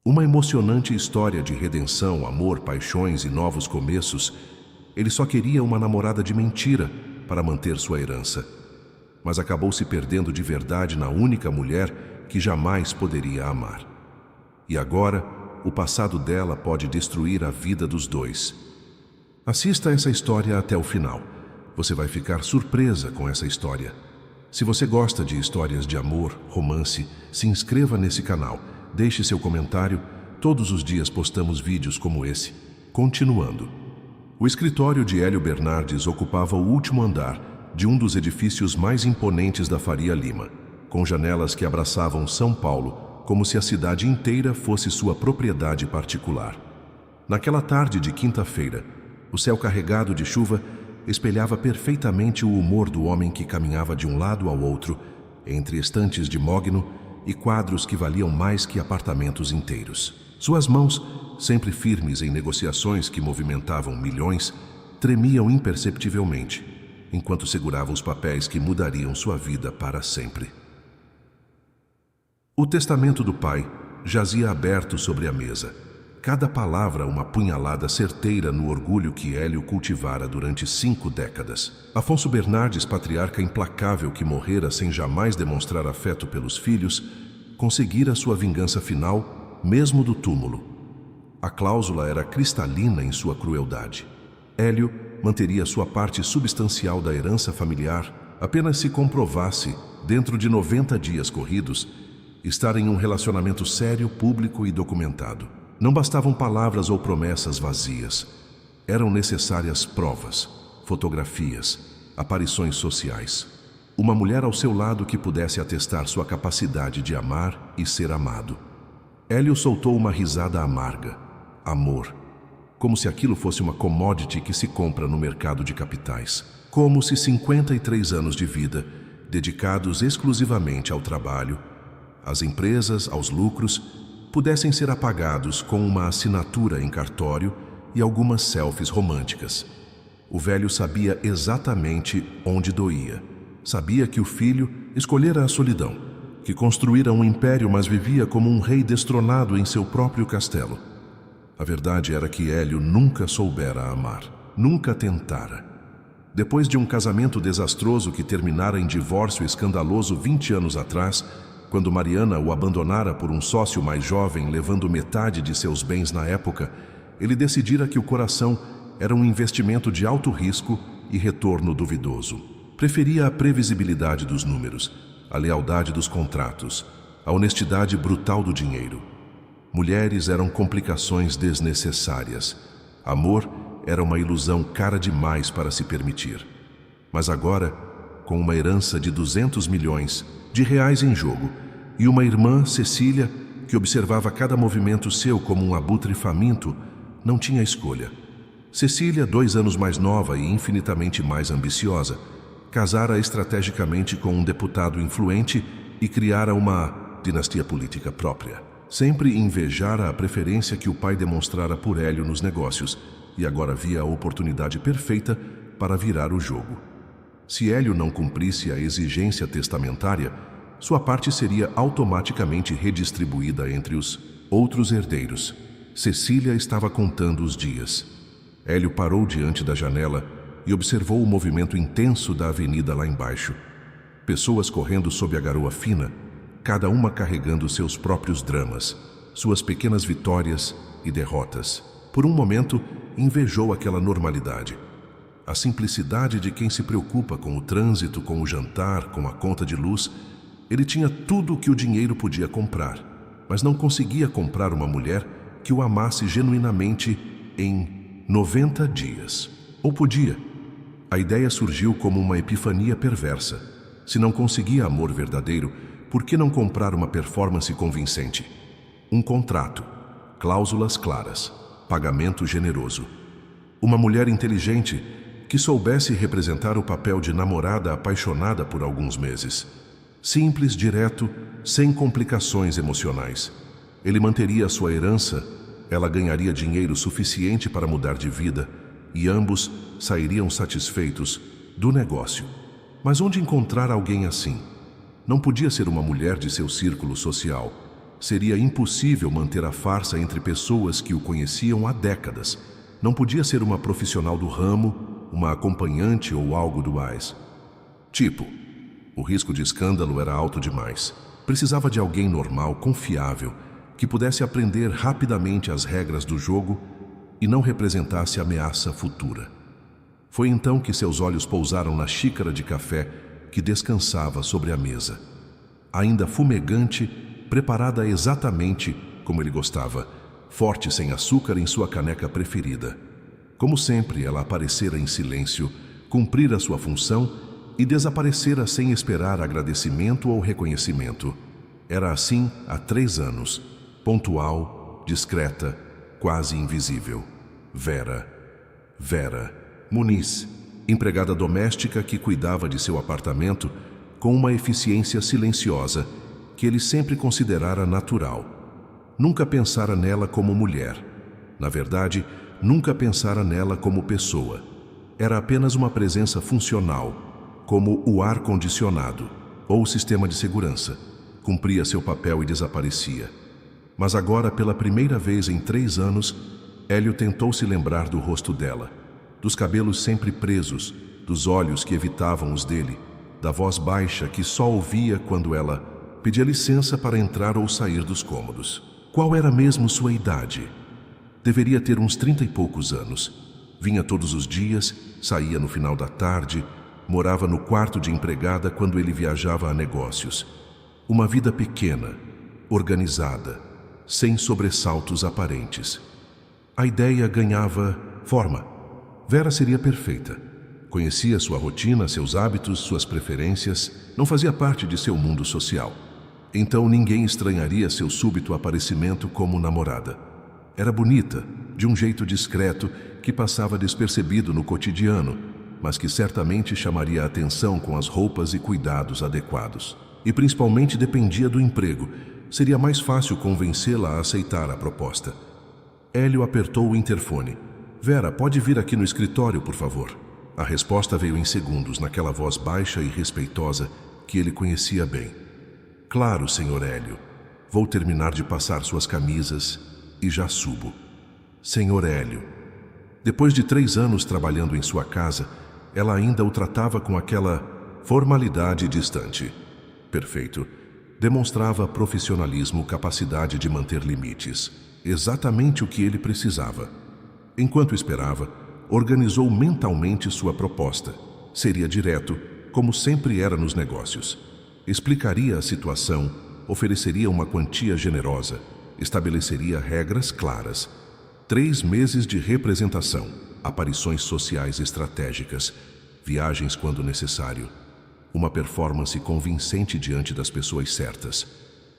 Uma emocionante história de redenção, amor, paixões e novos começos. Ele só queria uma namorada de mentira para manter sua herança. Mas acabou se perdendo de verdade na única mulher que jamais poderia amar. E agora, o passado dela pode destruir a vida dos dois. Assista essa história até o final. Você vai ficar surpresa com essa história. Se você gosta de histórias de amor, romance, se inscreva nesse canal. Deixe seu comentário. Todos os dias postamos vídeos como esse. Continuando. O escritório de Hélio Bernardes ocupava o último andar de um dos edifícios mais imponentes da Faria Lima, com janelas que abraçavam São Paulo, como se a cidade inteira fosse sua propriedade particular. Naquela tarde de quinta-feira, o céu carregado de chuva espelhava perfeitamente o humor do homem que caminhava de um lado ao outro, entre estantes de mogno e quadros que valiam mais que apartamentos inteiros. Suas mãos, sempre firmes em negociações que movimentavam milhões, tremiam imperceptivelmente, enquanto segurava os papéis que mudariam sua vida para sempre. O testamento do pai jazia aberto sobre a mesa. Cada palavra uma punhalada certeira no orgulho que Hélio cultivara durante 5 décadas. Afonso Bernardes, patriarca implacável que morrera sem jamais demonstrar afeto pelos filhos, conseguira sua vingança final, mesmo do túmulo. A cláusula era cristalina em sua crueldade. Hélio manteria sua parte substancial da herança familiar apenas se comprovasse, dentro de 90 dias corridos, estar em um relacionamento sério, público e documentado. Não bastavam palavras ou promessas vazias. Eram necessárias provas, fotografias, aparições sociais. Uma mulher ao seu lado que pudesse atestar sua capacidade de amar e ser amado. Hélio soltou uma risada amarga. Amor. Como se aquilo fosse uma commodity que se compra no mercado de capitais. Como se 53 anos de vida, dedicados exclusivamente ao trabalho, às empresas, aos lucros, pudessem ser apagados com uma assinatura em cartório e algumas selfies românticas. O velho sabia exatamente onde doía. Sabia que o filho escolhera a solidão, que construíra um império, mas vivia como um rei destronado em seu próprio castelo. A verdade era que Hélio nunca soubera amar, nunca tentara. Depois de um casamento desastroso que terminara em divórcio escandaloso 20 anos atrás, quando Mariana o abandonara por um sócio mais jovem, levando metade de seus bens na época, ele decidira que o coração era um investimento de alto risco e retorno duvidoso. Preferia a previsibilidade dos números, a lealdade dos contratos, a honestidade brutal do dinheiro. Mulheres eram complicações desnecessárias. Amor era uma ilusão cara demais para se permitir. Mas agora, com uma herança de 200 milhões de reais em jogo, e uma irmã, Cecília, que observava cada movimento seu como um abutre faminto, não tinha escolha. Cecília, 2 anos mais nova e infinitamente mais ambiciosa, casara estrategicamente com um deputado influente e criara uma dinastia política própria. Sempre invejara a preferência que o pai demonstrara por Hélio nos negócios, e agora via a oportunidade perfeita para virar o jogo. Se Hélio não cumprisse a exigência testamentária, sua parte seria automaticamente redistribuída entre os outros herdeiros. Cecília estava contando os dias. Hélio parou diante da janela e observou o movimento intenso da avenida lá embaixo. Pessoas correndo sob a garoa fina, cada uma carregando seus próprios dramas, suas pequenas vitórias e derrotas. Por um momento, invejou aquela normalidade. A simplicidade de quem se preocupa com o trânsito, com o jantar, com a conta de luz. Ele tinha tudo o que o dinheiro podia comprar, mas não conseguia comprar uma mulher que o amasse genuinamente em 90 dias. Ou podia. A ideia surgiu como uma epifania perversa. Se não conseguia amor verdadeiro, por que não comprar uma performance convincente? Um contrato, cláusulas claras, pagamento generoso. Uma mulher inteligente que soubesse representar o papel de namorada apaixonada por alguns meses. Simples, direto, sem complicações emocionais. Ele manteria sua herança, ela ganharia dinheiro suficiente para mudar de vida e ambos sairiam satisfeitos do negócio. Mas onde encontrar alguém assim? Não podia ser uma mulher de seu círculo social. Seria impossível manter a farsa entre pessoas que o conheciam há décadas. Não podia ser uma profissional do ramo, uma acompanhante ou algo do mais. Tipo, o risco de escândalo era alto demais. Precisava de alguém normal, confiável, que pudesse aprender rapidamente as regras do jogo e não representasse ameaça futura. Foi então que seus olhos pousaram na xícara de café que descansava sobre a mesa. Ainda fumegante, preparada exatamente como ele gostava, forte sem açúcar em sua caneca preferida. Como sempre, ela aparecera em silêncio, cumprira sua função e desaparecera sem esperar agradecimento ou reconhecimento. Era assim há 3 anos, pontual, discreta, quase invisível. Vera Muniz, empregada doméstica que cuidava de seu apartamento com uma eficiência silenciosa que ele sempre considerara natural. Nunca pensara nela como mulher. Na verdade, nunca pensara nela como pessoa. Era apenas uma presença funcional, como o ar-condicionado ou o sistema de segurança. Cumpria seu papel e desaparecia. Mas agora, pela primeira vez em 3 anos, Hélio tentou se lembrar do rosto dela, dos cabelos sempre presos, dos olhos que evitavam os dele, da voz baixa que só ouvia quando ela pedia licença para entrar ou sair dos cômodos. Qual era mesmo sua idade? Deveria ter uns 30 e poucos anos. Vinha todos os dias, saía no final da tarde, morava no quarto de empregada quando ele viajava a negócios. Uma vida pequena, organizada, sem sobressaltos aparentes. A ideia ganhava forma. Vera seria perfeita. Conhecia sua rotina, seus hábitos, suas preferências, não fazia parte de seu mundo social. Então ninguém estranharia seu súbito aparecimento como namorada. Era bonita, de um jeito discreto que passava despercebido no cotidiano, mas que certamente chamaria a atenção com as roupas e cuidados adequados. E principalmente dependia do emprego. Seria mais fácil convencê-la a aceitar a proposta. Hélio apertou o interfone. Vera, pode vir aqui no escritório, por favor? A resposta veio em segundos, naquela voz baixa e respeitosa que ele conhecia bem. Claro, senhor Hélio. Vou terminar de passar suas camisas e já subo. Senhor Hélio. Depois de 3 anos trabalhando em sua casa, ela ainda o tratava com aquela formalidade distante. Perfeito. Demonstrava profissionalismo, capacidade de manter limites. Exatamente o que ele precisava. Enquanto esperava, organizou mentalmente sua proposta. Seria direto, como sempre era nos negócios. Explicaria a situação, ofereceria uma quantia generosa, estabeleceria regras claras. 3 meses de representação, aparições sociais estratégicas, viagens quando necessário. Uma performance convincente diante das pessoas certas.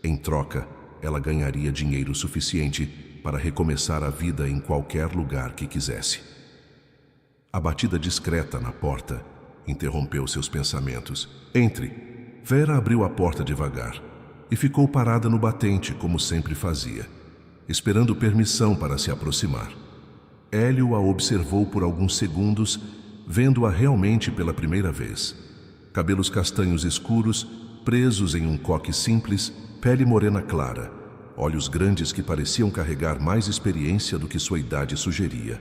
Em troca, ela ganharia dinheiro suficiente para recomeçar a vida em qualquer lugar que quisesse. A batida discreta na porta interrompeu seus pensamentos. Entre. Vera abriu a porta devagar e ficou parada no batente, como sempre fazia, esperando permissão para se aproximar. Hélio a observou por alguns segundos, vendo-a realmente pela primeira vez. Cabelos castanhos escuros, presos em um coque simples, pele morena clara, olhos grandes que pareciam carregar mais experiência do que sua idade sugeria.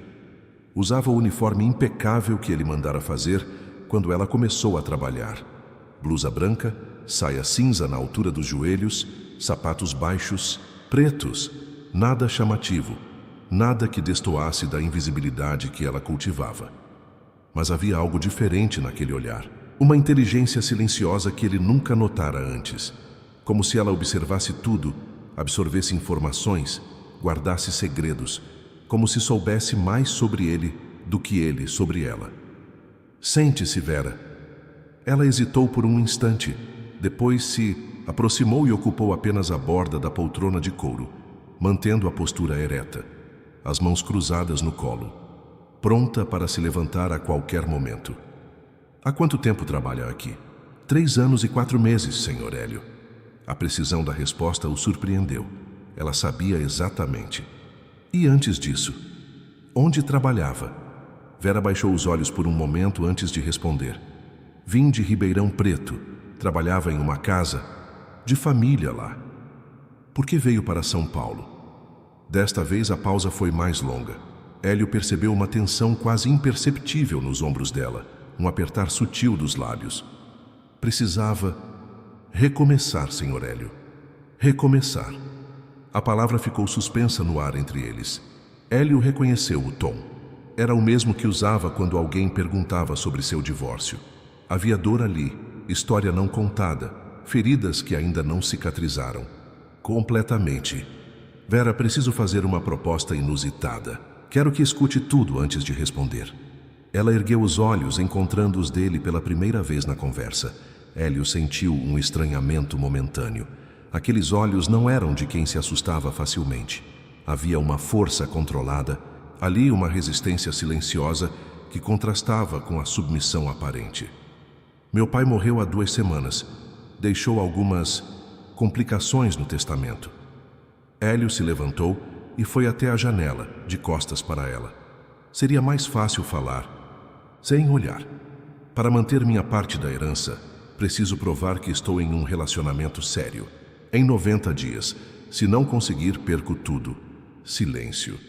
Usava o uniforme impecável que ele mandara fazer quando ela começou a trabalhar. Blusa branca, saia cinza na altura dos joelhos, sapatos baixos, pretos, nada chamativo, nada que destoasse da invisibilidade que ela cultivava. Mas havia algo diferente naquele olhar, uma inteligência silenciosa que ele nunca notara antes, como se ela observasse tudo, absorvesse informações, guardasse segredos, como se soubesse mais sobre ele do que ele sobre ela. Sente-se, Vera. Ela hesitou por um instante, depois se aproximou e ocupou apenas a borda da poltrona de couro, mantendo a postura ereta, as mãos cruzadas no colo, pronta para se levantar a qualquer momento. Há quanto tempo trabalha aqui? 3 anos e 4 meses, senhor Hélio. A precisão da resposta o surpreendeu. Ela sabia exatamente. E antes disso? Onde trabalhava? Vera baixou os olhos por um momento antes de responder. Vim de Ribeirão Preto. Trabalhava em uma casa de família lá. Por que veio para São Paulo? Desta vez a pausa foi mais longa. Hélio percebeu uma tensão quase imperceptível nos ombros dela, um apertar sutil dos lábios. Precisava recomeçar, Sr. Hélio. Recomeçar. A palavra ficou suspensa no ar entre eles. Hélio reconheceu o tom. Era o mesmo que usava quando alguém perguntava sobre seu divórcio. Havia dor ali, história não contada, feridas que ainda não cicatrizaram. Completamente. Vera, preciso fazer uma proposta inusitada. Quero que escute tudo antes de responder. Ela ergueu os olhos, encontrando os dele pela primeira vez na conversa. Hélio sentiu um estranhamento momentâneo. Aqueles olhos não eram de quem se assustava facilmente. Havia uma força controlada, ali uma resistência silenciosa que contrastava com a submissão aparente. Meu pai morreu há 2 semanas. Deixou algumas complicações no testamento. Hélio se levantou e foi até a janela, de costas para ela. Seria mais fácil falar, sem olhar. Para manter minha parte da herança, preciso provar que estou em um relacionamento sério. Em 90 dias, se não conseguir, perco tudo. Silêncio.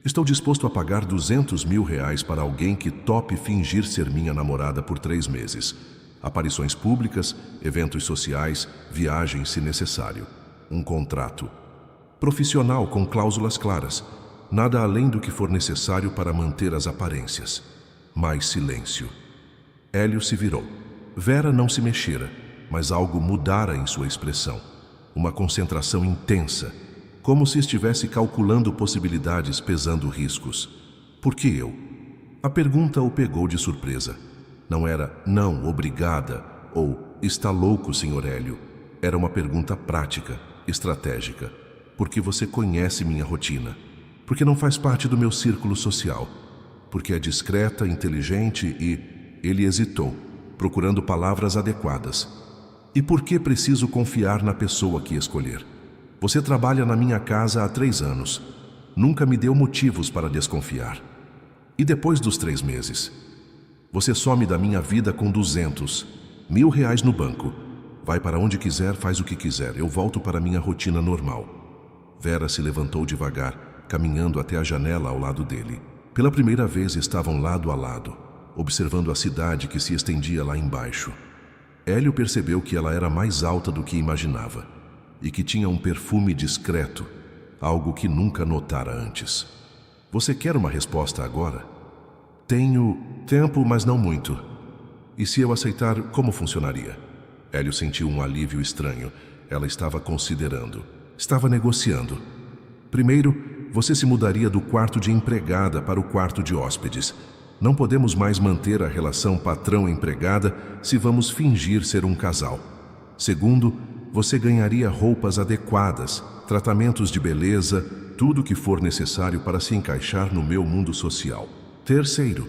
Estou disposto a pagar R$200 mil para alguém que tope fingir ser minha namorada por 3 meses. Aparições públicas, eventos sociais, viagens se necessário. Um contrato profissional com cláusulas claras. Nada além do que for necessário para manter as aparências. Mais silêncio. Hélio se virou. Vera não se mexera, mas algo mudara em sua expressão. Uma concentração intensa, como se estivesse calculando possibilidades, pesando riscos. Por que eu? A pergunta o pegou de surpresa. Não era "não, obrigada" ou "está louco, Sr. Hélio". Era uma pergunta prática, estratégica. Porque você conhece minha rotina. Porque não faz parte do meu círculo social. Porque é discreta, inteligente e... Ele hesitou, procurando palavras adequadas. E por que preciso confiar na pessoa que escolher? Você trabalha na minha casa há 3 anos. Nunca me deu motivos para desconfiar. E depois dos 3 meses? Você some da minha vida com R$200 mil no banco. Vai para onde quiser, faz o que quiser. Eu volto para minha rotina normal. Vera se levantou devagar, caminhando até a janela ao lado dele. Pela primeira vez estavam lado a lado, observando a cidade que se estendia lá embaixo. Hélio percebeu que ela era mais alta do que imaginava e que tinha um perfume discreto, algo que nunca notara antes. Você quer uma resposta agora? Tenho tempo, mas não muito. E se eu aceitar, como funcionaria? Hélio sentiu um alívio estranho. Ela estava considerando. Estava negociando. Primeiro, você se mudaria do quarto de empregada para o quarto de hóspedes. Não podemos mais manter a relação patrão-empregada se vamos fingir ser um casal. Segundo, você ganharia roupas adequadas, tratamentos de beleza, tudo o que for necessário para se encaixar no meu mundo social. Terceiro,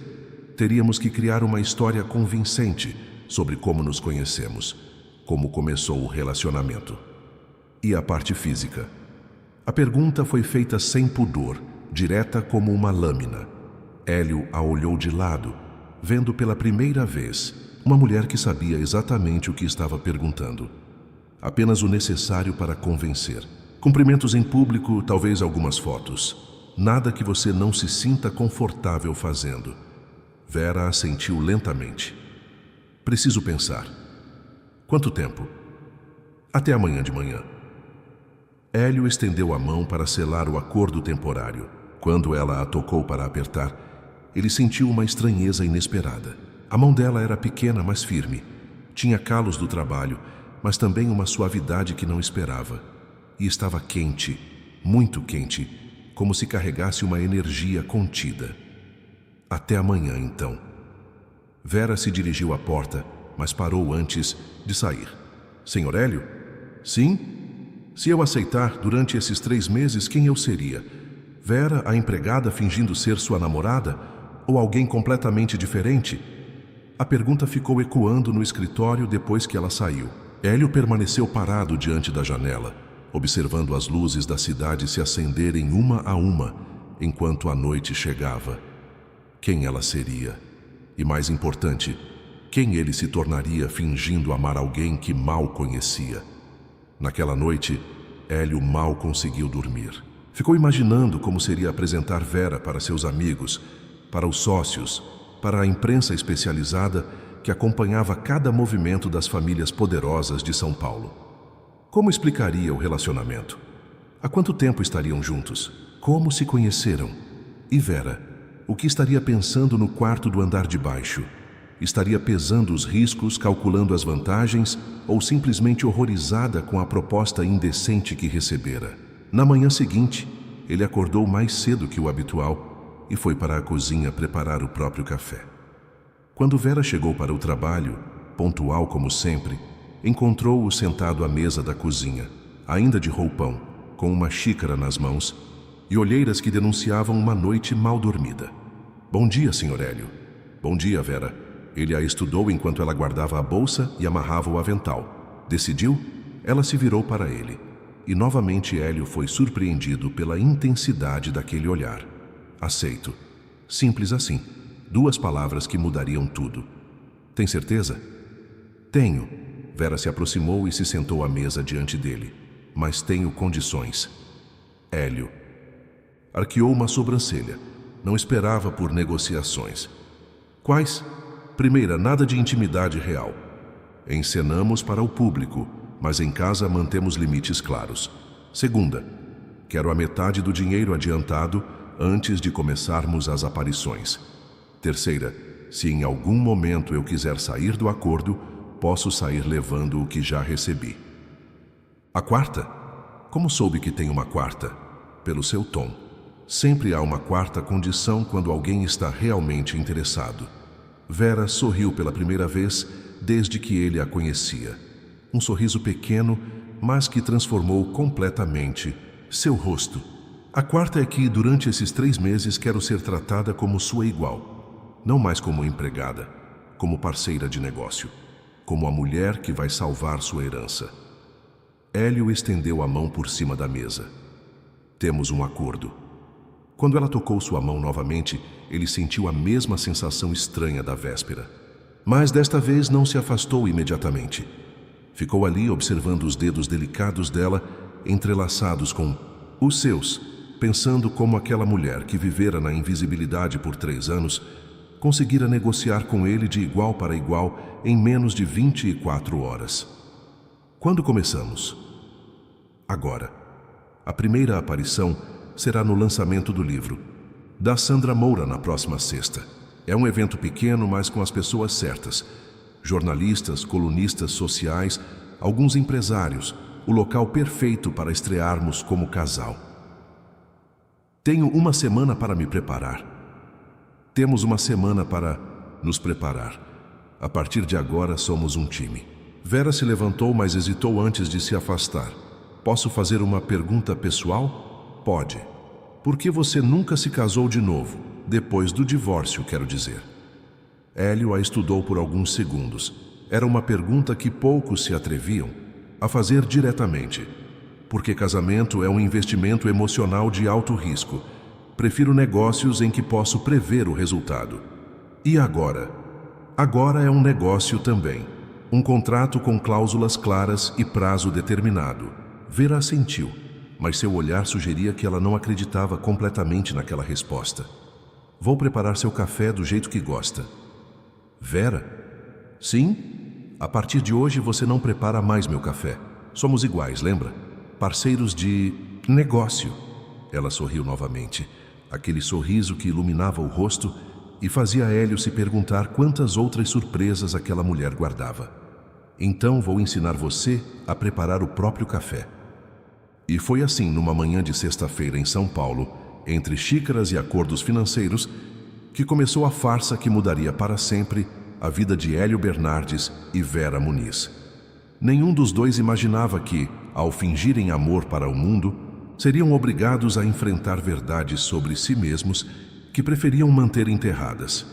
teríamos que criar uma história convincente sobre como nos conhecemos, como começou o relacionamento. E a parte física? A pergunta foi feita sem pudor, direta como uma lâmina. Hélio a olhou de lado, vendo pela primeira vez uma mulher que sabia exatamente o que estava perguntando. Apenas o necessário para convencer. Cumprimentos em público, talvez algumas fotos. Nada que você não se sinta confortável fazendo. Vera assentiu lentamente. Preciso pensar. Quanto tempo? Até amanhã de manhã. Hélio estendeu a mão para selar o acordo temporário. Quando ela a tocou para apertar, ele sentiu uma estranheza inesperada. A mão dela era pequena, mas firme. Tinha calos do trabalho, mas também uma suavidade que não esperava. E estava quente, muito quente, como se carregasse uma energia contida. Até amanhã, então. Vera se dirigiu à porta, mas parou antes de sair. Senhor Hélio? Sim? Se eu aceitar, durante esses 3 meses, quem eu seria? Vera, a empregada fingindo ser sua namorada? Ou alguém completamente diferente? A pergunta ficou ecoando no escritório depois que ela saiu. Hélio permaneceu parado diante da janela, observando as luzes da cidade se acenderem uma a uma, enquanto a noite chegava. Quem ela seria? E mais importante, quem ele se tornaria fingindo amar alguém que mal conhecia? Naquela noite, Hélio mal conseguiu dormir. Ficou imaginando como seria apresentar Vera para seus amigos, para os sócios, para a imprensa especializada que acompanhava cada movimento das famílias poderosas de São Paulo. Como explicaria o relacionamento? Há quanto tempo estariam juntos? Como se conheceram? E Vera, o que estaria pensando no quarto do andar de baixo? Estaria pesando os riscos, calculando as vantagens ou simplesmente horrorizada com a proposta indecente que recebera? Na manhã seguinte, ele acordou mais cedo que o habitual e foi para a cozinha preparar o próprio café. Quando Vera chegou para o trabalho, pontual como sempre, encontrou-o sentado à mesa da cozinha, ainda de roupão, com uma xícara nas mãos e olheiras que denunciavam uma noite mal dormida. Bom dia, Sr. Hélio. Bom dia, Vera. Ele a estudou enquanto ela guardava a bolsa e amarrava o avental. Decidiu? Ela se virou para ele. E novamente Hélio foi surpreendido pela intensidade daquele olhar. Aceito. Simples assim. 2 palavras que mudariam tudo. Tem certeza? Tenho. Vera se aproximou e se sentou à mesa diante dele. Mas tenho condições. Hélio arqueou uma sobrancelha. Não esperava por negociações. Quais? Primeira, nada de intimidade real. Encenamos para o público, mas em casa mantemos limites claros. Segunda, quero a metade do dinheiro adiantado antes de começarmos as aparições. Terceira, se em algum momento eu quiser sair do acordo, posso sair levando o que já recebi. A quarta? Como soube que tem uma quarta? Pelo seu tom. Sempre há uma quarta condição quando alguém está realmente interessado. Vera sorriu pela primeira vez desde que ele a conhecia. Um sorriso pequeno, mas que transformou completamente seu rosto. A quarta é que, durante esses 3 meses, quero ser tratada como sua igual. Não mais como empregada, como parceira de negócio, como a mulher que vai salvar sua herança. Hélio estendeu a mão por cima da mesa. Temos um acordo. Quando ela tocou sua mão novamente, ele sentiu a mesma sensação estranha da véspera. Mas desta vez não se afastou imediatamente. Ficou ali observando os dedos delicados dela, entrelaçados com os seus, pensando como aquela mulher que vivera na invisibilidade por 3 anos, conseguira negociar com ele de igual para igual em menos de 24 horas. Quando começamos? Agora. A primeira aparição será no lançamento do livro, da Sandra Moura, na próxima sexta. É um evento pequeno, mas com as pessoas certas. Jornalistas, colunistas sociais, alguns empresários, o local perfeito para estrearmos como casal. Tenho uma semana para me preparar. Temos uma semana para nos preparar. A partir de agora somos um time. Vera se levantou, mas hesitou antes de se afastar. Posso fazer uma pergunta pessoal? Pode. Por que você nunca se casou de novo? Depois do divórcio, quero dizer. Hélio a estudou por alguns segundos. Era uma pergunta que poucos se atreviam a fazer diretamente. Porque casamento é um investimento emocional de alto risco. Prefiro negócios em que posso prever o resultado. E agora? Agora é um negócio também. Um contrato com cláusulas claras e prazo determinado. Vera assentiu, mas seu olhar sugeria que ela não acreditava completamente naquela resposta. Vou preparar seu café do jeito que gosta. Vera? Sim? A partir de hoje você não prepara mais meu café. Somos iguais, lembra? Parceiros de negócio. Ela sorriu novamente, aquele sorriso que iluminava o rosto e fazia Hélio se perguntar quantas outras surpresas aquela mulher guardava. Então vou ensinar você a preparar o próprio café. E foi assim, numa manhã de sexta-feira em São Paulo, entre xícaras e acordos financeiros, que começou a farsa que mudaria para sempre a vida de Hélio Bernardes e Vera Muniz. Nenhum dos dois imaginava que, ao fingirem amor para o mundo, seriam obrigados a enfrentar verdades sobre si mesmos que preferiam manter enterradas.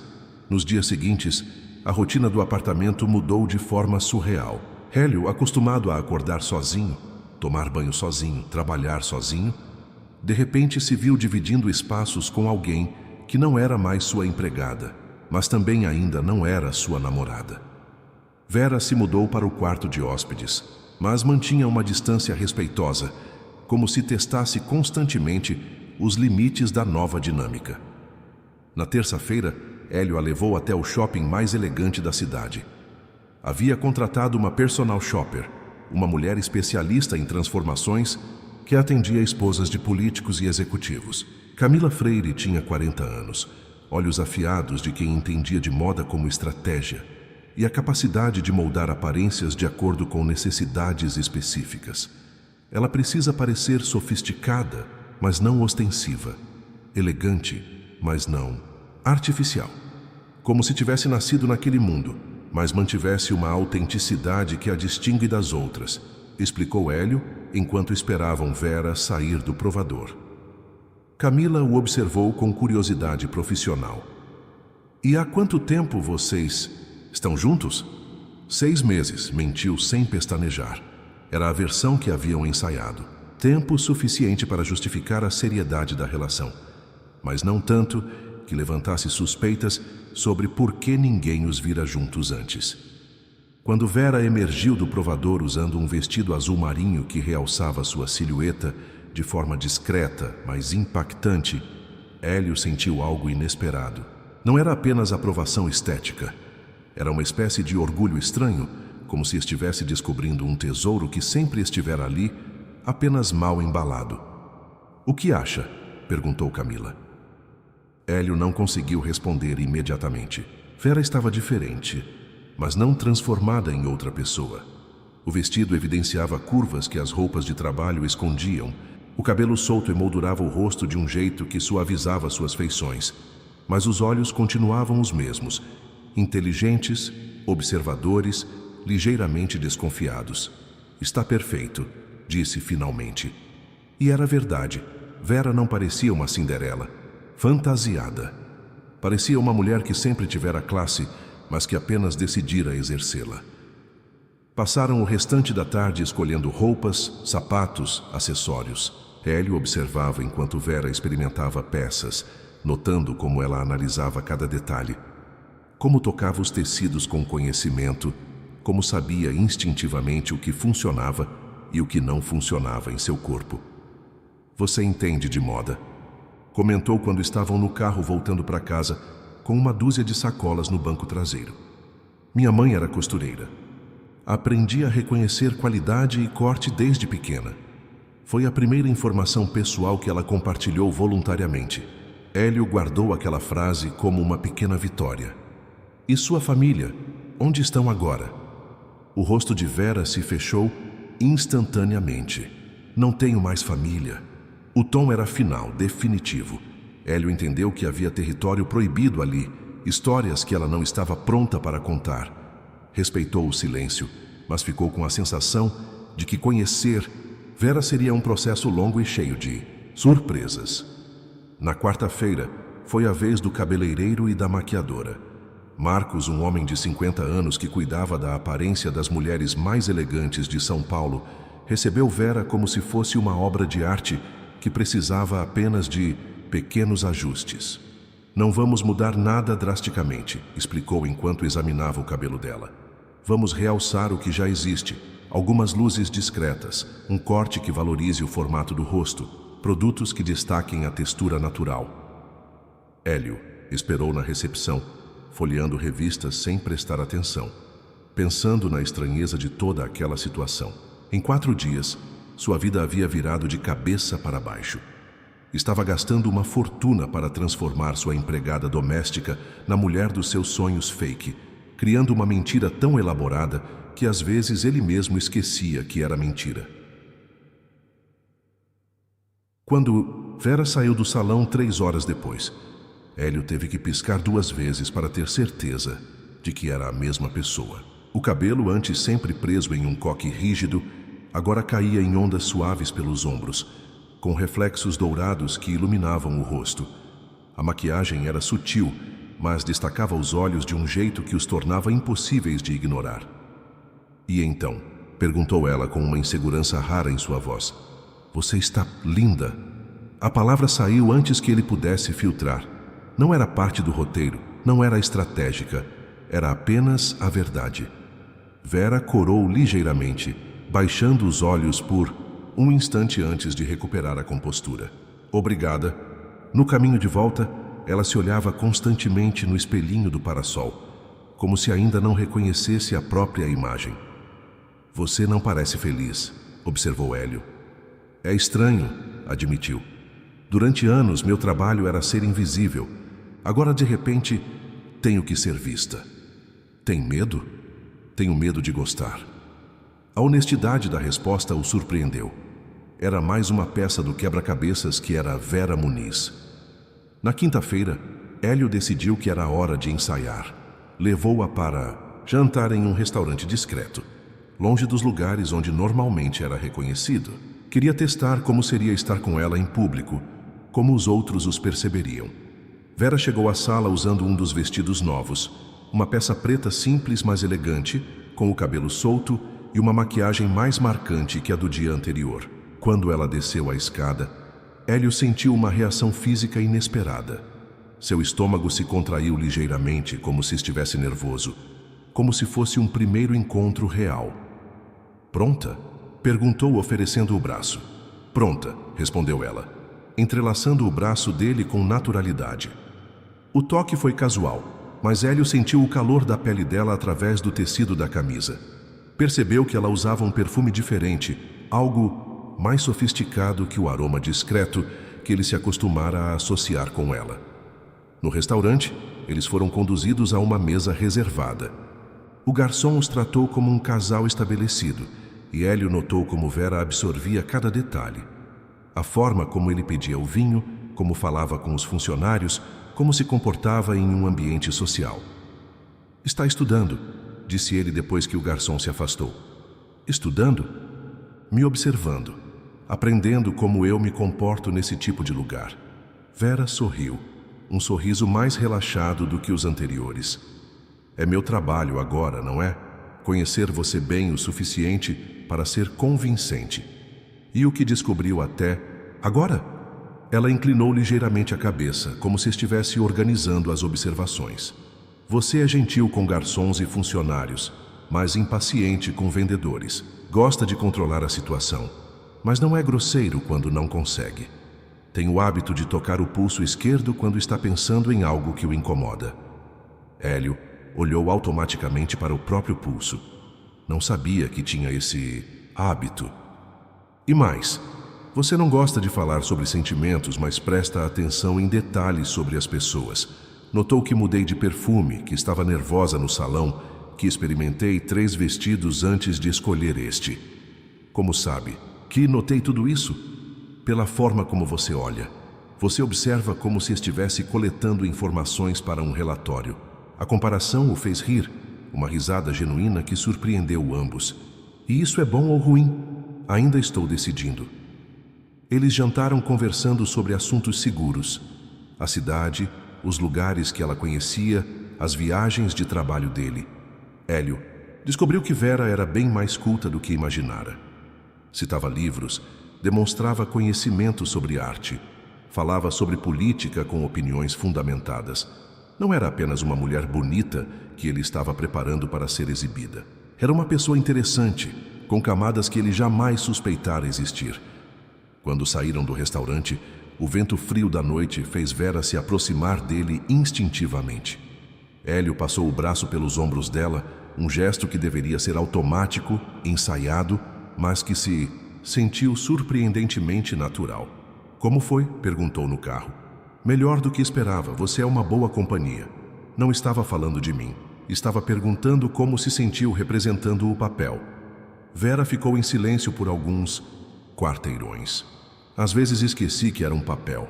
Nos dias seguintes, a rotina do apartamento mudou de forma surreal. Hélio, acostumado a acordar sozinho, tomar banho sozinho, trabalhar sozinho, de repente se viu dividindo espaços com alguém que não era mais sua empregada, mas também ainda não era sua namorada. Vera se mudou para o quarto de hóspedes, mas mantinha uma distância respeitosa, como se testasse constantemente os limites da nova dinâmica. Na terça-feira, Hélio a levou até o shopping mais elegante da cidade. Havia contratado uma personal shopper, uma mulher especialista em transformações que atendia esposas de políticos e executivos. Camila Freire tinha 40 anos, olhos afiados de quem entendia de moda como estratégia e a capacidade de moldar aparências de acordo com necessidades específicas. Ela precisa parecer sofisticada, mas não ostensiva, elegante, mas não artificial. Como se tivesse nascido naquele mundo, mas mantivesse uma autenticidade que a distingue das outras, explicou Hélio enquanto esperavam Vera sair do provador. Camila o observou com curiosidade profissional. E há quanto tempo vocês estão juntos? 6 meses, mentiu sem pestanejar. Era a versão que haviam ensaiado. Tempo suficiente para justificar a seriedade da relação, mas não tanto que levantasse suspeitas sobre por que ninguém os vira juntos antes. Quando Vera emergiu do provador usando um vestido azul marinho que realçava sua silhueta de forma discreta, mas impactante, Hélio sentiu algo inesperado. Não era apenas aprovação estética. Era uma espécie de orgulho estranho, como se estivesse descobrindo um tesouro que sempre estivera ali, apenas mal embalado. "O que acha?" perguntou Camila. Hélio não conseguiu responder imediatamente. Vera estava diferente, mas não transformada em outra pessoa. O vestido evidenciava curvas que as roupas de trabalho escondiam. O cabelo solto emoldurava o rosto de um jeito que suavizava suas feições, mas os olhos continuavam os mesmos, inteligentes, observadores, ligeiramente desconfiados. "Está perfeito", disse finalmente. E era verdade. Vera não parecia uma Cinderela, fantasiada. Parecia uma mulher que sempre tivera classe, mas que apenas decidira exercê-la. Passaram o restante da tarde escolhendo roupas, sapatos, acessórios. Hélio observava enquanto Vera experimentava peças, notando como ela analisava cada detalhe, como tocava os tecidos com conhecimento, como sabia instintivamente o que funcionava e o que não funcionava em seu corpo. "Você entende de moda", comentou quando estavam no carro voltando para casa, com uma dúzia de sacolas no banco traseiro. "Minha mãe era costureira. Aprendi a reconhecer qualidade e corte desde pequena." Foi a primeira informação pessoal que ela compartilhou voluntariamente. Hélio guardou aquela frase como uma pequena vitória. "E sua família? Onde estão agora?" O rosto de Vera se fechou instantaneamente. "Não tenho mais família." O tom era final, definitivo. Hélio entendeu que havia território proibido ali, histórias que ela não estava pronta para contar. Respeitou o silêncio, mas ficou com a sensação de que conhecer Vera seria um processo longo e cheio de surpresas. Na quarta-feira, foi a vez do cabeleireiro e da maquiadora. Marcos, um homem de 50 anos que cuidava da aparência das mulheres mais elegantes de São Paulo, recebeu Vera como se fosse uma obra de arte que precisava apenas de pequenos ajustes. "Não vamos mudar nada drasticamente", explicou enquanto examinava o cabelo dela. "Vamos realçar o que já existe, algumas luzes discretas, um corte que valorize o formato do rosto, produtos que destaquem a textura natural." Hélio esperou na recepção, folheando revistas sem prestar atenção, pensando na estranheza de toda aquela situação. Em 4 dias, sua vida havia virado de cabeça para baixo. Estava gastando uma fortuna para transformar sua empregada doméstica na mulher dos seus sonhos fake, criando uma mentira tão elaborada que às vezes ele mesmo esquecia que era mentira. Quando Vera saiu do salão 3 horas depois, Hélio teve que piscar 2 vezes para ter certeza de que era a mesma pessoa. O cabelo, antes sempre preso em um coque rígido, agora caía em ondas suaves pelos ombros, com reflexos dourados que iluminavam o rosto. A maquiagem era sutil, mas destacava os olhos de um jeito que os tornava impossíveis de ignorar. "E então?", perguntou ela com uma insegurança rara em sua voz. "Você está linda." A palavra saiu antes que ele pudesse filtrar. Não era parte do roteiro, não era estratégica, era apenas a verdade. Vera corou ligeiramente, baixando os olhos por um instante antes de recuperar a compostura. Obrigada. No caminho de volta, ela se olhava constantemente no espelhinho do parasol, como se ainda não reconhecesse a própria imagem. Você não parece feliz, observou Hélio. É estranho, admitiu. Durante anos, meu trabalho era ser invisível. Agora, de repente, tenho que ser vista. Tem medo? Tenho medo de gostar. A honestidade da resposta o surpreendeu. Era mais uma peça do quebra-cabeças que era Vera Muniz. Na quinta-feira, Hélio decidiu que era hora de ensaiar. Levou-a para jantar em um restaurante discreto, longe dos lugares onde normalmente era reconhecido. Queria testar como seria estar com ela em público, como os outros os perceberiam. Vera chegou à sala usando um dos vestidos novos, uma peça preta simples, mas elegante, com o cabelo solto e uma maquiagem mais marcante que a do dia anterior. Quando ela desceu a escada, Hélio sentiu uma reação física inesperada. Seu estômago se contraiu ligeiramente, como se estivesse nervoso, como se fosse um primeiro encontro real. Pronta? Perguntou, oferecendo o braço. Pronta, respondeu ela, entrelaçando o braço dele com naturalidade. O toque foi casual, mas Hélio sentiu o calor da pele dela através do tecido da camisa. Percebeu que ela usava um perfume diferente, algo mais sofisticado que o aroma discreto que ele se acostumara a associar com ela. No restaurante, eles foram conduzidos a uma mesa reservada. O garçom os tratou como um casal estabelecido, e Hélio notou como Vera absorvia cada detalhe. A forma como ele pedia o vinho, como falava com os funcionários, como se comportava em um ambiente social. Está estudando, disse ele depois que o garçom se afastou. Estudando? Me observando, aprendendo como eu me comporto nesse tipo de lugar. Vera sorriu, um sorriso mais relaxado do que os anteriores. É meu trabalho agora, não é? Conhecer você bem o suficiente para ser convincente. E o que descobriu até agora? Ela inclinou ligeiramente a cabeça, como se estivesse organizando as observações. Você é gentil com garçons e funcionários, mas impaciente com vendedores. Gosta de controlar a situação, mas não é grosseiro quando não consegue. Tem o hábito de tocar o pulso esquerdo quando está pensando em algo que o incomoda. Hélio olhou automaticamente para o próprio pulso. Não sabia que tinha esse hábito. E mais, você não gosta de falar sobre sentimentos, mas presta atenção em detalhes sobre as pessoas. Notou que mudei de perfume, que estava nervosa no salão, que experimentei 3 vestidos antes de escolher este. Como sabe que notei tudo isso? Pela forma como você olha. Você observa como se estivesse coletando informações para um relatório. A comparação o fez rir, uma risada genuína que surpreendeu ambos. E isso é bom ou ruim? Ainda estou decidindo. Eles jantaram conversando sobre assuntos seguros. A cidade, os lugares que ela conhecia, as viagens de trabalho dele. Hélio descobriu que Vera era bem mais culta do que imaginara. Citava livros, demonstrava conhecimento sobre arte, falava sobre política com opiniões fundamentadas. Não era apenas uma mulher bonita que ele estava preparando para ser exibida. Era uma pessoa interessante, com camadas que ele jamais suspeitara existir. Quando saíram do restaurante, o vento frio da noite fez Vera se aproximar dele instintivamente. Hélio passou o braço pelos ombros dela, um gesto que deveria ser automático, ensaiado, mas que se sentiu surpreendentemente natural. Como foi? Perguntou no carro. Melhor do que esperava, você é uma boa companhia. Não estava falando de mim. Estava perguntando como se sentiu representando o papel. Vera ficou em silêncio por alguns quarteirões. Às vezes esqueci que era um papel.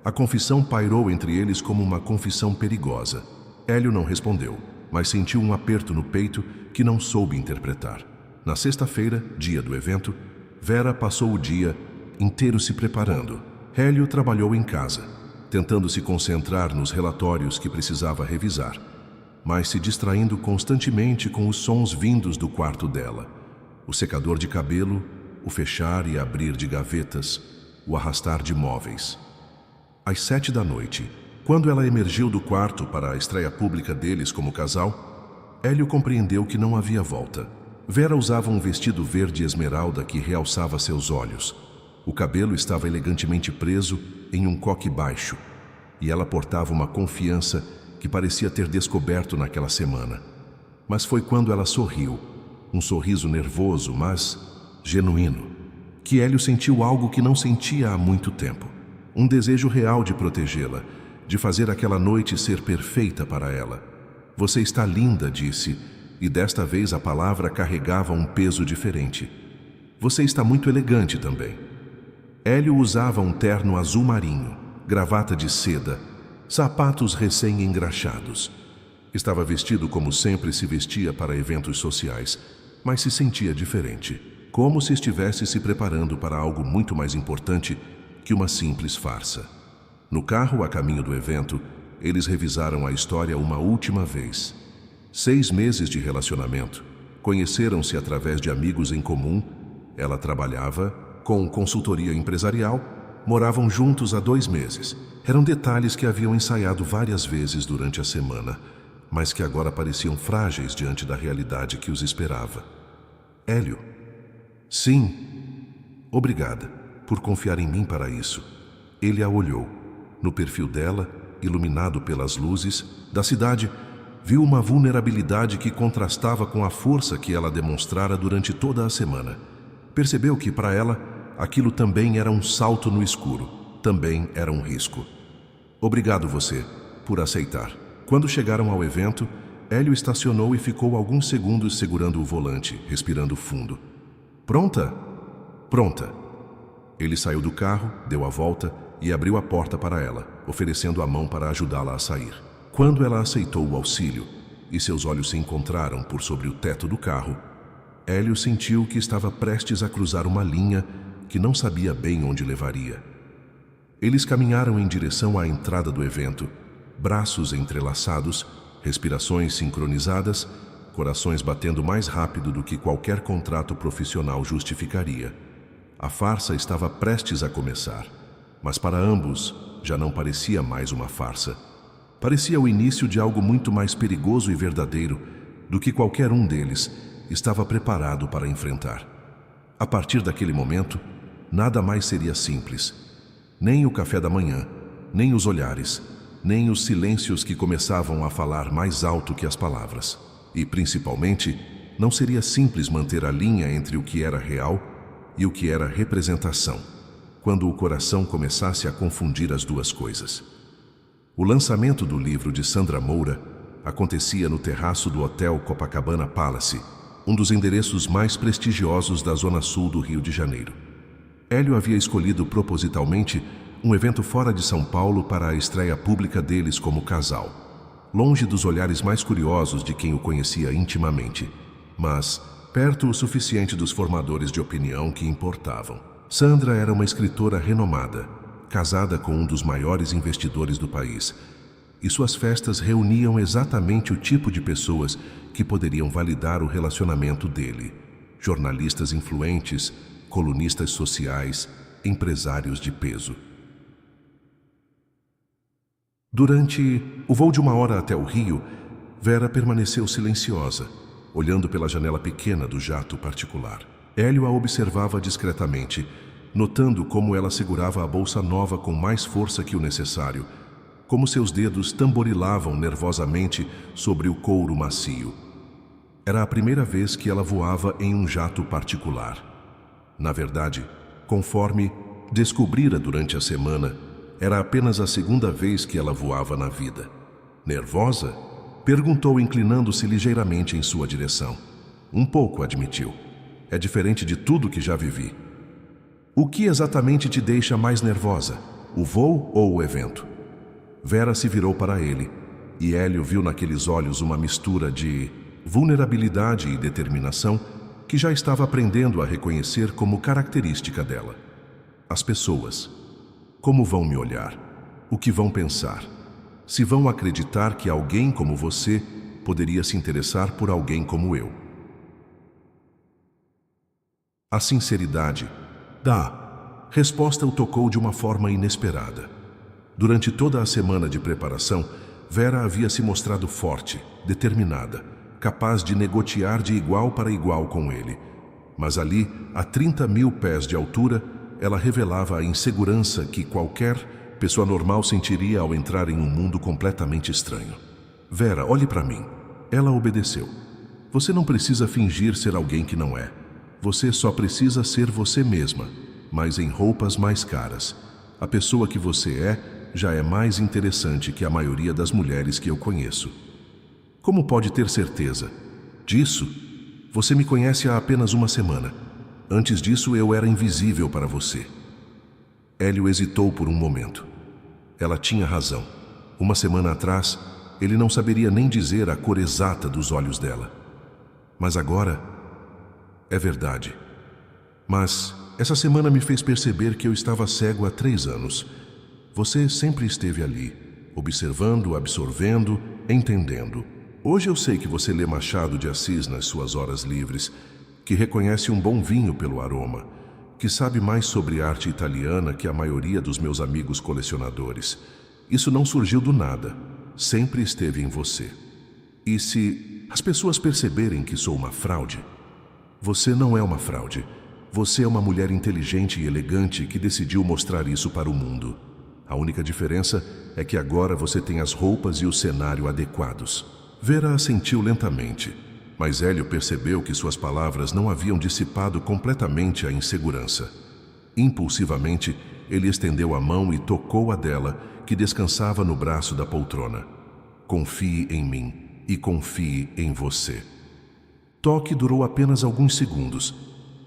A confissão pairou entre eles como uma confissão perigosa. Hélio não respondeu, mas sentiu um aperto no peito que não soube interpretar. Na sexta-feira, dia do evento, Vera passou o dia inteiro se preparando. Hélio trabalhou em casa, tentando se concentrar nos relatórios que precisava revisar, mas se distraindo constantemente com os sons vindos do quarto dela. O secador de cabelo, o fechar e abrir de gavetas, o arrastar de móveis. Às 7 da noite, quando ela emergiu do quarto para a estreia pública deles como casal, Hélio compreendeu que não havia volta. Vera usava um vestido verde esmeralda que realçava seus olhos. O cabelo estava elegantemente preso em um coque baixo, e ela portava uma confiança que parecia ter descoberto naquela semana. Mas foi quando ela sorriu, um sorriso nervoso, mas genuíno, que Hélio sentiu algo que não sentia há muito tempo. Um desejo real de protegê-la, de fazer aquela noite ser perfeita para ela. "Você está linda", disse, e desta vez a palavra carregava um peso diferente. "Você está muito elegante também." Hélio usava um terno azul marinho, gravata de seda, sapatos recém-engraxados. Estava vestido como sempre se vestia para eventos sociais, mas se sentia diferente, como se estivesse se preparando para algo muito mais importante que uma simples farsa. No carro, a caminho do evento, eles revisaram a história uma última vez. 6 meses de relacionamento, conheceram-se através de amigos em comum, ela trabalhava com consultoria empresarial, moravam juntos há 2 meses. Eram detalhes que haviam ensaiado várias vezes durante a semana, mas que agora pareciam frágeis diante da realidade que os esperava. "Hélio." "Sim. Obrigada por confiar em mim para isso." Ele a olhou. No perfil dela, iluminado pelas luzes da cidade, viu uma vulnerabilidade que contrastava com a força que ela demonstrara durante toda a semana. Percebeu que, para ela, aquilo também era um salto no escuro, também era um risco. "Obrigado você por aceitar." Quando chegaram ao evento, Hélio estacionou e ficou alguns segundos segurando o volante, respirando fundo. "Pronta?" "Pronta." Ele saiu do carro, deu a volta e abriu a porta para ela, oferecendo a mão para ajudá-la a sair. Quando ela aceitou o auxílio e seus olhos se encontraram por sobre o teto do carro, Hélio sentiu que estava prestes a cruzar uma linha que não sabia bem onde levaria. Eles caminharam em direção à entrada do evento, braços entrelaçados, respirações sincronizadas, corações batendo mais rápido do que qualquer contrato profissional justificaria. A farsa estava prestes a começar, mas para ambos já não parecia mais uma farsa. Parecia o início de algo muito mais perigoso e verdadeiro do que qualquer um deles estava preparado para enfrentar. A partir daquele momento, nada mais seria simples. Nem o café da manhã, nem os olhares, nem os silêncios que começavam a falar mais alto que as palavras. E, principalmente, não seria simples manter a linha entre o que era real e o que era representação, quando o coração começasse a confundir as duas coisas. O lançamento do livro de Sandra Moura acontecia no terraço do Hotel Copacabana Palace, um dos endereços mais prestigiosos da zona sul do Rio de Janeiro. Hélio havia escolhido propositalmente um evento fora de São Paulo para a estreia pública deles como casal, longe dos olhares mais curiosos de quem o conhecia intimamente, mas perto o suficiente dos formadores de opinião que importavam. Sandra era uma escritora renomada, casada com um dos maiores investidores do país, e suas festas reuniam exatamente o tipo de pessoas que poderiam validar o relacionamento dele: jornalistas influentes, colunistas sociais, empresários de peso. Durante o voo de 1 hora até o Rio, Vera permaneceu silenciosa, olhando pela janela pequena do jato particular. Hélio a observava discretamente, notando como ela segurava a bolsa nova com mais força que o necessário, como seus dedos tamborilavam nervosamente sobre o couro macio. Era a primeira vez que ela voava em um jato particular. Na verdade, conforme descobrira durante a semana, era apenas a 2ª vez que ela voava na vida. "Nervosa?" perguntou, inclinando-se ligeiramente em sua direção. "Um pouco", admitiu. "É diferente de tudo que já vivi." "O que exatamente te deixa mais nervosa? O voo ou o evento?" Vera se virou para ele, e Hélio viu naqueles olhos uma mistura de vulnerabilidade e determinação que já estava aprendendo a reconhecer como característica dela. As pessoas. Como vão me olhar? O que vão pensar? Se vão acreditar que alguém como você poderia se interessar por alguém como eu? A sinceridade da resposta o tocou de uma forma inesperada. Durante toda a semana de preparação, Vera havia se mostrado forte, determinada, capaz de negociar de igual para igual com ele. Mas ali, a 30.000 pés de altura, ela revelava a insegurança que qualquer pessoa normal sentiria ao entrar em um mundo completamente estranho. Vera, olhe para mim. Ela obedeceu. Você não precisa fingir ser alguém que não é. Você só precisa ser você mesma, mas em roupas mais caras. A pessoa que você é já é mais interessante que a maioria das mulheres que eu conheço. Como pode ter certeza disso? Você me conhece há apenas uma semana. Antes disso, eu era invisível para você. Hélio hesitou por um momento. Ela tinha razão. Uma semana atrás, ele não saberia nem dizer a cor exata dos olhos dela. Mas agora, é verdade. Mas essa semana me fez perceber que eu estava cego há 3 anos. Você sempre esteve ali, observando, absorvendo, entendendo. Hoje eu sei que você lê Machado de Assis nas suas horas livres, que reconhece um bom vinho pelo aroma, que sabe mais sobre arte italiana que a maioria dos meus amigos colecionadores. Isso não surgiu do nada, sempre esteve em você. E se as pessoas perceberem que sou uma fraude? Você não é uma fraude. Você é uma mulher inteligente e elegante que decidiu mostrar isso para o mundo. A única diferença é que agora você tem as roupas e o cenário adequados. Vera assentiu lentamente, mas Hélio percebeu que suas palavras não haviam dissipado completamente a insegurança. Impulsivamente, ele estendeu a mão e tocou a dela, que descansava no braço da poltrona. Confie em mim e confie em você. Toque durou apenas alguns segundos,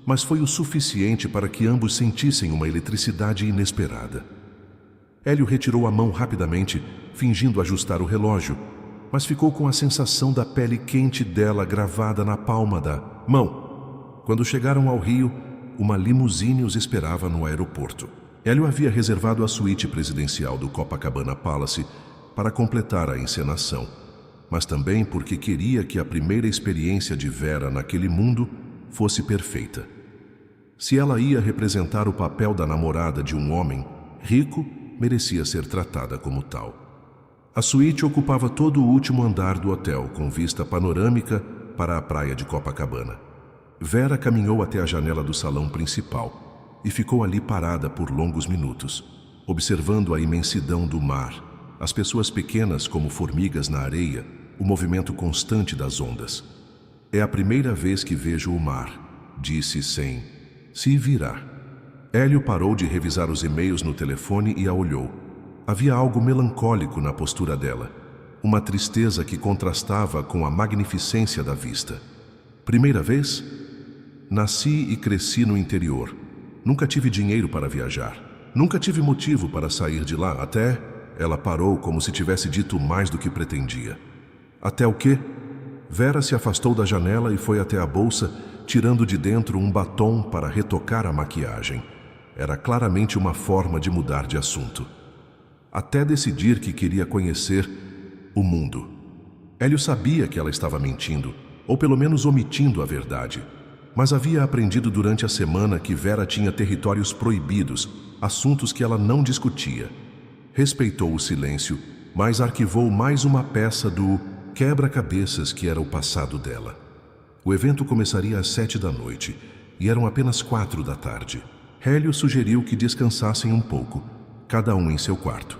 mas foi o suficiente para que ambos sentissem uma eletricidade inesperada. Hélio retirou a mão rapidamente, fingindo ajustar o relógio, mas ficou com a sensação da pele quente dela gravada na palma da mão. Quando chegaram ao Rio, uma limusine os esperava no aeroporto. Hélio havia reservado a suíte presidencial do Copacabana Palace para completar a encenação, mas também porque queria que a primeira experiência de Vera naquele mundo fosse perfeita. Se ela ia representar o papel da namorada de um homem rico, merecia ser tratada como tal. A suíte ocupava todo o último andar do hotel, com vista panorâmica para a praia de Copacabana. Vera caminhou até a janela do salão principal e ficou ali parada por longos minutos, observando a imensidão do mar, as pessoas pequenas como formigas na areia, o movimento constante das ondas. É a primeira vez que vejo o mar, disse sem se virar. Hélio parou de revisar os e-mails no telefone e a olhou. Havia algo melancólico na postura dela, uma tristeza que contrastava com a magnificência da vista. Primeira vez? Nasci e cresci no interior. Nunca tive dinheiro para viajar. Nunca tive motivo para sair de lá, até... Ela parou como se tivesse dito mais do que pretendia. Até o quê? Vera se afastou da janela e foi até a bolsa, tirando de dentro um batom para retocar a maquiagem. Era claramente uma forma de mudar de assunto. Até decidir que queria conhecer o mundo. Hélio sabia que ela estava mentindo, ou pelo menos omitindo a verdade. Mas havia aprendido durante a semana que Vera tinha territórios proibidos, assuntos que ela não discutia. Respeitou o silêncio, mas arquivou mais uma peça do quebra-cabeças que era o passado dela. O evento começaria às 7 da noite, e eram apenas 4 da tarde. Hélio sugeriu que descansassem um pouco, cada um em seu quarto.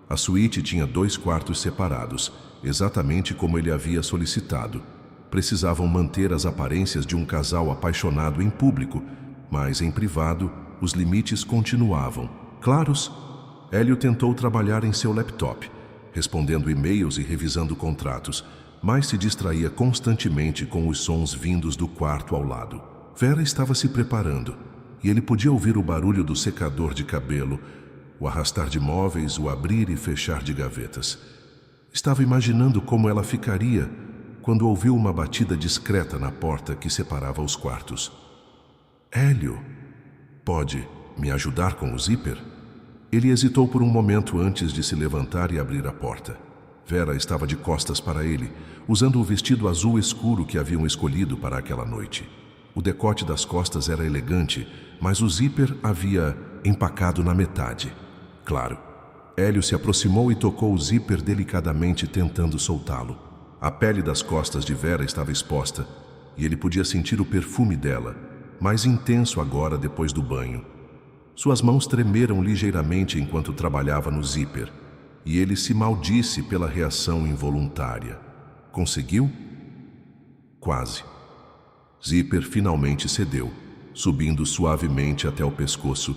A suíte tinha 2 quartos separados, exatamente como ele havia solicitado. Precisavam manter as aparências de um casal apaixonado em público, mas em privado, os limites continuavam claros. Hélio tentou trabalhar em seu laptop, respondendo e-mails e revisando contratos, mas se distraía constantemente com os sons vindos do quarto ao lado. Vera estava se preparando, e ele podia ouvir o barulho do secador de cabelo, o arrastar de móveis, o abrir e fechar de gavetas. Estava imaginando como ela ficaria quando ouviu uma batida discreta na porta que separava os quartos. Hélio, pode me ajudar com o zíper? Ele hesitou por um momento antes de se levantar e abrir a porta. Vera estava de costas para ele, usando o vestido azul escuro que haviam escolhido para aquela noite. O decote das costas era elegante, mas o zíper havia empacado na metade. Claro. Hélio se aproximou e tocou o zíper delicadamente, tentando soltá-lo. A pele das costas de Vera estava exposta e ele podia sentir o perfume dela, mais intenso agora depois do banho. Suas mãos tremeram ligeiramente enquanto trabalhava no zíper e ele se maldisse pela reação involuntária. Conseguiu? Quase. Zíper finalmente cedeu, subindo suavemente até o pescoço,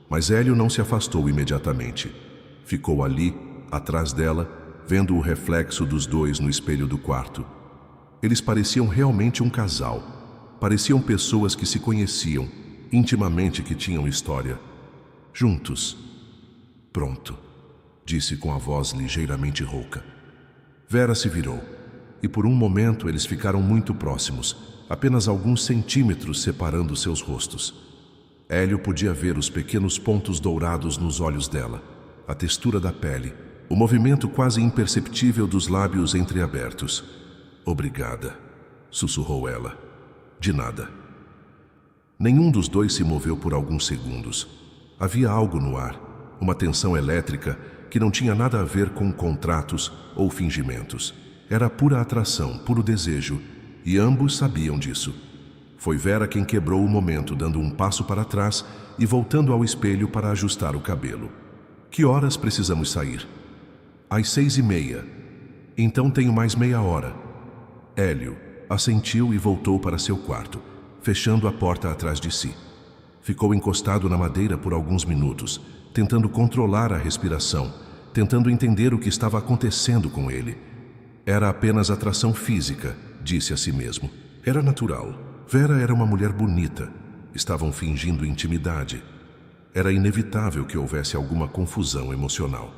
mas Hélio não se afastou imediatamente. Ficou ali, atrás dela, vendo o reflexo dos dois no espelho do quarto. Eles pareciam realmente um casal. Pareciam pessoas que se conheciam, intimamente, que tinham história. Juntos. Pronto, disse com a voz ligeiramente rouca. Vera se virou, e por um momento eles ficaram muito próximos, apenas alguns centímetros separando seus rostos. Hélio podia ver os pequenos pontos dourados nos olhos dela, a textura da pele, o movimento quase imperceptível dos lábios entreabertos. Obrigada, sussurrou ela. De nada. Nenhum dos dois se moveu por alguns segundos. Havia algo no ar, uma tensão elétrica que não tinha nada a ver com contratos ou fingimentos. Era pura atração, puro desejo, e ambos sabiam disso. Foi Vera quem quebrou o momento, dando um passo para trás e voltando ao espelho para ajustar o cabelo. Que horas precisamos sair? Às 6:30. Então tenho mais meia hora. Hélio assentiu e voltou para seu quarto, fechando a porta atrás de si. Ficou encostado na madeira por alguns minutos, tentando controlar a respiração, tentando entender o que estava acontecendo com ele. Era apenas atração física, disse a si mesmo. Era natural. Vera era uma mulher bonita. Estavam fingindo intimidade. Era inevitável que houvesse alguma confusão emocional.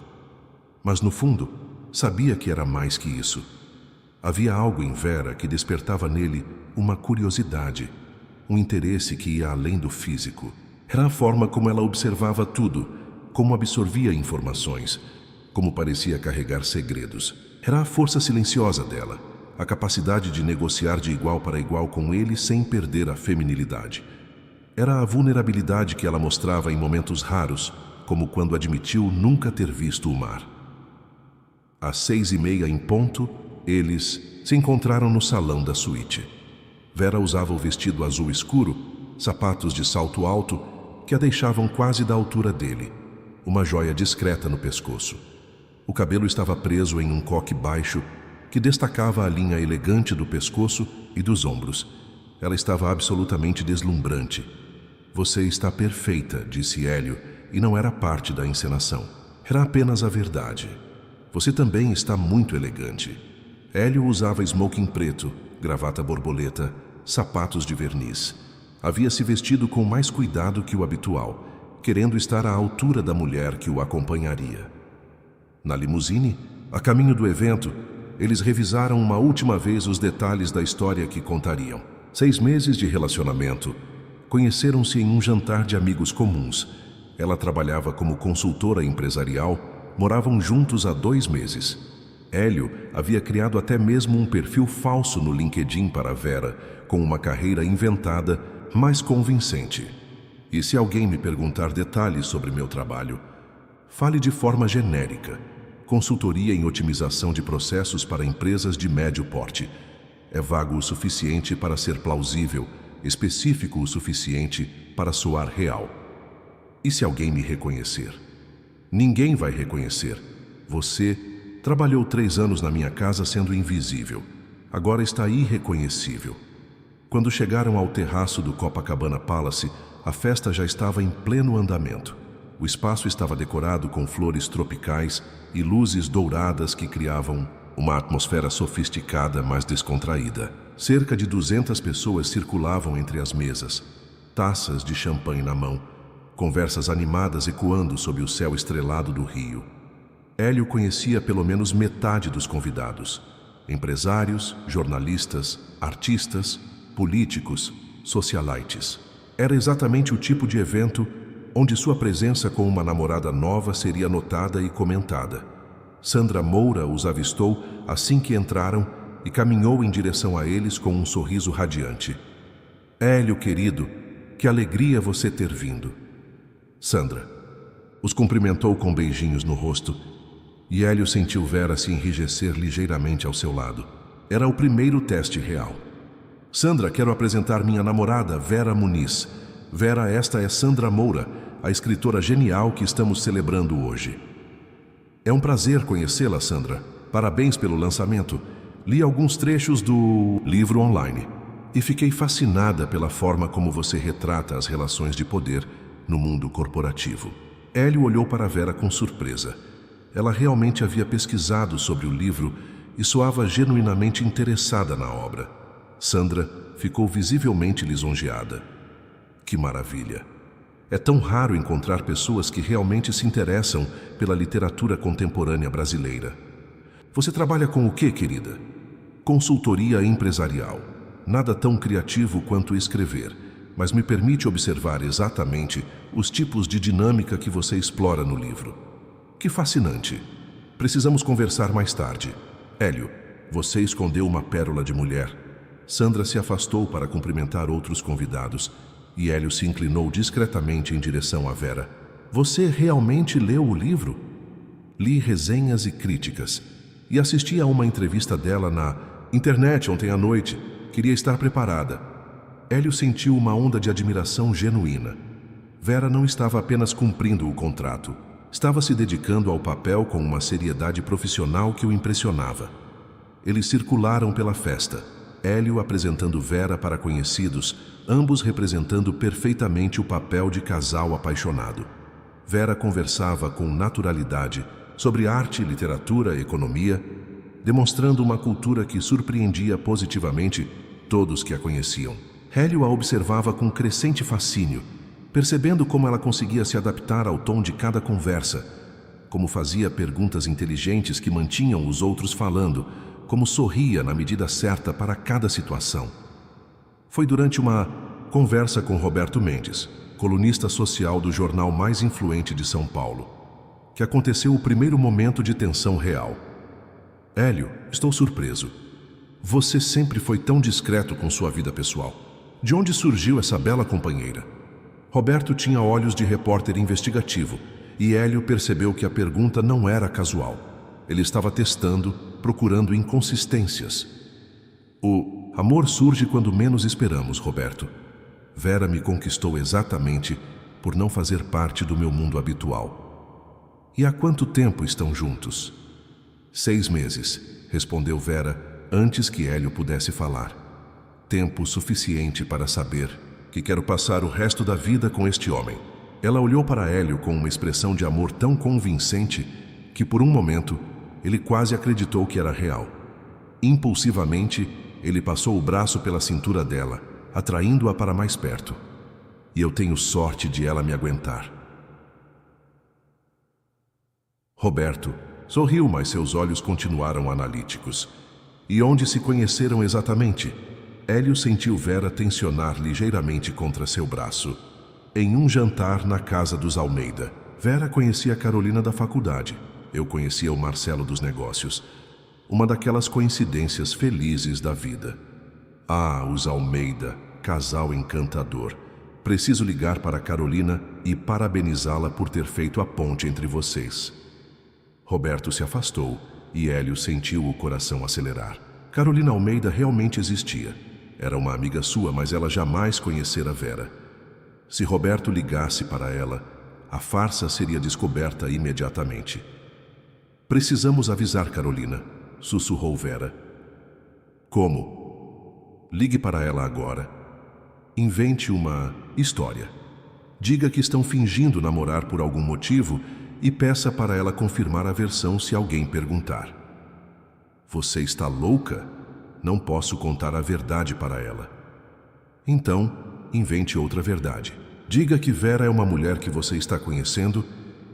Mas no fundo, sabia que era mais que isso. Havia algo em Vera que despertava nele uma curiosidade, um interesse que ia além do físico. Era a forma como ela observava tudo, como absorvia informações, como parecia carregar segredos. Era a força silenciosa dela, a capacidade de negociar de igual para igual com ele sem perder a feminilidade. Era a vulnerabilidade que ela mostrava em momentos raros, como quando admitiu nunca ter visto o mar. Às 6:30 em ponto, eles se encontraram no salão da suíte. Vera usava o vestido azul escuro, sapatos de salto alto que a deixavam quase da altura dele, uma joia discreta no pescoço. O cabelo estava preso em um coque baixo que destacava a linha elegante do pescoço e dos ombros. Ela estava absolutamente deslumbrante. Você está perfeita, disse Hélio, e não era parte da encenação. Era apenas a verdade. Você também está muito elegante. Hélio usava smoking preto, gravata borboleta, sapatos de verniz. Havia se vestido com mais cuidado que o habitual, querendo estar à altura da mulher que o acompanharia. Na limusine, a caminho do evento, eles revisaram uma última vez os detalhes da história que contariam. 6 meses de relacionamento. Conheceram-se em um jantar de amigos comuns. Ela trabalhava como consultora empresarial. Moravam juntos há 2 meses. Hélio havia criado até mesmo um perfil falso no LinkedIn para Vera, com uma carreira inventada, mas convincente. E se alguém me perguntar detalhes sobre meu trabalho, fale de forma genérica. Consultoria em otimização de processos para empresas de médio porte. É vago o suficiente para ser plausível, específico o suficiente para soar real. E se alguém me reconhecer? Ninguém vai reconhecer. Você trabalhou 3 anos na minha casa sendo invisível. Agora está irreconhecível. Quando chegaram ao terraço do Copacabana Palace, a festa já estava em pleno andamento. O espaço estava decorado com flores tropicais e luzes douradas que criavam uma atmosfera sofisticada, mas descontraída. Cerca de 200 pessoas circulavam entre as mesas, taças de champanhe na mão, conversas animadas ecoando sob o céu estrelado do Rio. Hélio conhecia pelo menos metade dos convidados. Empresários, jornalistas, artistas, políticos, socialites. Era exatamente o tipo de evento onde sua presença com uma namorada nova seria notada e comentada. Sandra Moura os avistou assim que entraram e caminhou em direção a eles com um sorriso radiante. Hélio, querido, que alegria você ter vindo. Sandra os cumprimentou com beijinhos no rosto. E Hélio sentiu Vera se enrijecer ligeiramente ao seu lado. Era o primeiro teste real. Sandra, quero apresentar minha namorada, Vera Muniz. Vera, esta é Sandra Moura, a escritora genial que estamos celebrando hoje. É um prazer conhecê-la, Sandra. Parabéns pelo lançamento. Li alguns trechos do livro online e fiquei fascinada pela forma como você retrata as relações de poder no mundo corporativo. Hélio olhou para Vera com surpresa. Ela realmente havia pesquisado sobre o livro e soava genuinamente interessada na obra. Sandra ficou visivelmente lisonjeada. Que maravilha! É tão raro encontrar pessoas que realmente se interessam pela literatura contemporânea brasileira. Você trabalha com o quê, querida? Consultoria empresarial. Nada tão criativo quanto escrever, mas me permite observar exatamente os tipos de dinâmica que você explora no livro. Que fascinante! Precisamos conversar mais tarde. Hélio, você escondeu uma pérola de mulher. Sandra se afastou para cumprimentar outros convidados e Hélio se inclinou discretamente em direção a Vera. Você realmente leu o livro? Li resenhas e críticas e assisti a uma entrevista dela na internet ontem à noite. Queria estar preparada. Hélio sentiu uma onda de admiração genuína. Vera não estava apenas cumprindo o contrato. Estava se dedicando ao papel com uma seriedade profissional que o impressionava. Eles circularam pela festa, Hélio apresentando Vera para conhecidos, ambos representando perfeitamente o papel de casal apaixonado. Vera conversava com naturalidade sobre arte, literatura, economia, demonstrando uma cultura que surpreendia positivamente todos que a conheciam. Hélio a observava com crescente fascínio, percebendo como ela conseguia se adaptar ao tom de cada conversa, como fazia perguntas inteligentes que mantinham os outros falando, como sorria na medida certa para cada situação. Foi durante uma conversa com Roberto Mendes, colunista social do jornal mais influente de São Paulo, que aconteceu o primeiro momento de tensão real. Hélio, estou surpreso. Você sempre foi tão discreto com sua vida pessoal. De onde surgiu essa bela companheira? Roberto tinha olhos de repórter investigativo e Hélio percebeu que a pergunta não era casual. Ele estava testando, procurando inconsistências. O amor surge quando menos esperamos, Roberto. Vera me conquistou exatamente por não fazer parte do meu mundo habitual. E há quanto tempo estão juntos? 6 meses, respondeu Vera antes que Hélio pudesse falar. Tempo suficiente para saber que quero passar o resto da vida com este homem. Ela olhou para Hélio com uma expressão de amor tão convincente que por um momento ele quase acreditou que era real. Impulsivamente, ele passou o braço pela cintura dela, atraindo-a para mais perto. E eu tenho sorte de ela me aguentar. Roberto sorriu, mas seus olhos continuaram analíticos. E onde se conheceram exatamente? Hélio sentiu Vera tensionar ligeiramente contra seu braço. Em um jantar na casa dos Almeida. Vera conhecia a Carolina da faculdade. Eu conhecia o Marcelo dos negócios. Uma daquelas coincidências felizes da vida. Ah, os Almeida, casal encantador. Preciso ligar para a Carolina e parabenizá-la por ter feito a ponte entre vocês. Roberto se afastou e Hélio sentiu o coração acelerar. Carolina Almeida realmente existia. Era uma amiga sua, mas ela jamais conhecera Vera. Se Roberto ligasse para ela, a farsa seria descoberta imediatamente. Precisamos avisar Carolina, sussurrou Vera. Como? Ligue para ela agora. Invente uma história. Diga que estão fingindo namorar por algum motivo e peça para ela confirmar a versão se alguém perguntar. Você está louca? Não posso contar a verdade para ela. Então, invente outra verdade. Diga que Vera é uma mulher que você está conhecendo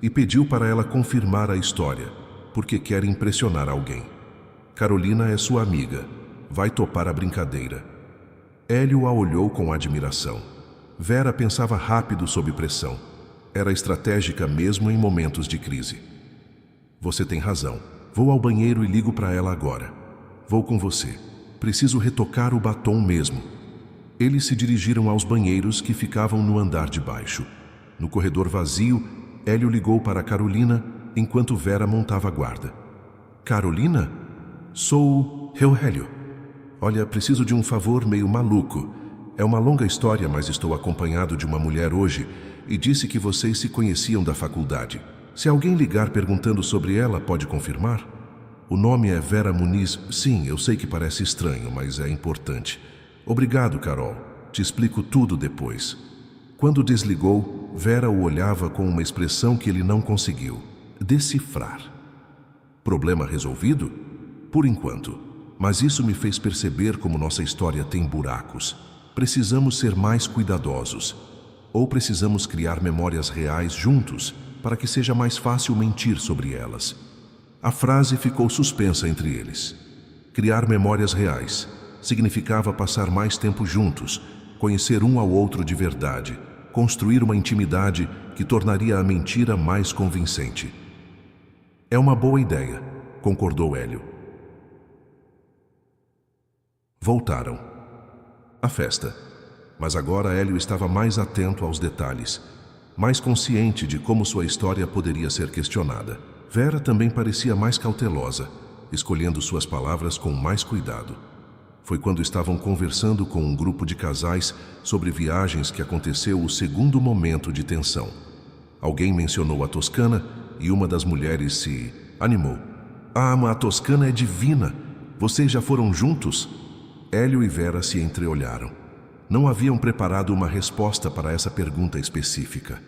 e pediu para ela confirmar a história, porque quer impressionar alguém. Carolina é sua amiga. Vai topar a brincadeira. Hélio a olhou com admiração. Vera pensava rápido sob pressão. Era estratégica mesmo em momentos de crise. Você tem razão. Vou ao banheiro e ligo para ela agora. Vou com você. Preciso retocar o batom mesmo. Eles se dirigiram aos banheiros que ficavam no andar de baixo. No corredor vazio, Hélio ligou para Carolina enquanto Vera montava a guarda. Carolina? Sou Hélio. Olha, preciso de um favor meio maluco. É uma longa história, mas estou acompanhado de uma mulher hoje e disse que vocês se conheciam da faculdade. Se alguém ligar perguntando sobre ela, pode confirmar? O nome é Vera Muniz. Sim, eu sei que parece estranho, mas é importante. Obrigado, Carol. Te explico tudo depois. Quando desligou, Vera o olhava com uma expressão que ele não conseguiu decifrar. Problema resolvido? Por enquanto. Mas isso me fez perceber como nossa história tem buracos. Precisamos ser mais cuidadosos. Ou precisamos criar memórias reais juntos para que seja mais fácil mentir sobre elas. A frase ficou suspensa entre eles. Criar memórias reais significava passar mais tempo juntos, conhecer um ao outro de verdade, construir uma intimidade que tornaria a mentira mais convincente. É uma boa ideia, concordou Hélio. Voltaram. A festa. Mas agora Hélio estava mais atento aos detalhes, mais consciente de como sua história poderia ser questionada. Vera também parecia mais cautelosa, escolhendo suas palavras com mais cuidado. Foi quando estavam conversando com um grupo de casais sobre viagens que aconteceu o segundo momento de tensão. Alguém mencionou a Toscana e uma das mulheres se animou. Ah, mas a Toscana é divina! Vocês já foram juntos? Hélio e Vera se entreolharam. Não haviam preparado uma resposta para essa pergunta específica.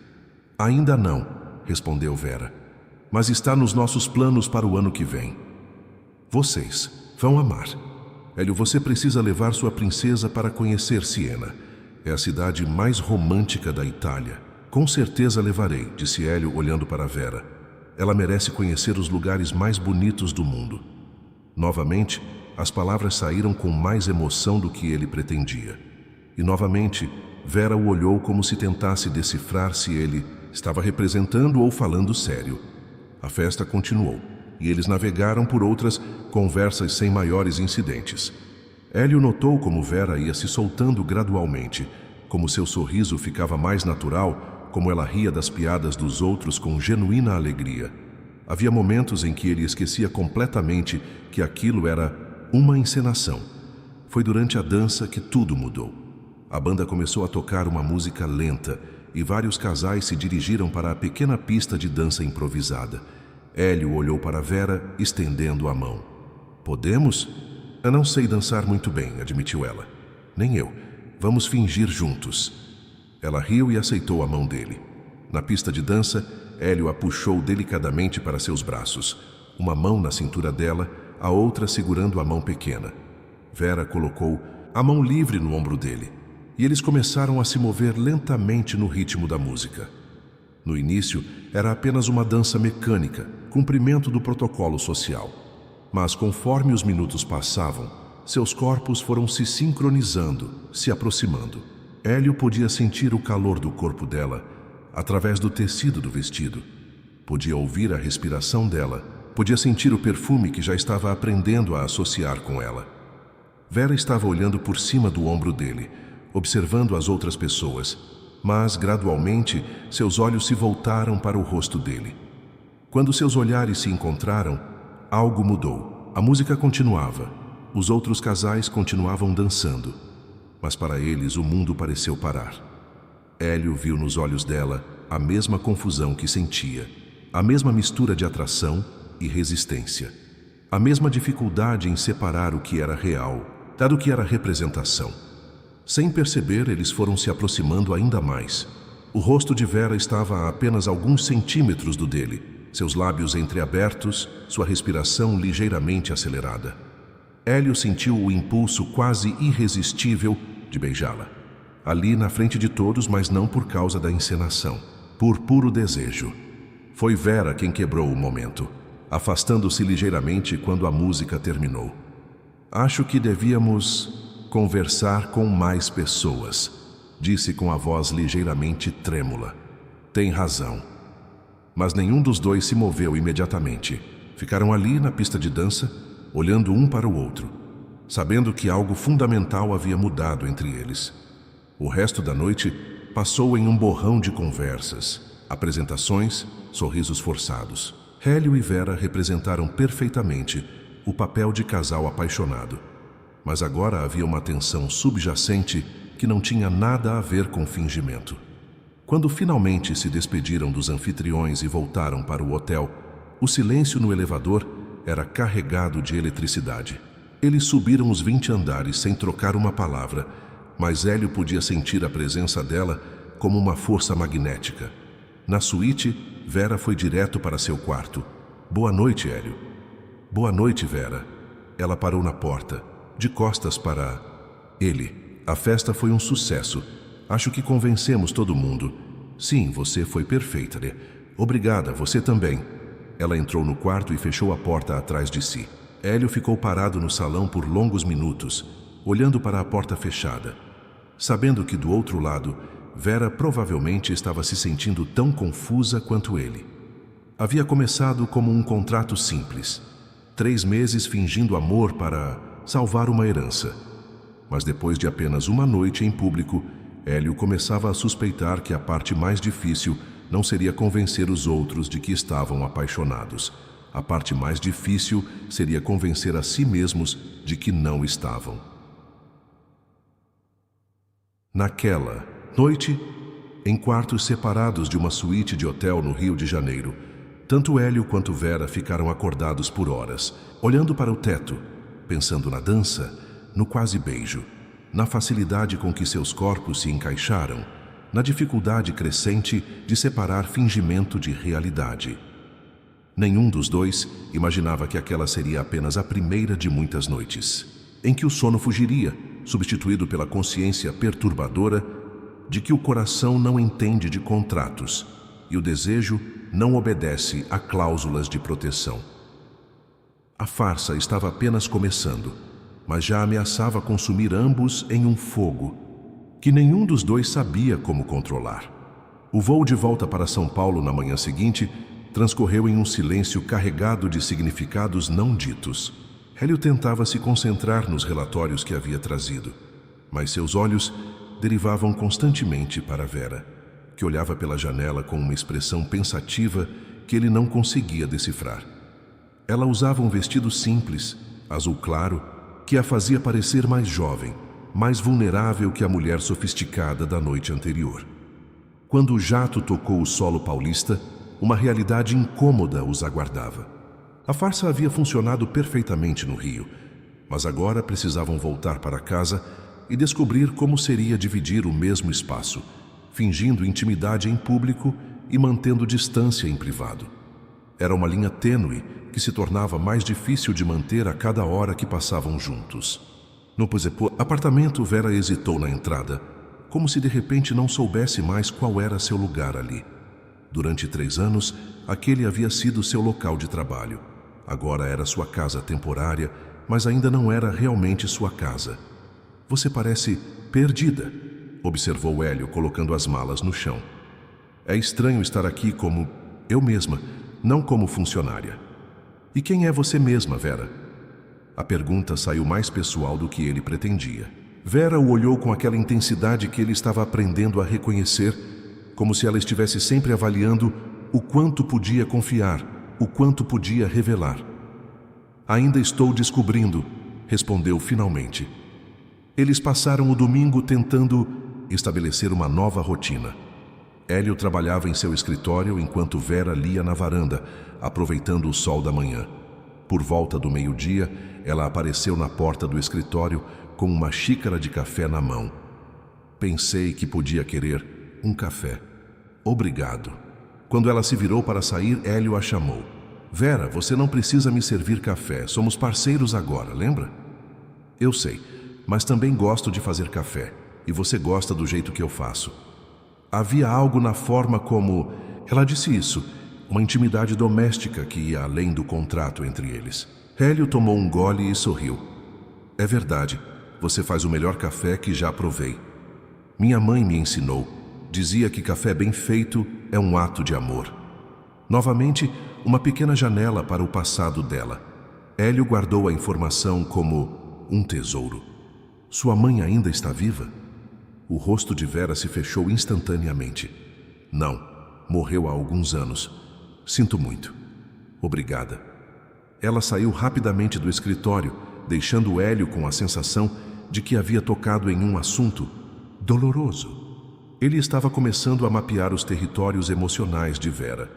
Ainda não, respondeu Vera. Mas está nos nossos planos para o ano que vem. Vocês vão amar. Hélio, você precisa levar sua princesa para conhecer Siena. É a cidade mais romântica da Itália. Com certeza levarei, disse Hélio olhando para Vera. Ela merece conhecer os lugares mais bonitos do mundo. Novamente, as palavras saíram com mais emoção do que ele pretendia. E novamente, Vera o olhou como se tentasse decifrar se ele estava representando ou falando sério. A festa continuou, e eles navegaram por outras conversas sem maiores incidentes. Hélio notou como Vera ia se soltando gradualmente, como seu sorriso ficava mais natural, como ela ria das piadas dos outros com genuína alegria. Havia momentos em que ele esquecia completamente que aquilo era uma encenação. Foi durante a dança que tudo mudou. A banda começou a tocar uma música lenta e vários casais se dirigiram para a pequena pista de dança improvisada. Hélio olhou para Vera, estendendo a mão. Podemos? Eu não sei dançar muito bem, admitiu ela. Nem eu. Vamos fingir juntos. Ela riu e aceitou a mão dele. Na pista de dança, Hélio a puxou delicadamente para seus braços, uma mão na cintura dela, a outra segurando a mão pequena. Vera colocou a mão livre no ombro dele, e eles começaram a se mover lentamente no ritmo da música. No início, era apenas uma dança mecânica, cumprimento do protocolo social. Mas conforme os minutos passavam, seus corpos foram se sincronizando, se aproximando. Hélio podia sentir o calor do corpo dela através do tecido do vestido. Podia ouvir a respiração dela, podia sentir o perfume que já estava aprendendo a associar com ela. Vera estava olhando por cima do ombro dele, observando as outras pessoas, mas, gradualmente, seus olhos se voltaram para o rosto dele. Quando seus olhares se encontraram, algo mudou. A música continuava. Os outros casais continuavam dançando. Mas para eles, o mundo pareceu parar. Hélio viu nos olhos dela a mesma confusão que sentia, a mesma mistura de atração e resistência, a mesma dificuldade em separar o que era real do que era representação. Sem perceber, eles foram se aproximando ainda mais. O rosto de Vera estava a apenas alguns centímetros do dele, seus lábios entreabertos, sua respiração ligeiramente acelerada. Hélio sentiu o impulso quase irresistível de beijá-la. Ali na frente de todos, mas não por causa da encenação, por puro desejo. Foi Vera quem quebrou o momento, afastando-se ligeiramente quando a música terminou. Acho que devíamos conversar com mais pessoas, disse com a voz ligeiramente trêmula. Tem razão. Mas nenhum dos dois se moveu imediatamente. Ficaram ali na pista de dança, olhando um para o outro, sabendo que algo fundamental havia mudado entre eles. O resto da noite passou em um borrão de conversas, apresentações, sorrisos forçados. Hélio e Vera representaram perfeitamente o papel de casal apaixonado. Mas agora havia uma tensão subjacente que não tinha nada a ver com fingimento. Quando finalmente se despediram dos anfitriões e voltaram para o hotel, o silêncio no elevador era carregado de eletricidade. Eles subiram os 20 andares sem trocar uma palavra, mas Hélio podia sentir a presença dela como uma força magnética. Na suíte, Vera foi direto para seu quarto. Boa noite, Hélio. Boa noite, Vera. Ela parou na porta, de costas para ele. A festa foi um sucesso. Acho que convencemos todo mundo. Sim, você foi perfeita, né? Obrigada, você também. Ela entrou no quarto e fechou a porta atrás de si. Hélio ficou parado no salão por longos minutos, olhando para a porta fechada, sabendo que do outro lado, Vera provavelmente estava se sentindo tão confusa quanto ele. Havia começado como um contrato simples, 3 meses fingindo amor para salvar uma herança. Mas depois de apenas uma noite em público, Hélio começava a suspeitar que a parte mais difícil não seria convencer os outros de que estavam apaixonados. A parte mais difícil seria convencer a si mesmos de que não estavam. Naquela noite, em quartos separados de uma suíte de hotel no Rio de Janeiro, tanto Hélio quanto Vera ficaram acordados por horas, olhando para o teto, pensando na dança, no quase beijo, na facilidade com que seus corpos se encaixaram, na dificuldade crescente de separar fingimento de realidade. Nenhum dos dois imaginava que aquela seria apenas a primeira de muitas noites, em que o sono fugiria, substituído pela consciência perturbadora de que o coração não entende de contratos e o desejo não obedece a cláusulas de proteção. A farsa estava apenas começando, mas já ameaçava consumir ambos em um fogo que nenhum dos dois sabia como controlar. O voo de volta para São Paulo na manhã seguinte transcorreu em um silêncio carregado de significados não ditos. Hélio tentava se concentrar nos relatórios que havia trazido, mas seus olhos derivavam constantemente para Vera, que olhava pela janela com uma expressão pensativa que ele não conseguia decifrar. Ela usava um vestido simples, azul claro, que a fazia parecer mais jovem, mais vulnerável que a mulher sofisticada da noite anterior. Quando o jato tocou o solo paulista, uma realidade incômoda os aguardava. A farsa havia funcionado perfeitamente no Rio, mas agora precisavam voltar para casa e descobrir como seria dividir o mesmo espaço, fingindo intimidade em público e mantendo distância em privado. Era uma linha tênue que se tornava mais difícil de manter a cada hora que passavam juntos. No apartamento, Vera hesitou na entrada, como se de repente não soubesse mais qual era seu lugar ali. Durante 3 anos, aquele havia sido seu local de trabalho. Agora era sua casa temporária, mas ainda não era realmente sua casa. Você parece perdida, observou Hélio, colocando as malas no chão. É estranho estar aqui como eu mesma, não como funcionária. E quem é você mesma, Vera? A pergunta saiu mais pessoal do que ele pretendia. Vera o olhou com aquela intensidade que ele estava aprendendo a reconhecer, como se ela estivesse sempre avaliando o quanto podia confiar, o quanto podia revelar. Ainda estou descobrindo, respondeu finalmente. Eles passaram o domingo tentando estabelecer uma nova rotina. Hélio trabalhava em seu escritório enquanto Vera lia na varanda, aproveitando o sol da manhã. Por volta do meio-dia, ela apareceu na porta do escritório com uma xícara de café na mão. Pensei que podia querer um café. Obrigado. Quando ela se virou para sair, Hélio a chamou. Vera, você não precisa me servir café. Somos parceiros agora, lembra? Eu sei, mas também gosto de fazer café. E você gosta do jeito que eu faço. Havia algo na forma como... Ela disse isso. Uma intimidade doméstica que ia além do contrato entre eles. Hélio tomou um gole e sorriu. É verdade, você faz o melhor café que já provei. Minha mãe me ensinou. Dizia que café bem feito é um ato de amor. Novamente, uma pequena janela para o passado dela. Hélio guardou a informação como um tesouro. Sua mãe ainda está viva? O rosto de Vera se fechou instantaneamente. Não, morreu há alguns anos. Sinto muito. Obrigada. Ela saiu rapidamente do escritório, deixando Hélio com a sensação de que havia tocado em um assunto doloroso. Ele estava começando a mapear os territórios emocionais de Vera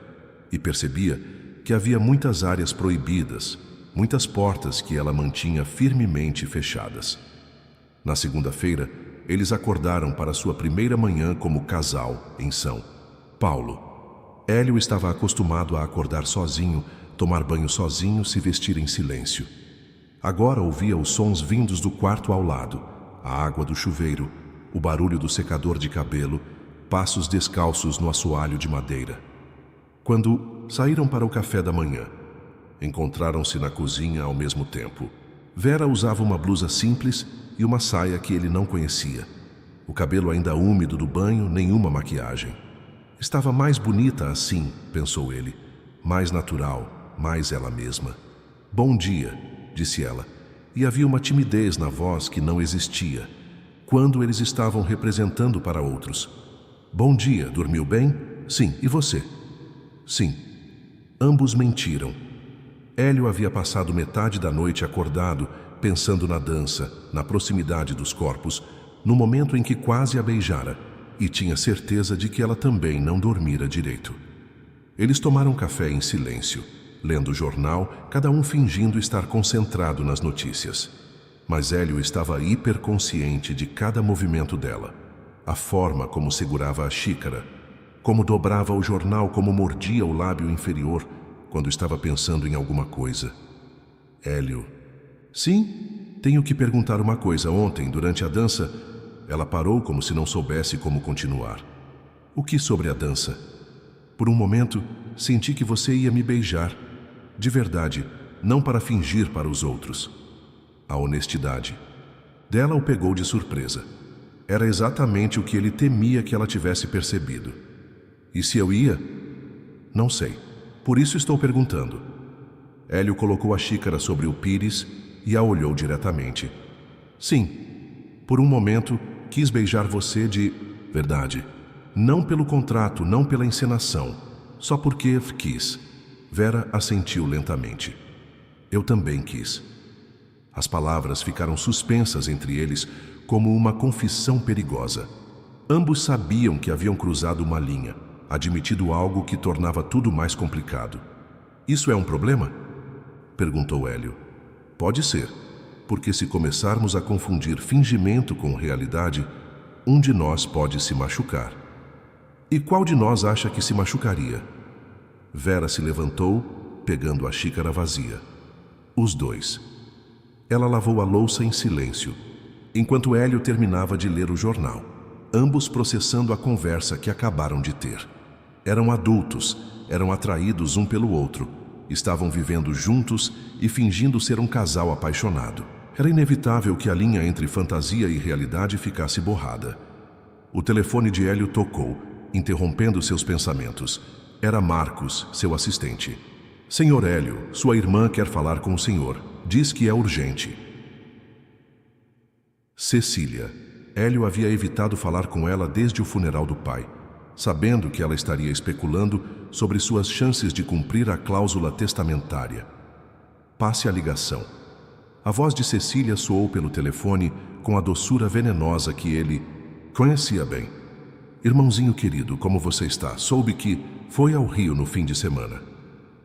e percebia que havia muitas áreas proibidas, muitas portas que ela mantinha firmemente fechadas. Na segunda-feira, eles acordaram para sua primeira manhã como casal em São Paulo. Hélio estava acostumado a acordar sozinho, tomar banho sozinho, se vestir em silêncio. Agora ouvia os sons vindos do quarto ao lado, a água do chuveiro, o barulho do secador de cabelo, passos descalços no assoalho de madeira. Quando saíram para o café da manhã, encontraram-se na cozinha ao mesmo tempo. Vera usava uma blusa simples e uma saia que ele não conhecia. O cabelo ainda úmido do banho, nenhuma maquiagem. Estava mais bonita assim, pensou ele. Mais natural, mais ela mesma. Bom dia, disse ela, e havia uma timidez na voz que não existia, quando eles estavam representando para outros. Bom dia, dormiu bem? Sim, e você? Sim. Ambos mentiram. Hélio havia passado metade da noite acordado, pensando na dança, na proximidade dos corpos, no momento em que quase a beijara, e tinha certeza de que ela também não dormira direito. Eles tomaram café em silêncio, lendo o jornal, cada um fingindo estar concentrado nas notícias. Mas Hélio estava hiperconsciente de cada movimento dela, a forma como segurava a xícara, como dobrava o jornal, como mordia o lábio inferior quando estava pensando em alguma coisa. Hélio. Sim, tenho que perguntar uma coisa. Ontem, durante a dança, ela parou como se não soubesse como continuar. O que sobre a dança? Por um momento, senti que você ia me beijar. De verdade, não para fingir para os outros. A honestidade dela o pegou de surpresa. Era exatamente o que ele temia que ela tivesse percebido. E se eu ia? Não sei. Por isso estou perguntando. Hélio colocou a xícara sobre o pires e a olhou diretamente. Sim, por um momento quis beijar você de verdade. Não pelo contrato, não pela encenação. Só porque quis. Vera assentiu lentamente. Eu também quis. As palavras ficaram suspensas entre eles como uma confissão perigosa. Ambos sabiam que haviam cruzado uma linha, admitido algo que tornava tudo mais complicado. Isso é um problema? Perguntou Hélio. Pode ser, porque se começarmos a confundir fingimento com realidade, um de nós pode se machucar. E qual de nós acha que se machucaria? Vera se levantou, pegando a xícara vazia. Os dois. Ela lavou a louça em silêncio, enquanto Hélio terminava de ler o jornal, ambos processando a conversa que acabaram de ter. Eram adultos, eram atraídos um pelo outro, estavam vivendo juntos e fingindo ser um casal apaixonado. Era inevitável que a linha entre fantasia e realidade ficasse borrada. O telefone de Hélio tocou, interrompendo seus pensamentos. Era Marcos, seu assistente. Senhor Hélio, sua irmã quer falar com o senhor. Diz que é urgente. Cecília. Hélio havia evitado falar com ela desde o funeral do pai, sabendo que ela estaria especulando sobre suas chances de cumprir a cláusula testamentária. Passe a ligação. A voz de Cecília soou pelo telefone com a doçura venenosa que ele conhecia bem. Irmãozinho querido, como você está? Soube que foi ao Rio no fim de semana.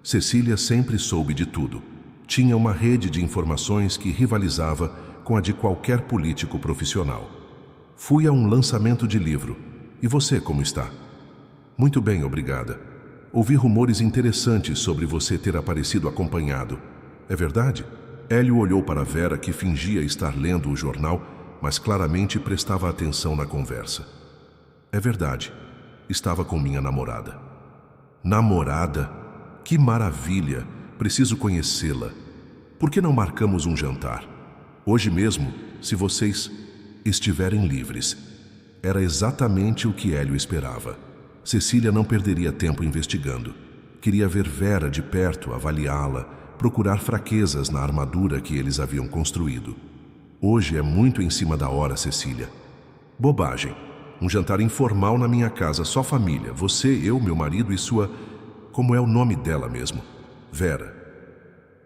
Cecília sempre soube de tudo. Tinha uma rede de informações que rivalizava com a de qualquer político profissional. Fui a um lançamento de livro. E você, como está? Muito bem, obrigada. Ouvi rumores interessantes sobre você ter aparecido acompanhado. É verdade? Hélio olhou para Vera, que fingia estar lendo o jornal, mas claramente prestava atenção na conversa. É verdade. Estava com minha namorada. Namorada? Que maravilha! Preciso conhecê-la. Por que não marcamos um jantar? Hoje mesmo, se vocês estiverem livres. Era exatamente o que Hélio esperava. Cecília não perderia tempo investigando. Queria ver Vera de perto, avaliá-la, procurar fraquezas na armadura que eles haviam construído. Hoje é muito em cima da hora, Cecília. Bobagem. Um jantar informal na minha casa, só família. Você, eu, meu marido e sua... Como é o nome dela mesmo? Vera.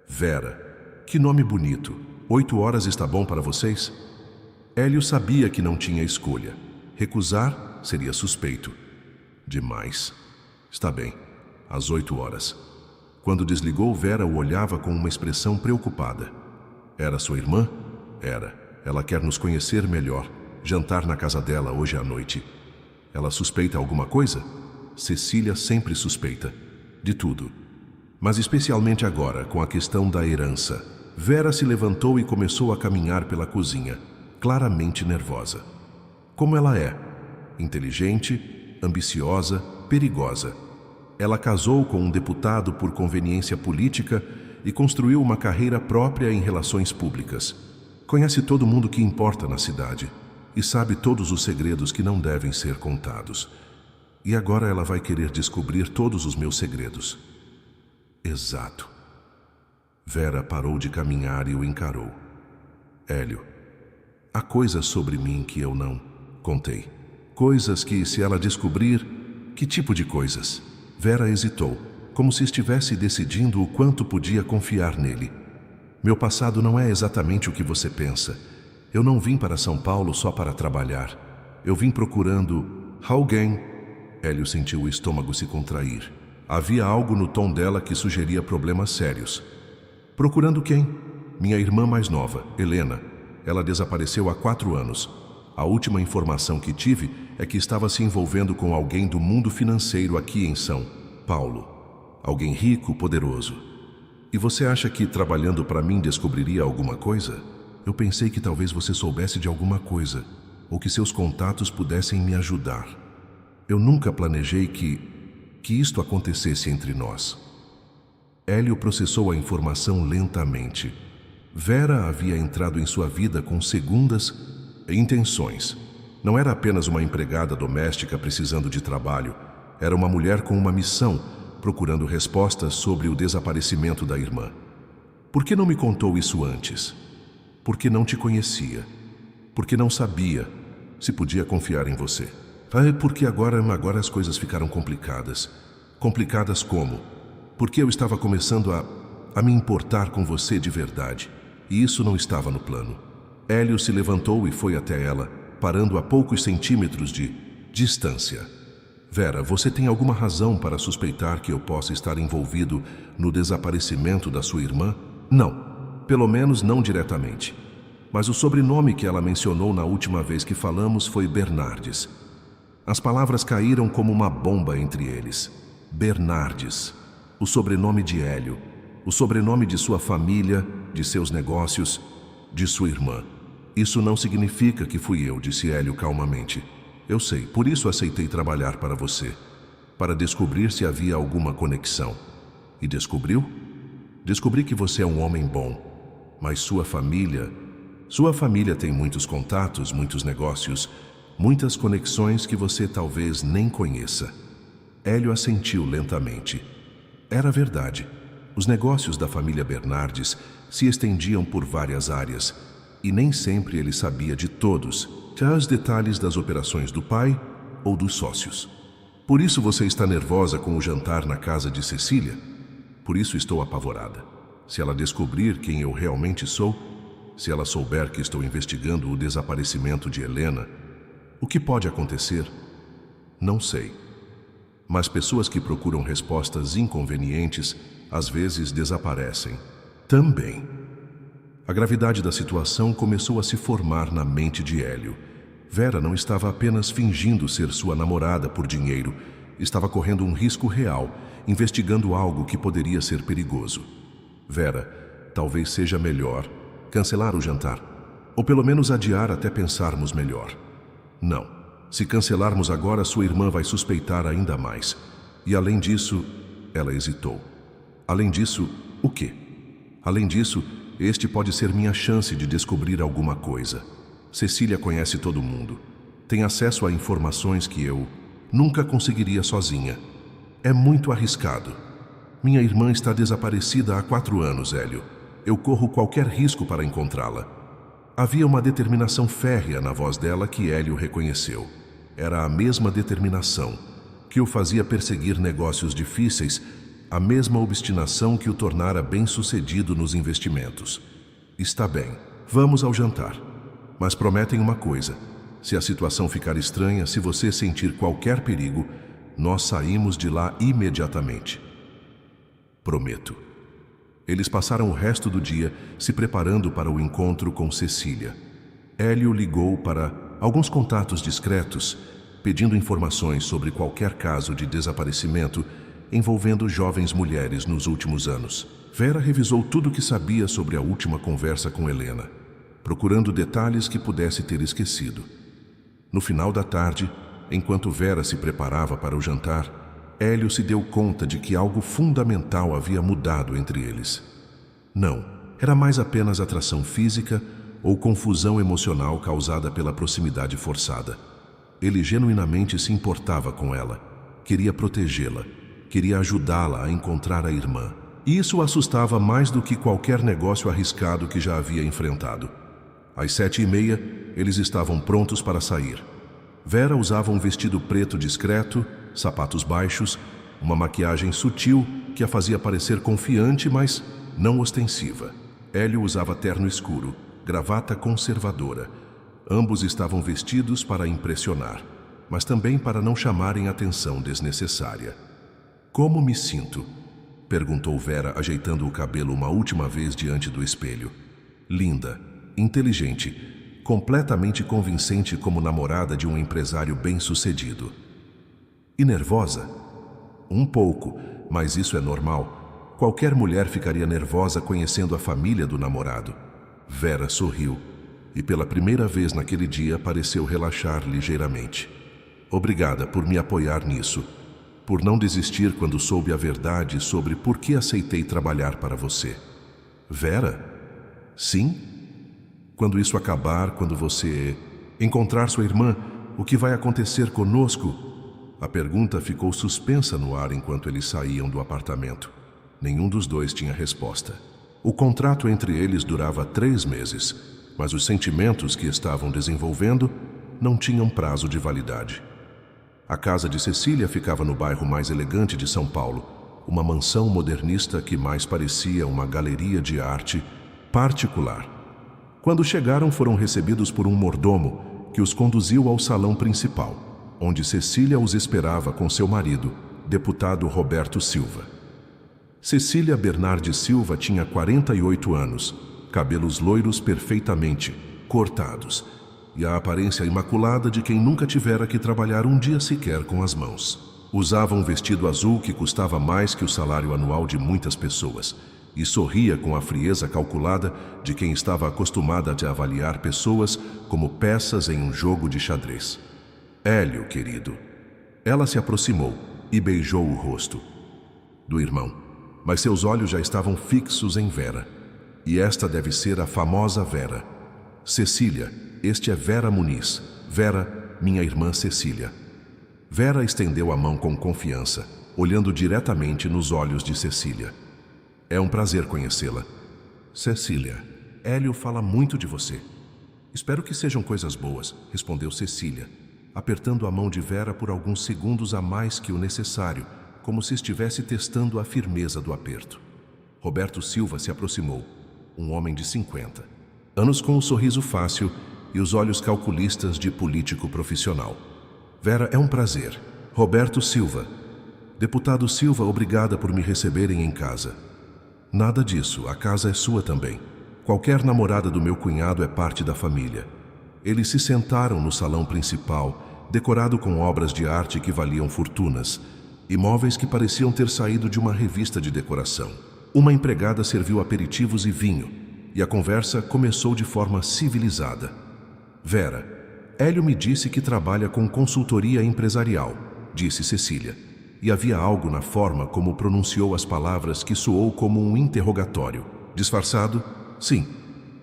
Vera. Que nome bonito. 8 horas está bom para vocês? Hélio sabia que não tinha escolha. Recusar seria suspeito. Demais. Está bem. Às 8 horas. Quando desligou, Vera o olhava com uma expressão preocupada. Era sua irmã? Era. Ela quer nos conhecer melhor. Jantar na casa dela hoje à noite. Ela suspeita alguma coisa? Cecília sempre suspeita. De tudo. Mas especialmente agora, com a questão da herança. Vera se levantou e começou a caminhar pela cozinha, claramente nervosa. Como ela é? Inteligente, ambiciosa, perigosa. Ela casou com um deputado por conveniência política e construiu uma carreira própria em relações públicas. Conhece todo mundo que importa na cidade e sabe todos os segredos que não devem ser contados. E agora ela vai querer descobrir todos os meus segredos. Exato. Vera parou de caminhar e o encarou. Hélio, há coisas sobre mim que eu não contei. Coisas que, se ela descobrir... Que tipo de coisas? Vera hesitou, como se estivesse decidindo o quanto podia confiar nele. Meu passado não é exatamente o que você pensa. Eu não vim para São Paulo só para trabalhar. Eu vim procurando alguém. Hélio sentiu o estômago se contrair. Havia algo no tom dela que sugeria problemas sérios. Procurando quem? Minha irmã mais nova, Helena. Ela desapareceu há 4 anos. A última informação que tive é que estava se envolvendo com alguém do mundo financeiro aqui em São Paulo. Alguém rico, poderoso. E você acha que, trabalhando para mim, descobriria alguma coisa? Eu pensei que talvez você soubesse de alguma coisa, ou que seus contatos pudessem me ajudar. Eu nunca planejei que isto acontecesse entre nós. Hélio processou a informação lentamente. Vera havia entrado em sua vida com segundas intenções. Não era apenas uma empregada doméstica precisando de trabalho. Era uma mulher com uma missão, procurando respostas sobre o desaparecimento da irmã. Por que não me contou isso antes? Porque não te conhecia. Porque não sabia se podia confiar em você. Porque agora as coisas ficaram complicadas. Complicadas como? Porque eu estava começando a me importar com você de verdade. E isso não estava no plano. Hélio se levantou e foi até ela, parando a poucos centímetros de distância. Vera, você tem alguma razão para suspeitar que eu possa estar envolvido no desaparecimento da sua irmã? Não. Pelo menos não diretamente. Mas o sobrenome que ela mencionou na última vez que falamos foi Bernardes. As palavras caíram como uma bomba entre eles. Bernardes. O sobrenome de Hélio. O sobrenome de sua família, de seus negócios, de sua irmã. Isso não significa que fui eu, disse Hélio calmamente. Eu sei, por isso aceitei trabalhar para você. Para descobrir se havia alguma conexão. E descobriu? Descobri que você é um homem bom. Mas sua família tem muitos contatos, muitos negócios, muitas conexões que você talvez nem conheça. Hélio assentiu lentamente. Era verdade. Os negócios da família Bernardes se estendiam por várias áreas, e nem sempre ele sabia de todos, os detalhes das operações do pai ou dos sócios. Por isso você está nervosa com o jantar na casa de Cecília? Por isso estou apavorada. Se ela descobrir quem eu realmente sou, se ela souber que estou investigando o desaparecimento de Helena, o que pode acontecer? Não sei. Mas pessoas que procuram respostas inconvenientes às vezes desaparecem. Também. A gravidade da situação começou a se formar na mente de Hélio. Vera não estava apenas fingindo ser sua namorada por dinheiro, estava correndo um risco real, investigando algo que poderia ser perigoso. Vera, talvez seja melhor cancelar o jantar, ou pelo menos adiar até pensarmos melhor. Não. Se cancelarmos agora, sua irmã vai suspeitar ainda mais. E além disso, ela hesitou. Além disso, o quê? Além disso, este pode ser minha chance de descobrir alguma coisa. Cecília conhece todo mundo. Tem acesso a informações que eu nunca conseguiria sozinha. É muito arriscado. Minha irmã está desaparecida há 4 anos, Hélio. Eu corro qualquer risco para encontrá-la. Havia uma determinação férrea na voz dela que Hélio reconheceu. Era a mesma determinação que o fazia perseguir negócios difíceis a mesma obstinação que o tornara bem-sucedido nos investimentos. Está bem, vamos ao jantar. Mas prometem uma coisa: se a situação ficar estranha, se você sentir qualquer perigo, nós saímos de lá imediatamente. Prometo. Eles passaram o resto do dia se preparando para o encontro com Cecília. Hélio ligou para alguns contatos discretos, pedindo informações sobre qualquer caso de desaparecimento envolvendo jovens mulheres nos últimos anos. Vera revisou tudo o que sabia sobre a última conversa com Helena, procurando detalhes que pudesse ter esquecido. No final da tarde, enquanto Vera se preparava para o jantar, Hélio se deu conta de que algo fundamental havia mudado entre eles. Não, era mais apenas atração física ou confusão emocional causada pela proximidade forçada. Ele genuinamente se importava com ela, queria protegê-la, queria ajudá-la a encontrar a irmã. E isso o assustava mais do que qualquer negócio arriscado que já havia enfrentado. Às 7h30, eles estavam prontos para sair. Vera usava um vestido preto discreto, sapatos baixos, uma maquiagem sutil que a fazia parecer confiante, mas não ostensiva. Hélio usava terno escuro, gravata conservadora. Ambos estavam vestidos para impressionar, mas também para não chamarem atenção desnecessária. "Como me sinto?", perguntou Vera, ajeitando o cabelo uma última vez diante do espelho. Linda, inteligente, completamente convincente como namorada de um empresário bem-sucedido. E nervosa? Um pouco, mas isso é normal. Qualquer mulher ficaria nervosa conhecendo a família do namorado. Vera sorriu, e pela primeira vez naquele dia pareceu relaxar ligeiramente. "Obrigada por me apoiar nisso, por não desistir quando soube a verdade sobre por que aceitei trabalhar para você." "Vera? Sim? Quando isso acabar, quando você encontrar sua irmã, o que vai acontecer conosco?" A pergunta ficou suspensa no ar enquanto eles saíam do apartamento. Nenhum dos dois tinha resposta. O contrato entre eles durava 3 meses, mas os sentimentos que estavam desenvolvendo não tinham prazo de validade. A casa de Cecília ficava no bairro mais elegante de São Paulo, uma mansão modernista que mais parecia uma galeria de arte particular. Quando chegaram, foram recebidos por um mordomo que os conduziu ao salão principal, onde Cecília os esperava com seu marido, deputado Roberto Silva. Cecília Bernardes Silva tinha 48 anos, cabelos loiros perfeitamente cortados e a aparência imaculada de quem nunca tivera que trabalhar um dia sequer com as mãos. Usava um vestido azul que custava mais que o salário anual de muitas pessoas e sorria com a frieza calculada de quem estava acostumada a avaliar pessoas como peças em um jogo de xadrez. "Hélio, querido." Ela se aproximou e beijou o rosto do irmão, mas seus olhos já estavam fixos em Vera. "E esta deve ser a famosa Vera. Cecília, este é Vera Muniz. Vera, minha irmã Cecília." Vera estendeu a mão com confiança, olhando diretamente nos olhos de Cecília. "É um prazer conhecê-la." "Cecília, Hélio fala muito de você." "Espero que sejam coisas boas", respondeu Cecília, apertando a mão de Vera por alguns segundos a mais que o necessário, como se estivesse testando a firmeza do aperto. Roberto Silva se aproximou, um homem de 50 anos com um sorriso fácil e os olhos calculistas de político profissional. "Vera, é um prazer." "Roberto Silva." "Deputado Silva, obrigada por me receberem em casa." "Nada disso, a casa é sua também. Qualquer namorada do meu cunhado é parte da família." Eles se sentaram no salão principal, decorado com obras de arte que valiam fortunas, e móveis que pareciam ter saído de uma revista de decoração. Uma empregada serviu aperitivos e vinho, e a conversa começou de forma civilizada. "Vera, Hélio me disse que trabalha com consultoria empresarial", disse Cecília, e havia algo na forma como pronunciou as palavras que soou como um interrogatório. Disfarçado? "Sim,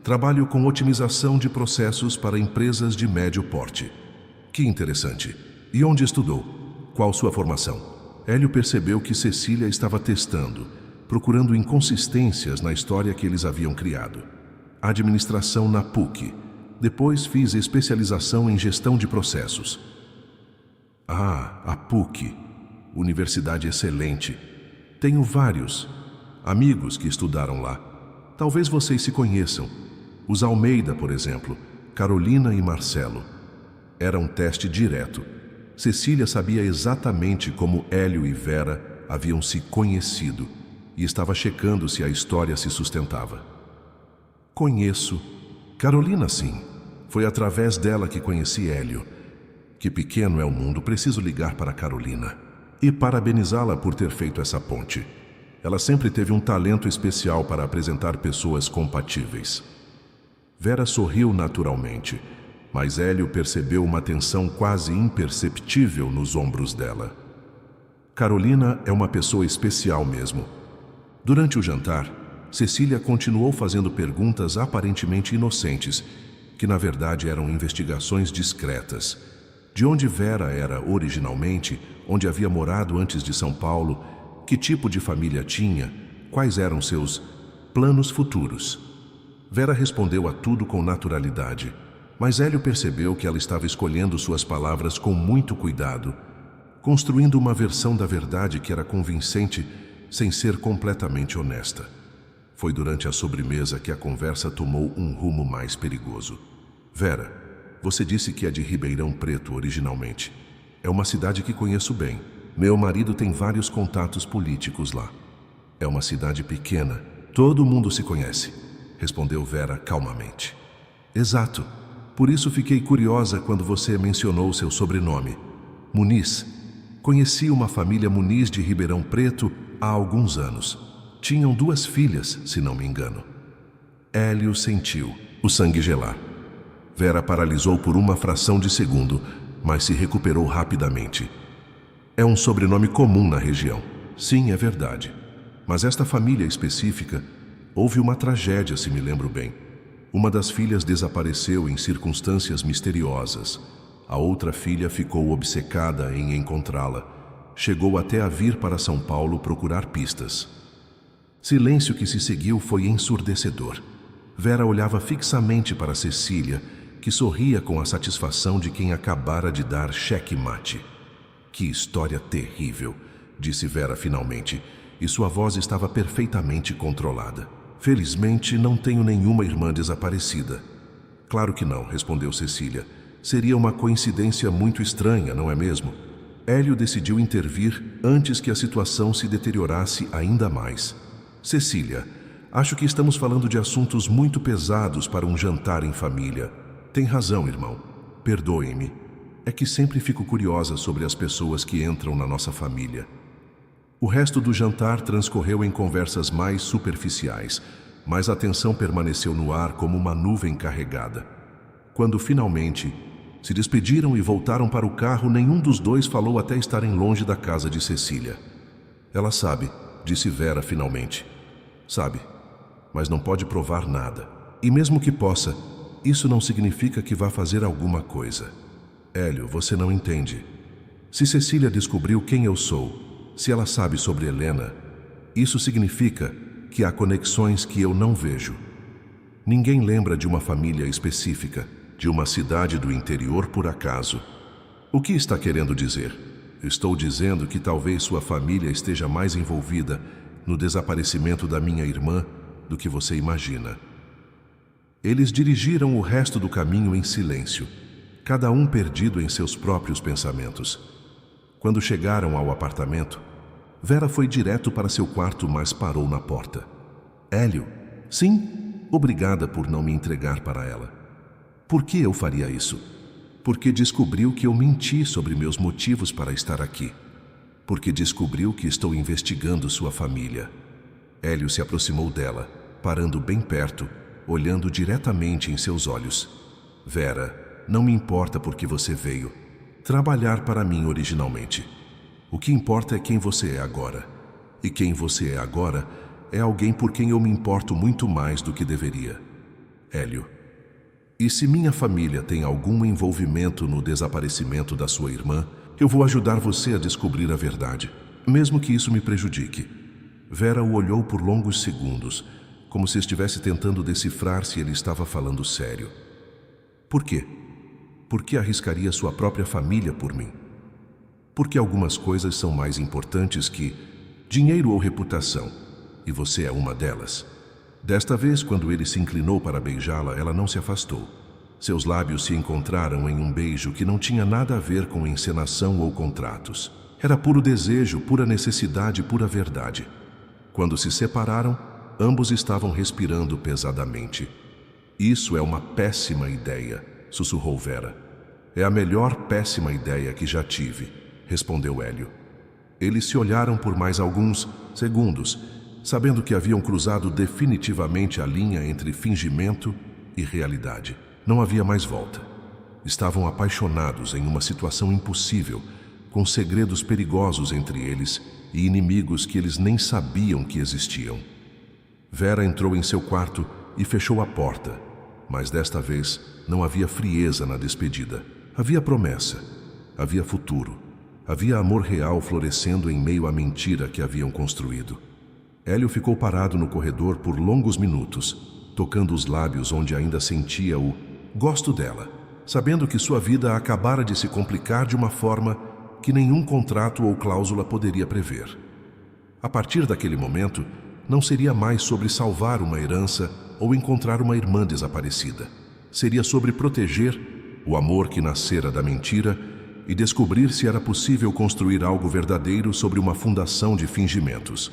trabalho com otimização de processos para empresas de médio porte." "Que interessante. E onde estudou? Qual sua formação?" Hélio percebeu que Cecília estava testando, procurando inconsistências na história que eles haviam criado. "Administração na PUC. Depois fiz especialização em gestão de processos." "Ah, a PUC. Universidade excelente. Tenho vários amigos que estudaram lá. Talvez vocês se conheçam. Os Almeida, por exemplo, Carolina e Marcelo. Era um teste direto. Cecília sabia exatamente como Hélio e Vera haviam se conhecido e estava checando se a história se sustentava. Conheço. Carolina, sim. Foi através dela que conheci Hélio. Que pequeno é o mundo, preciso ligar para Carolina e parabenizá-la por ter feito essa ponte. Ela sempre teve um talento especial para apresentar pessoas compatíveis. Vera sorriu naturalmente, mas Hélio percebeu uma tensão quase imperceptível nos ombros dela. Carolina é uma pessoa especial mesmo. Durante o jantar, Cecília continuou fazendo perguntas aparentemente inocentes, que na verdade eram investigações discretas. De onde Vera era originalmente, onde havia morado antes de São Paulo, que tipo de família tinha, quais eram seus planos futuros. Vera respondeu a tudo com naturalidade, mas Hélio percebeu que ela estava escolhendo suas palavras com muito cuidado, construindo uma versão da verdade que era convincente sem ser completamente honesta. Foi durante a sobremesa que a conversa tomou um rumo mais perigoso. Vera, você disse que é de Ribeirão Preto originalmente. É uma cidade que conheço bem. Meu marido tem vários contatos políticos lá. É uma cidade pequena. Todo mundo se conhece, respondeu Vera calmamente. Exato. Por isso fiquei curiosa quando você mencionou seu sobrenome. Muniz. Conheci uma família Muniz de Ribeirão Preto há alguns anos. Tinham 2 filhas, se não me engano. Hélio sentiu o sangue gelar. Vera paralisou por uma fração de segundo, mas se recuperou rapidamente. É um sobrenome comum na região. Sim, é verdade. Mas esta família específica, houve uma tragédia, se me lembro bem. Uma das filhas desapareceu em circunstâncias misteriosas. A outra filha ficou obcecada em encontrá-la. Chegou até a vir para São Paulo procurar pistas. Silêncio que se seguiu foi ensurdecedor. Vera olhava fixamente para Cecília, que sorria com a satisfação de quem acabara de dar cheque-mate. Que história terrível, disse Vera finalmente, e sua voz estava perfeitamente controlada. Felizmente, não tenho nenhuma irmã desaparecida. Claro que não, respondeu Cecília. Seria uma coincidência muito estranha, não é mesmo? Hélio decidiu intervir antes que a situação se deteriorasse ainda mais. Cecília, acho que estamos falando de assuntos muito pesados para um jantar em família. Tem razão, irmão. Perdoem-me. É que sempre fico curiosa sobre as pessoas que entram na nossa família. O resto do jantar transcorreu em conversas mais superficiais, mas a tensão permaneceu no ar como uma nuvem carregada. Quando finalmente se despediram e voltaram para o carro, nenhum dos dois falou até estarem longe da casa de Cecília. Ela sabe, disse Vera finalmente. Sabe, mas não pode provar nada. E mesmo que possa, isso não significa que vá fazer alguma coisa. Hélio, você não entende. Se Cecília descobriu quem eu sou, se ela sabe sobre Helena, isso significa que há conexões que eu não vejo. Ninguém lembra de uma família específica, de uma cidade do interior por acaso. O que está querendo dizer? Estou dizendo que talvez sua família esteja mais envolvida no desaparecimento da minha irmã do que você imagina. Eles dirigiram o resto do caminho em silêncio, cada um perdido em seus próprios pensamentos. Quando chegaram ao apartamento, Vera foi direto para seu quarto, mas parou na porta. Hélio, sim, obrigada por não me entregar para ela. Por que eu faria isso? Porque descobriu que eu menti sobre meus motivos para estar aqui. Porque descobriu que estou investigando sua família. Hélio se aproximou dela, parando bem perto, olhando diretamente em seus olhos. Vera, não me importa por que você veio trabalhar para mim originalmente. O que importa é quem você é agora. E quem você é agora é alguém por quem eu me importo muito mais do que deveria. Hélio. E se minha família tem algum envolvimento no desaparecimento da sua irmã, eu vou ajudar você a descobrir a verdade, mesmo que isso me prejudique. Vera o olhou por longos segundos, como se estivesse tentando decifrar se ele estava falando sério. Por quê? Por que arriscaria sua própria família por mim? Porque algumas coisas são mais importantes que, dinheiro ou reputação, e você é uma delas. Desta vez, quando ele se inclinou para beijá-la, ela não se afastou. Seus lábios se encontraram em um beijo que não tinha nada a ver com encenação ou contratos. Era puro desejo, pura necessidade, pura verdade. Quando se separaram, ambos estavam respirando pesadamente. Isso é uma péssima ideia, sussurrou Vera. É a melhor péssima ideia que já tive, respondeu Hélio. Eles se olharam por mais alguns segundos, sabendo que haviam cruzado definitivamente a linha entre fingimento e realidade. Não havia mais volta. Estavam apaixonados em uma situação impossível, com segredos perigosos entre eles e inimigos que eles nem sabiam que existiam. Vera entrou em seu quarto e fechou a porta, mas desta vez não havia frieza na despedida. Havia promessa, havia futuro, havia amor real florescendo em meio à mentira que haviam construído. Hélio ficou parado no corredor por longos minutos, tocando os lábios onde ainda sentia o gosto dela, sabendo que sua vida acabara de se complicar de uma forma que nenhum contrato ou cláusula poderia prever. A partir daquele momento, não seria mais sobre salvar uma herança ou encontrar uma irmã desaparecida. Seria sobre proteger o amor que nascera da mentira e descobrir se era possível construir algo verdadeiro sobre uma fundação de fingimentos.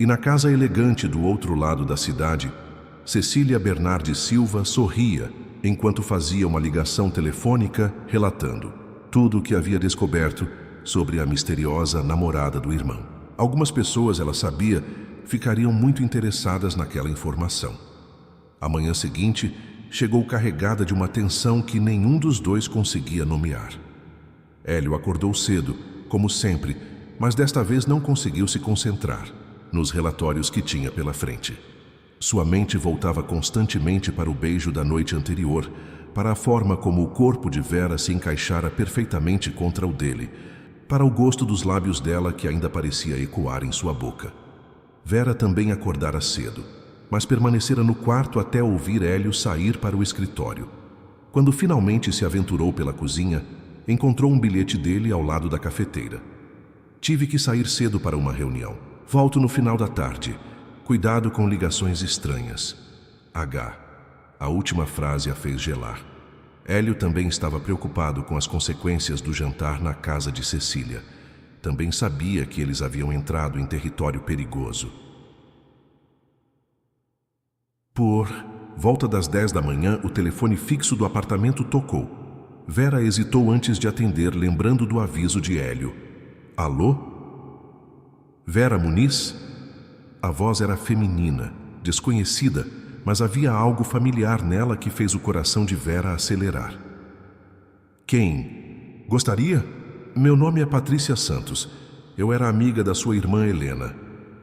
E na casa elegante do outro lado da cidade, Cecília Bernardes Silva sorria enquanto fazia uma ligação telefônica relatando tudo o que havia descoberto sobre a misteriosa namorada do irmão. Algumas pessoas, ela sabia, ficariam muito interessadas naquela informação. A manhã seguinte chegou carregada de uma tensão que nenhum dos dois conseguia nomear. Hélio acordou cedo, como sempre, mas desta vez não conseguiu se concentrar nos relatórios que tinha pela frente. Sua mente voltava constantemente para o beijo da noite anterior, para a forma como o corpo de Vera se encaixara perfeitamente contra o dele, para o gosto dos lábios dela que ainda parecia ecoar em sua boca. Vera também acordara cedo, mas permanecera no quarto até ouvir Hélio sair para o escritório. Quando finalmente se aventurou pela cozinha, encontrou um bilhete dele ao lado da cafeteira. Tive que sair cedo para uma reunião. Volto no final da tarde. Cuidado com ligações estranhas. H. A última frase a fez gelar. Hélio também estava preocupado com as consequências do jantar na casa de Cecília. Também sabia que eles haviam entrado em território perigoso. Por volta das 10 da manhã, o telefone fixo do apartamento tocou. Vera hesitou antes de atender, lembrando do aviso de Hélio. Alô? Vera Muniz? A voz era feminina, desconhecida, mas havia algo familiar nela que fez o coração de Vera acelerar. Quem? Gostaria? Meu nome é Patrícia Santos. Eu era amiga da sua irmã Helena.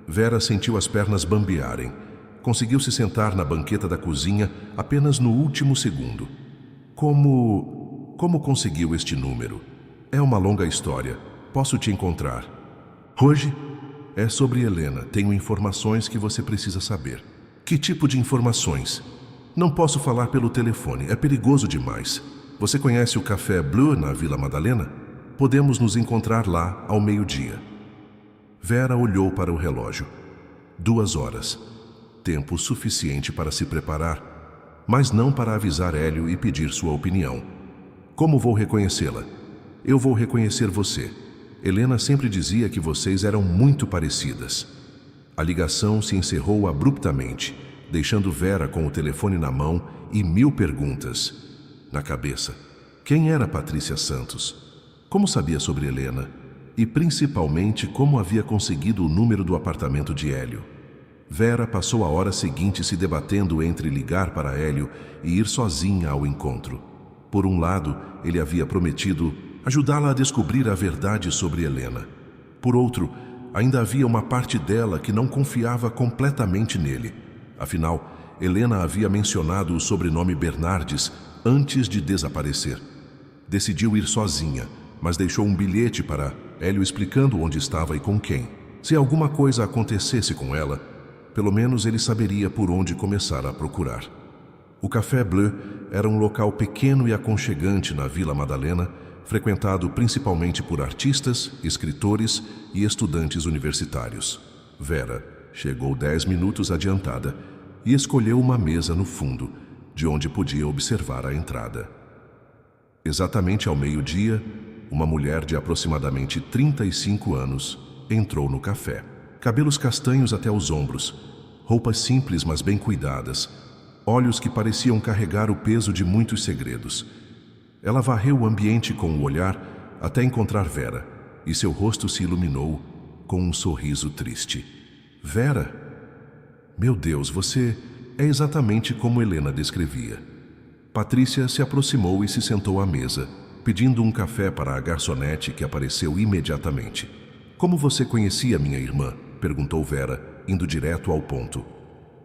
Vera sentiu as pernas bambearem. Conseguiu se sentar na banqueta da cozinha apenas no último segundo. Como conseguiu este número? É uma longa história. Posso te encontrar. Hoje? É sobre Helena. Tenho informações que você precisa saber. Que tipo de informações? Não posso falar pelo telefone. É perigoso demais. Você conhece o Café Bleu na Vila Madalena? Podemos nos encontrar lá ao meio-dia. Vera olhou para o relógio. 2 horas. Tempo suficiente para se preparar, mas não para avisar Hélio e pedir sua opinião. Como vou reconhecê-la? Eu vou reconhecer você. Helena sempre dizia que vocês eram muito parecidas. A ligação se encerrou abruptamente, deixando Vera com o telefone na mão e 1000 perguntas na cabeça. Quem era Patrícia Santos? Como sabia sobre Helena? E principalmente como havia conseguido o número do apartamento de Hélio? Vera passou a hora seguinte se debatendo entre ligar para Hélio e ir sozinha ao encontro. Por um lado, ele havia prometido ajudá-la a descobrir a verdade sobre Helena. Por outro, ainda havia uma parte dela que não confiava completamente nele. Afinal, Helena havia mencionado o sobrenome Bernardes antes de desaparecer. Decidiu ir sozinha, mas deixou um bilhete para Hélio explicando onde estava e com quem. Se alguma coisa acontecesse com ela, pelo menos ele saberia por onde começar a procurar. O Café Bleu era um local pequeno e aconchegante na Vila Madalena, frequentado principalmente por artistas, escritores e estudantes universitários. Vera chegou 10 minutos adiantada e escolheu uma mesa no fundo, de onde podia observar a entrada. Exatamente ao meio-dia, uma mulher de aproximadamente 35 anos entrou no café. Cabelos castanhos até os ombros, roupas simples mas bem cuidadas, olhos que pareciam carregar o peso de muitos segredos. Ela varreu o ambiente com o olhar até encontrar Vera, e seu rosto se iluminou com um sorriso triste. Vera? Meu Deus, você é exatamente como Helena descrevia. Patrícia se aproximou e se sentou à mesa, pedindo um café para a garçonete, que apareceu imediatamente. Como você conhecia minha irmã? Perguntou Vera, indo direto ao ponto.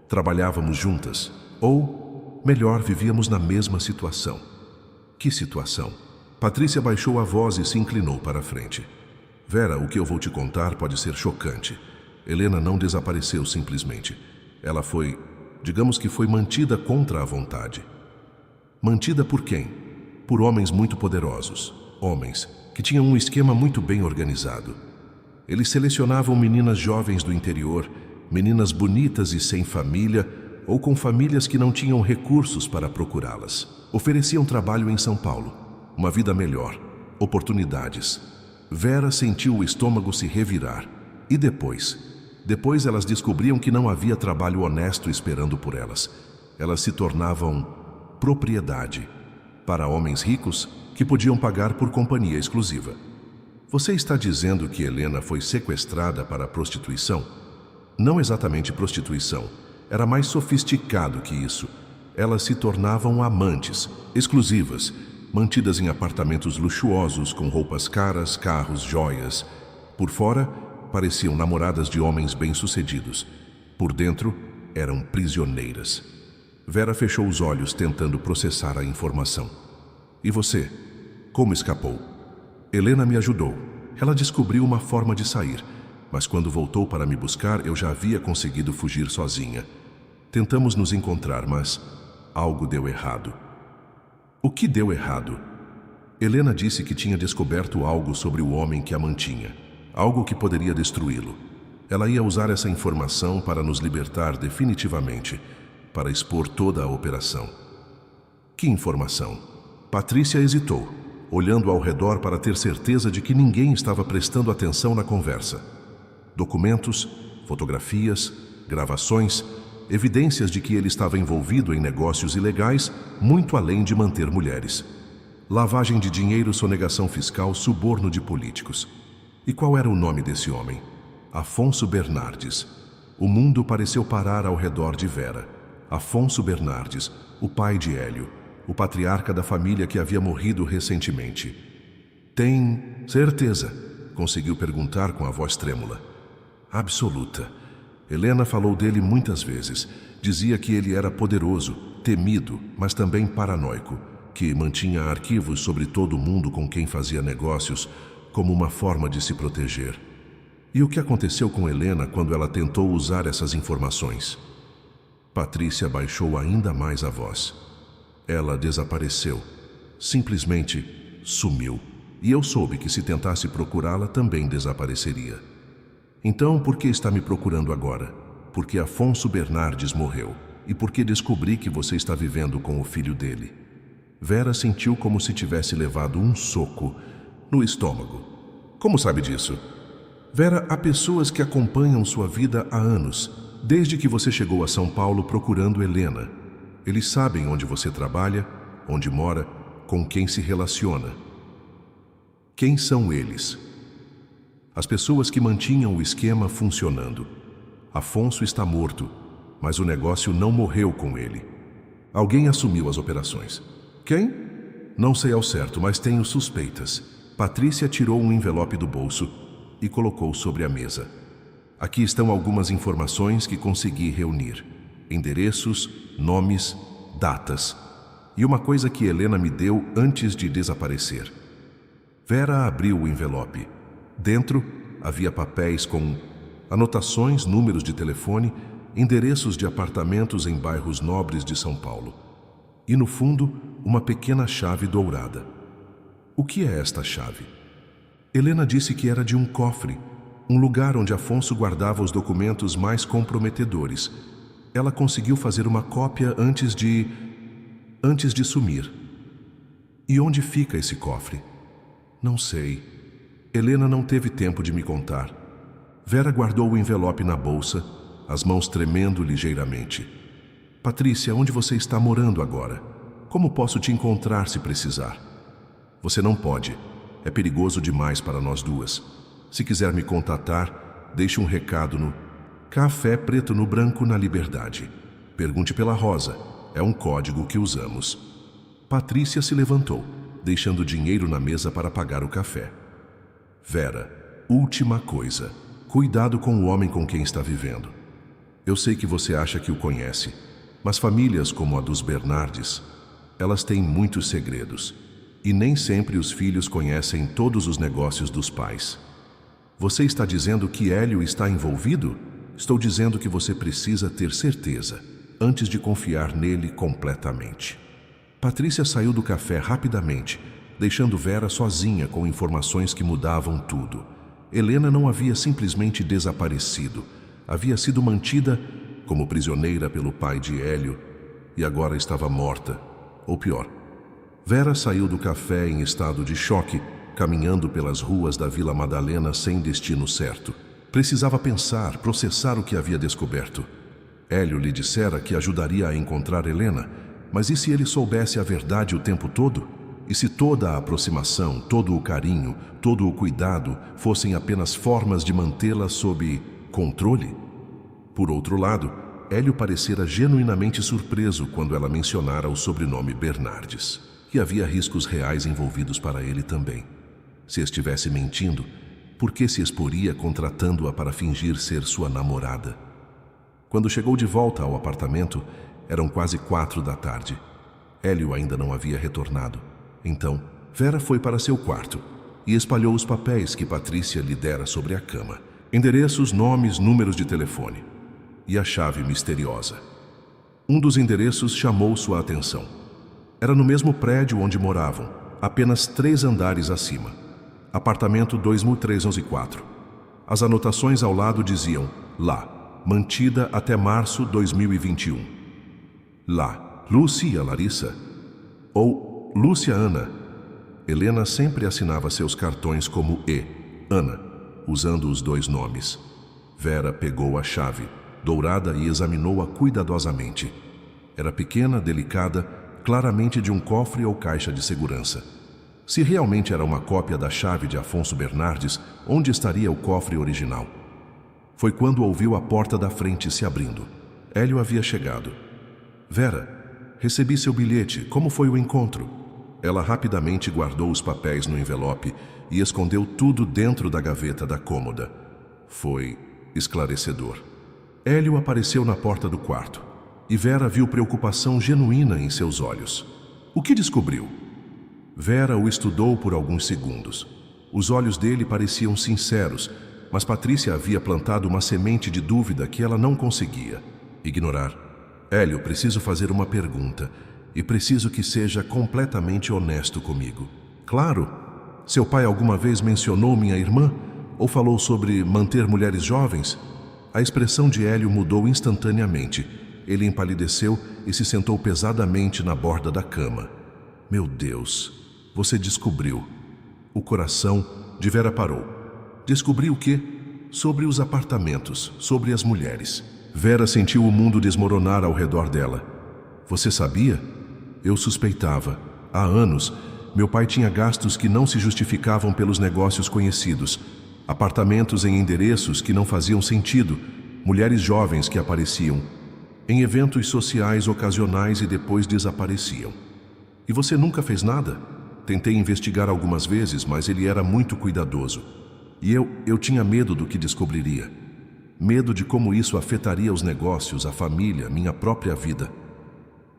Trabalhávamos juntas, ou, melhor, vivíamos na mesma situação. Que situação? Patrícia baixou a voz e se inclinou para a frente. Vera, o que eu vou te contar pode ser chocante. Helena não desapareceu simplesmente. Ela foi, digamos que foi mantida contra a vontade. Mantida por quem? Por homens muito poderosos. Homens que tinham um esquema muito bem organizado. Eles selecionavam meninas jovens do interior, meninas bonitas e sem família, ou com famílias que não tinham recursos para procurá-las. Ofereciam trabalho em São Paulo, uma vida melhor, oportunidades. Vera sentiu o estômago se revirar. E depois elas descobriam que não havia trabalho honesto esperando por elas. Elas se tornavam propriedade para homens ricos que podiam pagar por companhia exclusiva. Você está dizendo que Helena foi sequestrada para a prostituição? Não exatamente prostituição. Era mais sofisticado que isso. Elas se tornavam amantes, exclusivas, mantidas em apartamentos luxuosos com roupas caras, carros, joias. Por fora, pareciam namoradas de homens bem-sucedidos. Por dentro, eram prisioneiras. Vera fechou os olhos tentando processar a informação. E você? Como escapou? Helena me ajudou. Ela descobriu uma forma de sair, mas quando voltou para me buscar, eu já havia conseguido fugir sozinha. Tentamos nos encontrar, mas algo deu errado. O que deu errado? Helena disse que tinha descoberto algo sobre o homem que a mantinha, algo que poderia destruí-lo. Ela ia usar essa informação para nos libertar definitivamente, para expor toda a operação. Que informação? Patrícia hesitou, olhando ao redor para ter certeza de que ninguém estava prestando atenção na conversa. Documentos, fotografias, gravações, evidências de que ele estava envolvido em negócios ilegais, muito além de manter mulheres. Lavagem de dinheiro, sonegação fiscal, suborno de políticos. E qual era o nome desse homem? Afonso Bernardes. O mundo pareceu parar ao redor de Vera. Afonso Bernardes, o pai de Hélio, o patriarca da família que havia morrido recentemente. Tem certeza? Conseguiu perguntar com a voz trêmula. Absoluta. Helena falou dele muitas vezes. Dizia que ele era poderoso, temido, mas também paranoico, que mantinha arquivos sobre todo mundo com quem fazia negócios, como uma forma de se proteger. E o que aconteceu com Helena quando ela tentou usar essas informações? Patrícia baixou ainda mais a voz. Ela desapareceu. Simplesmente sumiu. E eu soube que se tentasse procurá-la também desapareceria. Então, por que está me procurando agora? Porque Afonso Bernardes morreu. E porque descobri que você está vivendo com o filho dele. Vera sentiu como se tivesse levado um soco no estômago. Como sabe disso? Vera, há pessoas que acompanham sua vida há anos, desde que você chegou a São Paulo procurando Helena. Eles sabem onde você trabalha, onde mora, com quem se relaciona. Quem são eles? As pessoas que mantinham o esquema funcionando. Afonso está morto, mas o negócio não morreu com ele. Alguém assumiu as operações. Quem? Não sei ao certo, mas tenho suspeitas. Patrícia tirou um envelope do bolso e colocou sobre a mesa. Aqui estão algumas informações que consegui reunir. Endereços, nomes, datas. E uma coisa que Helena me deu antes de desaparecer. Vera abriu o envelope. Dentro havia papéis com anotações, números de telefone, endereços de apartamentos em bairros nobres de São Paulo. E no fundo, uma pequena chave dourada. O que é esta chave? Helena disse que era de um cofre, um lugar onde Afonso guardava os documentos mais comprometedores. Ela conseguiu fazer uma cópia antes de sumir. E onde fica esse cofre? Não sei. Helena não teve tempo de me contar. Vera guardou o envelope na bolsa, as mãos tremendo ligeiramente. Patrícia, onde você está morando agora? Como posso te encontrar se precisar? Você não pode. É perigoso demais para nós duas. Se quiser me contatar, deixe um recado no Café Preto no Branco na Liberdade. Pergunte pela Rosa. É um código que usamos. Patrícia se levantou, deixando dinheiro na mesa para pagar o café. Vera, última coisa. Cuidado com o homem com quem está vivendo. Eu sei que você acha que o conhece, mas famílias como a dos Bernardes, elas têm muitos segredos. E nem sempre os filhos conhecem todos os negócios dos pais. Você está dizendo que Hélio está envolvido? Estou dizendo que você precisa ter certeza, antes de confiar nele completamente. Patrícia saiu do café rapidamente, deixando Vera sozinha com informações que mudavam tudo. Helena não havia simplesmente desaparecido. Havia sido mantida como prisioneira pelo pai de Hélio e agora estava morta, ou pior. Vera saiu do café em estado de choque, caminhando pelas ruas da Vila Madalena sem destino certo. Precisava pensar, processar o que havia descoberto. Hélio lhe dissera que ajudaria a encontrar Helena, mas e se ele soubesse a verdade o tempo todo? E se toda a aproximação, todo o carinho, todo o cuidado fossem apenas formas de mantê-la sob controle? Por outro lado, Hélio parecera genuinamente surpreso quando ela mencionara o sobrenome Bernardes. E havia riscos reais envolvidos para ele também. Se estivesse mentindo, por que se exporia contratando-a para fingir ser sua namorada? Quando chegou de volta ao apartamento, eram quase 4 da tarde. Hélio ainda não havia retornado. Então, Vera foi para seu quarto e espalhou os papéis que Patrícia lhe dera sobre a cama. Endereços, nomes, números de telefone. E a chave misteriosa. Um dos endereços chamou sua atenção. Era no mesmo prédio onde moravam, apenas 3 andares acima. Apartamento 2314. As anotações ao lado diziam, lá, mantida até março 2021. Lá, Lúcia Larissa. Ou Lúcia Ana. Helena sempre assinava seus cartões como E, Ana, usando os 2 nomes. Vera pegou a chave, dourada, e examinou-a cuidadosamente. Era pequena, delicada, claramente de um cofre ou caixa de segurança. Se realmente era uma cópia da chave de Afonso Bernardes, onde estaria o cofre original? Foi quando ouviu a porta da frente se abrindo. Hélio havia chegado. Vera, recebi seu bilhete. Como foi o encontro? Ela rapidamente guardou os papéis no envelope e escondeu tudo dentro da gaveta da cômoda. Foi esclarecedor. Hélio apareceu na porta do quarto. E Vera viu preocupação genuína em seus olhos. O que descobriu? Vera o estudou por alguns segundos. Os olhos dele pareciam sinceros, mas Patrícia havia plantado uma semente de dúvida que ela não conseguia ignorar. Hélio, preciso fazer uma pergunta, e preciso que seja completamente honesto comigo. Claro. Seu pai alguma vez mencionou minha irmã? Ou falou sobre manter mulheres jovens? A expressão de Hélio mudou instantaneamente. Ele empalideceu e se sentou pesadamente na borda da cama. Meu Deus, você descobriu. O coração de Vera parou. Descobriu o quê? Sobre os apartamentos, sobre as mulheres. Vera sentiu o mundo desmoronar ao redor dela. Você sabia? Eu suspeitava. Há anos, meu pai tinha gastos que não se justificavam pelos negócios conhecidos. Apartamentos em endereços que não faziam sentido. Mulheres jovens que apareciam em eventos sociais ocasionais e depois desapareciam. E você nunca fez nada? Tentei investigar algumas vezes, mas ele era muito cuidadoso. E eu tinha medo do que descobriria. Medo de como isso afetaria os negócios, a família, minha própria vida.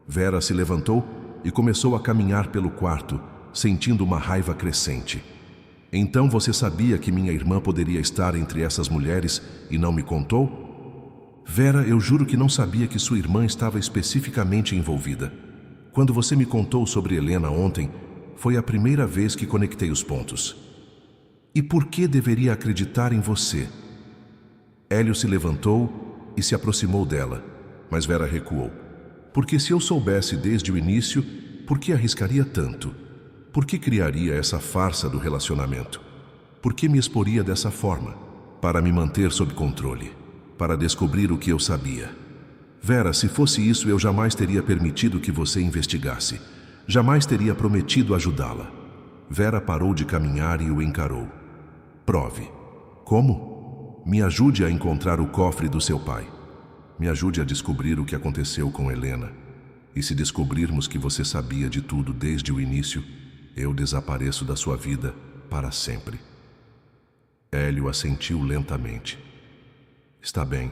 Vera se levantou e começou a caminhar pelo quarto, sentindo uma raiva crescente. Então você sabia que minha irmã poderia estar entre essas mulheres e não me contou? Vera, eu juro que não sabia que sua irmã estava especificamente envolvida. Quando você me contou sobre Helena ontem, Foi a primeira vez que conectei os pontos. E por que deveria acreditar em você? Hélio se levantou e se aproximou dela, mas Vera recuou. Porque se eu soubesse desde o início, por que arriscaria tanto? Por que criaria essa farsa do relacionamento? Por que me exporia dessa forma? Para me manter sob controle, para descobrir o que eu sabia. Vera, se fosse isso, eu jamais teria permitido que você investigasse. Jamais teria prometido ajudá-la. Vera parou de caminhar e o encarou. Prove. Como? Me ajude a encontrar o cofre do seu pai. Me ajude a descobrir o que aconteceu com Helena. E se descobrirmos que você sabia de tudo desde o início, eu desapareço da sua vida para sempre. Hélio assentiu lentamente. Está bem,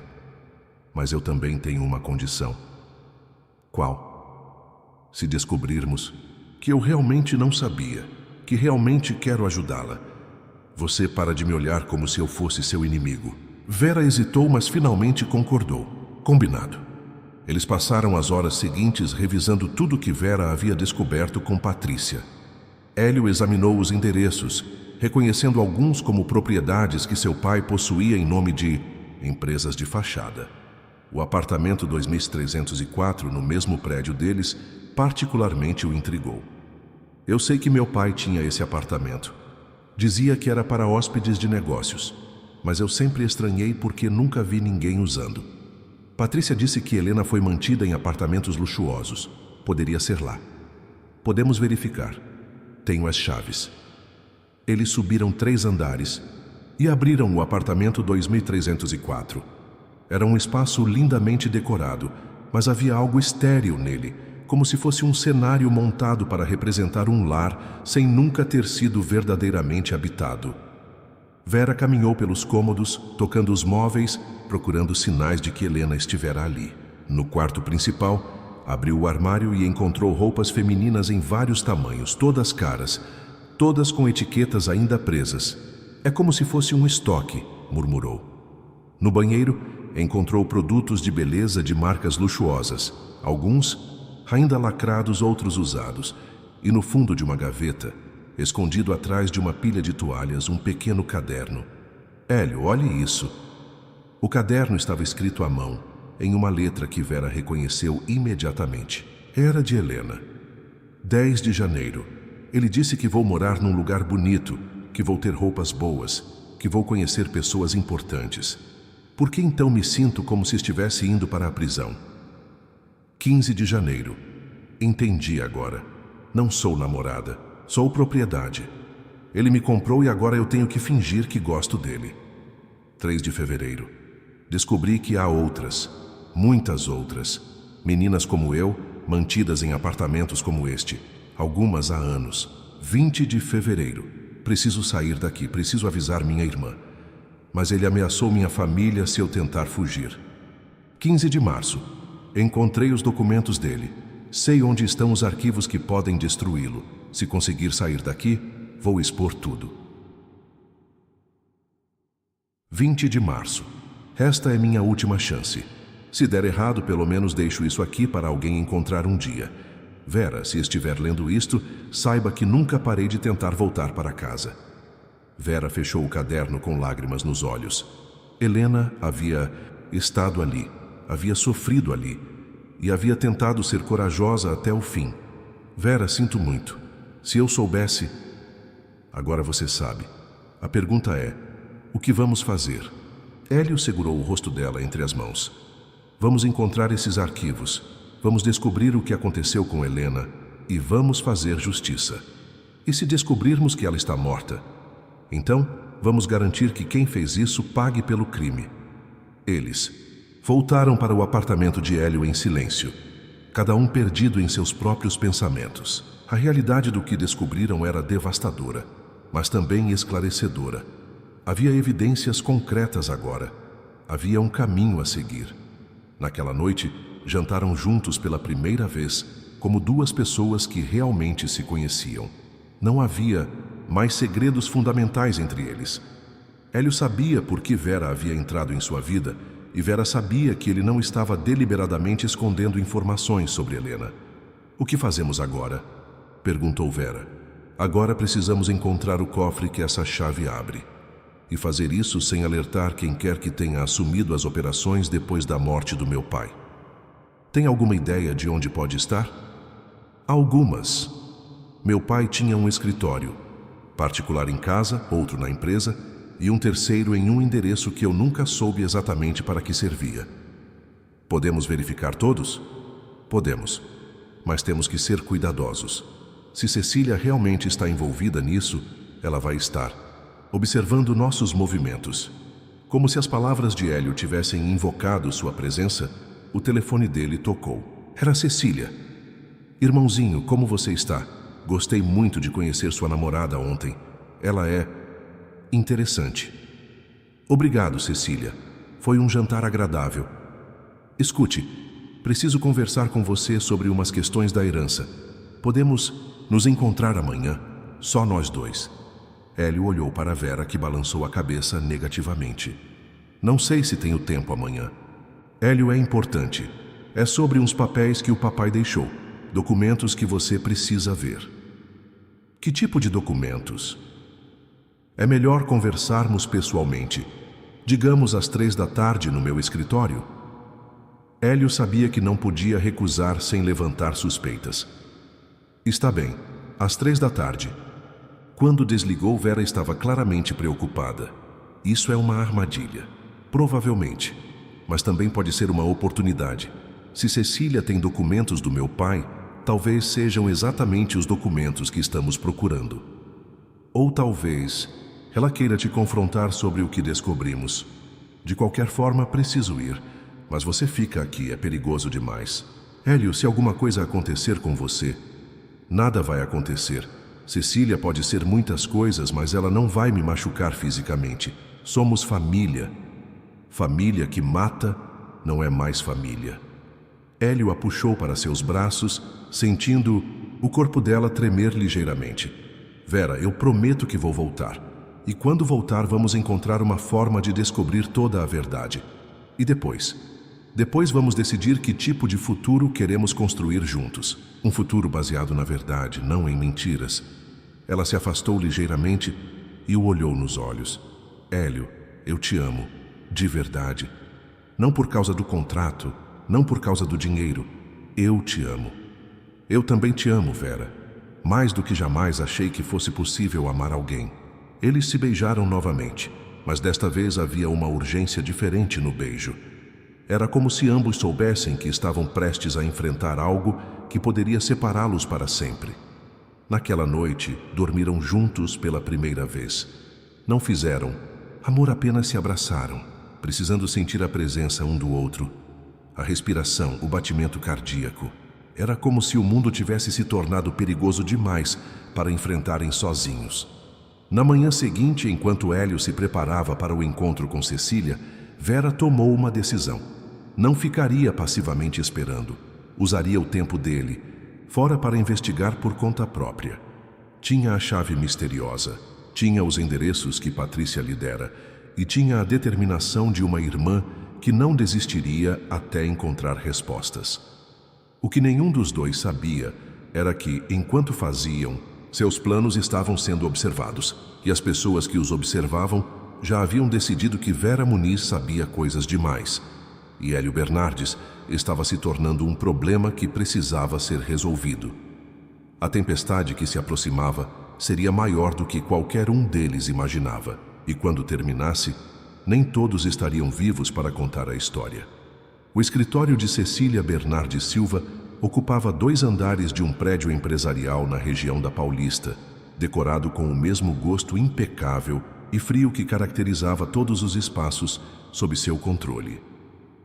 mas eu também tenho uma condição. Qual? Se descobrirmos que eu realmente não sabia, que realmente quero ajudá-la, você para de me olhar como se eu fosse seu inimigo. Vera hesitou, mas finalmente concordou. Combinado. Eles passaram as horas seguintes revisando tudo que Vera havia descoberto com Patrícia. Hélio examinou os endereços, reconhecendo alguns como propriedades que seu pai possuía em nome de empresas de fachada. O apartamento 2304, no mesmo prédio deles, particularmente o intrigou. Eu sei que meu pai tinha esse apartamento. Dizia que era para hóspedes de negócios, mas eu sempre estranhei porque nunca vi ninguém usando. Patrícia disse que Helena foi mantida em apartamentos luxuosos. Poderia ser lá. Podemos verificar. Tenho as chaves. Eles subiram 3 andares e abriram o apartamento 2304. Era um espaço lindamente decorado, mas havia algo estéril nele, como se fosse um cenário montado para representar um lar sem nunca ter sido verdadeiramente habitado. Vera caminhou pelos cômodos, tocando os móveis, procurando sinais de que Helena estivera ali. No quarto principal, abriu o armário e encontrou roupas femininas em vários tamanhos, todas caras, todas com etiquetas ainda presas. É como se fosse um estoque, murmurou. No banheiro, encontrou produtos de beleza de marcas luxuosas, alguns ainda lacrados, outros usados, e no fundo de uma gaveta, escondido atrás de uma pilha de toalhas, um pequeno caderno. Hélio, olhe isso. O caderno estava escrito à mão, em uma letra que Vera reconheceu imediatamente. Era de Helena. 10 de janeiro. Ele disse que vou morar num lugar bonito, que vou ter roupas boas, que vou conhecer pessoas importantes. Por que então me sinto como se estivesse indo para a prisão? 15 de janeiro. Entendi agora. Não sou namorada. Sou propriedade. Ele me comprou e agora eu tenho que fingir que gosto dele. 3 de fevereiro. Descobri que há outras, muitas outras, meninas como eu, mantidas em apartamentos como este, algumas há anos. 20 de fevereiro. Preciso sair daqui, preciso avisar minha irmã. Mas ele ameaçou minha família se eu tentar fugir. 15 de março. Encontrei os documentos dele. Sei onde estão os arquivos que podem destruí-lo. Se conseguir sair daqui, vou expor tudo. 20 de março. Esta é minha última chance. Se der errado, pelo menos deixo isso aqui para alguém encontrar um dia. Vera, se estiver lendo isto, saiba que nunca parei de tentar voltar para casa. Vera fechou o caderno com lágrimas nos olhos. Helena havia estado ali, havia sofrido ali, e havia tentado ser corajosa até o fim. Vera, sinto muito. Se eu soubesse... Agora você sabe. A pergunta é, o que vamos fazer? Hélio segurou o rosto dela entre as mãos. Vamos encontrar esses arquivos. Vamos descobrir o que aconteceu com Helena e vamos fazer justiça. E se descobrirmos que ela está morta? Então, vamos garantir que quem fez isso pague pelo crime. Eles voltaram para o apartamento de Hélio em silêncio, cada um perdido em seus próprios pensamentos. A realidade do que descobriram era devastadora, mas também esclarecedora. Havia evidências concretas agora. Havia um caminho a seguir. Naquela noite, jantaram juntos pela primeira vez, como duas pessoas que realmente se conheciam. Não havia mais segredos fundamentais entre eles. Hélio sabia por que Vera havia entrado em sua vida, e Vera sabia que ele não estava deliberadamente escondendo informações sobre Helena. O que fazemos agora? Perguntou Vera. Agora precisamos encontrar o cofre que essa chave abre. E fazer isso sem alertar quem quer que tenha assumido as operações depois da morte do meu pai. Tem alguma ideia de onde pode estar? Algumas. Meu pai tinha um escritório, particular em casa, outro na empresa, e um terceiro em um endereço que eu nunca soube exatamente para que servia. Podemos verificar todos? Podemos, mas temos que ser cuidadosos. Se Cecília realmente está envolvida nisso, ela vai estar observando nossos movimentos. Como se as palavras de Hélio tivessem invocado sua presença, o telefone dele tocou. Era Cecília. Irmãozinho, como você está? Gostei muito de conhecer sua namorada ontem. Ela é interessante. Obrigado, Cecília. Foi um jantar agradável. Escute, preciso conversar com você sobre umas questões da herança. Podemos nos encontrar amanhã? Só nós dois. Hélio olhou para Vera, que balançou a cabeça negativamente. Não sei se tenho tempo amanhã. Hélio, é importante. É sobre uns papéis que o papai deixou. Documentos que você precisa ver. Que tipo de documentos? É melhor conversarmos pessoalmente. Digamos às 3 da tarde no meu escritório. Hélio sabia que não podia recusar sem levantar suspeitas. Está bem, às 3 da tarde. Quando desligou, Vera estava claramente preocupada. Isso é uma armadilha. Provavelmente. Mas também pode ser uma oportunidade. Se Cecília tem documentos do meu pai, talvez sejam exatamente os documentos que estamos procurando. Ou talvez ela queira te confrontar sobre o que descobrimos. De qualquer forma, preciso ir. Mas você fica aqui, é perigoso demais. Hélio, se alguma coisa acontecer com você, nada vai acontecer. Cecília pode ser muitas coisas, mas ela não vai me machucar fisicamente. Somos família. Família que mata não é mais família. Hélio a puxou para seus braços, sentindo o corpo dela tremer ligeiramente. Vera, eu prometo que vou voltar. E quando voltar, vamos encontrar uma forma de descobrir toda a verdade. E depois? Depois vamos decidir que tipo de futuro queremos construir juntos. Um futuro baseado na verdade, não em mentiras. Ela se afastou ligeiramente e o olhou nos olhos. Hélio, eu te amo, de verdade. Não por causa do contrato, não por causa do dinheiro. Eu te amo. Eu também te amo, Vera. Mais do que jamais achei que fosse possível amar alguém. Eles se beijaram novamente, mas desta vez havia uma urgência diferente no beijo. Era como se ambos soubessem que estavam prestes a enfrentar algo que poderia separá-los para sempre. Naquela noite, dormiram juntos pela primeira vez. Não fizeram amor, apenas se abraçaram, precisando sentir a presença um do outro. A respiração, o batimento cardíaco. Era como se o mundo tivesse se tornado perigoso demais para enfrentarem sozinhos. Na manhã seguinte, enquanto Hélio se preparava para o encontro com Cecília, Vera tomou uma decisão. Não ficaria passivamente esperando. Usaria o tempo dele, fora para investigar por conta própria. Tinha a chave misteriosa, tinha os endereços que Patrícia lhe dera e tinha a determinação de uma irmã que não desistiria até encontrar respostas. O que nenhum dos dois sabia era que, enquanto faziam, seus planos estavam sendo observados e as pessoas que os observavam já haviam decidido que Vera Muniz sabia coisas demais e Hélio Bernardes estava se tornando um problema que precisava ser resolvido. A tempestade que se aproximava seria maior do que qualquer um deles imaginava, e quando terminasse, nem todos estariam vivos para contar a história. O escritório de Cecília Bernardes Silva ocupava 2 andares de um prédio empresarial na região da Paulista, decorado com o mesmo gosto impecável e frio que caracterizava todos os espaços sob seu controle.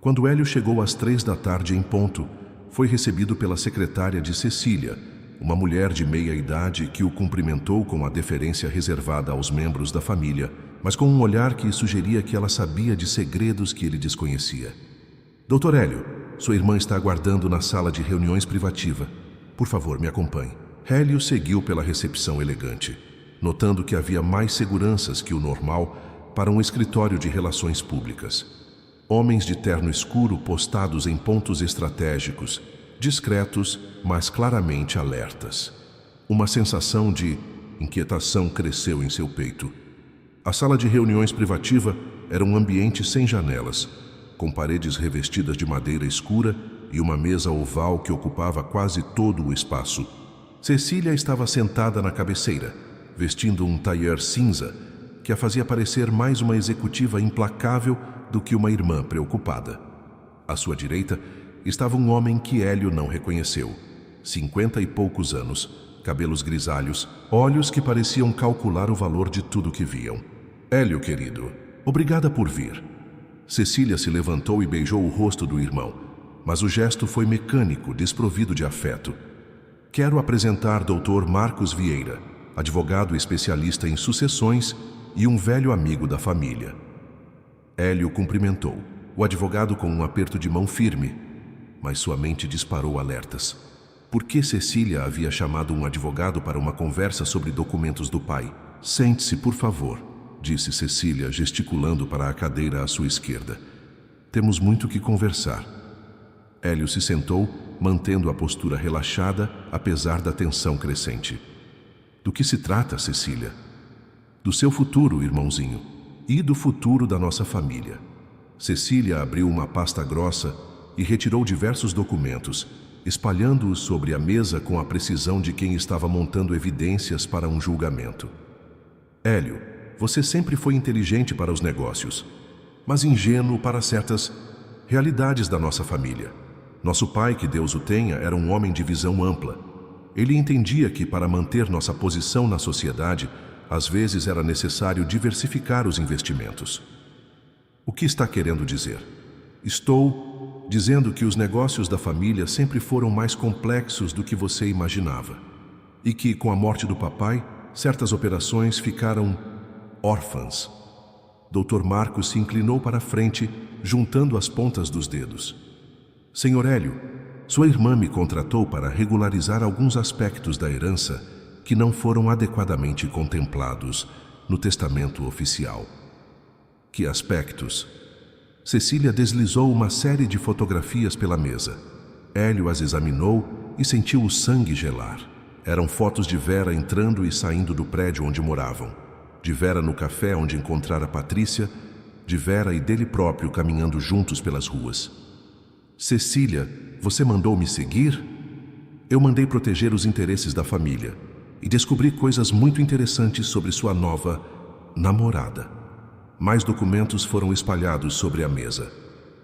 Quando Hélio chegou às 3 da tarde em ponto, foi recebido pela secretária de Cecília, uma mulher de meia-idade que o cumprimentou com a deferência reservada aos membros da família, mas com um olhar que sugeria que ela sabia de segredos que ele desconhecia. Doutor Hélio, sua irmã está aguardando na sala de reuniões privativa. Por favor, me acompanhe. Hélio seguiu pela recepção elegante, notando que havia mais seguranças que o normal para um escritório de relações públicas. Homens de terno escuro postados em pontos estratégicos, discretos, mas claramente alertas. Uma sensação de Inquietação cresceu em seu peito. A sala de reuniões privativa era um ambiente sem janelas, com paredes revestidas de madeira escura e uma mesa oval que ocupava quase todo o espaço. Cecília estava sentada na cabeceira, vestindo um tailleur cinza, que a fazia parecer mais uma executiva implacável do que uma irmã preocupada. À sua direita estava um homem que Hélio não reconheceu. 50 e poucos anos, cabelos grisalhos, olhos que pareciam calcular o valor de tudo que viam. Hélio, querido, obrigada por vir. Cecília se levantou e beijou o rosto do irmão, mas o gesto foi mecânico, desprovido de afeto. Quero apresentar Dr. Marcos Vieira, advogado especialista em sucessões e um velho amigo da família. Hélio cumprimentou o advogado com um aperto de mão firme, mas sua mente disparou alertas. Por que Cecília havia chamado um advogado para uma conversa sobre documentos do pai? Sente-se, por favor, disse Cecília, gesticulando para a cadeira à sua esquerda. Temos muito que conversar. Hélio se sentou, mantendo a postura relaxada, apesar da tensão crescente. Do que se trata, Cecília? Do seu futuro, irmãozinho, e do futuro da nossa família. Cecília abriu uma pasta grossa e retirou diversos documentos, espalhando-os sobre a mesa com a precisão de quem estava montando evidências para um julgamento. Hélio, você sempre foi inteligente para os negócios, mas ingênuo para certas realidades da nossa família. Nosso pai, que Deus o tenha, era um homem de visão ampla. Ele entendia que, para manter nossa posição na sociedade, às vezes era necessário diversificar os investimentos. O que está querendo dizer? Estou dizendo que os negócios da família sempre foram mais complexos do que você imaginava. E que, com a morte do papai, certas operações ficaram órfãs. Dr. Marcos se inclinou para a frente, juntando as pontas dos dedos. Senhor Hélio, sua irmã me contratou para regularizar alguns aspectos da herança que não foram adequadamente contemplados no testamento oficial. Que aspectos? Cecília deslizou uma série de fotografias pela mesa. Hélio as examinou e sentiu o sangue gelar. Eram fotos de Vera entrando e saindo do prédio onde moravam, de Vera no café onde encontrara Patrícia, de Vera e dele próprio caminhando juntos pelas ruas. Cecília, você mandou me seguir? Eu mandei proteger os interesses da família e descobri coisas muito interessantes sobre sua nova namorada. Mais documentos foram espalhados sobre a mesa.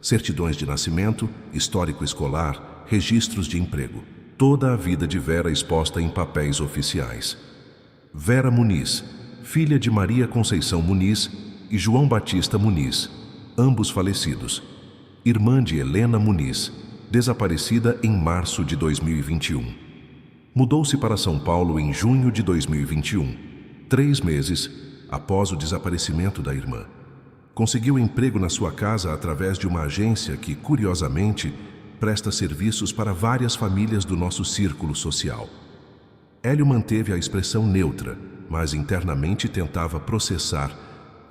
Certidões de nascimento, histórico escolar, registros de emprego. Toda a vida de Vera exposta em papéis oficiais. Vera Muniz, filha de Maria Conceição Muniz e João Batista Muniz, ambos falecidos. Irmã de Helena Muniz, desaparecida em março de 2021. Mudou-se para São Paulo em junho de 2021, 3 meses após o desaparecimento da irmã. Conseguiu emprego na sua casa através de uma agência que, curiosamente, presta serviços para várias famílias do nosso círculo social. Hélio manteve a expressão neutra, mas internamente tentava processar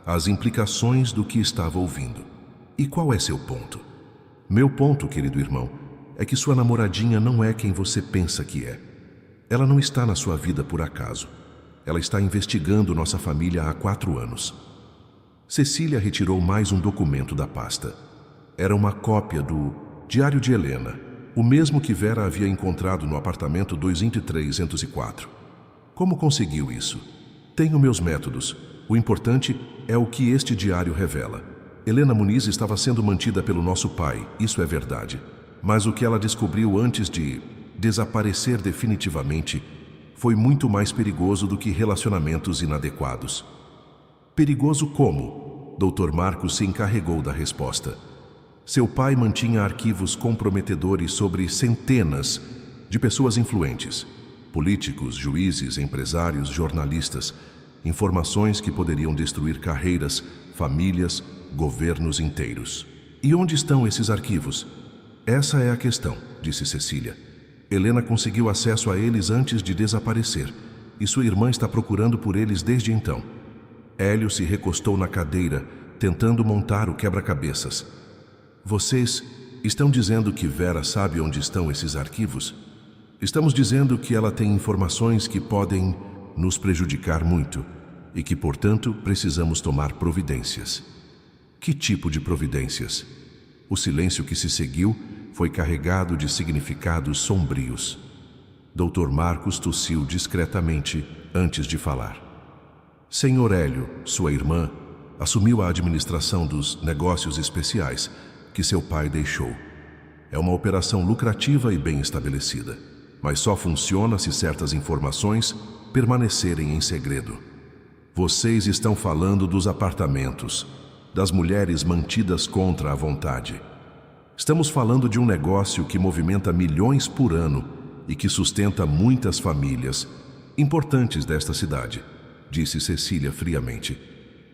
as implicações do que estava ouvindo. E qual é seu ponto? Meu ponto, querido irmão, é que sua namoradinha não é quem você pensa que é. Ela não está na sua vida por acaso. Ela está investigando nossa família há 4 anos. Cecília retirou mais um documento da pasta. Era uma cópia do Diário de Helena, o mesmo que Vera havia encontrado no apartamento 20304. Como conseguiu isso? Tenho meus métodos. O importante é o que este diário revela. Helena Muniz estava sendo mantida pelo nosso pai, isso é verdade. Mas o que ela descobriu antes de desaparecer definitivamente foi muito mais perigoso do que relacionamentos inadequados. Perigoso como? Dr. Marcos se encarregou da resposta. Seu pai mantinha arquivos comprometedores sobre centenas de pessoas influentes, políticos, juízes, empresários, jornalistas, informações que poderiam destruir carreiras, famílias, governos inteiros. E onde estão esses arquivos? Essa é a questão, disse Cecília. Helena conseguiu acesso a eles antes de desaparecer, e sua irmã está procurando por eles desde então. Hélio se recostou na cadeira, tentando montar o quebra-cabeças. Vocês estão dizendo que Vera sabe onde estão esses arquivos? Estamos dizendo que ela tem informações que podem nos prejudicar muito e que, portanto, precisamos tomar providências. Que tipo de providências? O silêncio que se seguiu foi carregado de significados sombrios. Dr. Marcos tossiu discretamente antes de falar. Senhor Hélio, sua irmã, assumiu a administração dos negócios especiais que seu pai deixou. É uma operação lucrativa e bem estabelecida, mas só funciona se certas informações permanecerem em segredo. Vocês estão falando dos apartamentos, das mulheres mantidas contra a vontade. Estamos falando de um negócio que movimenta milhões por ano e que sustenta muitas famílias importantes desta cidade, disse Cecília friamente,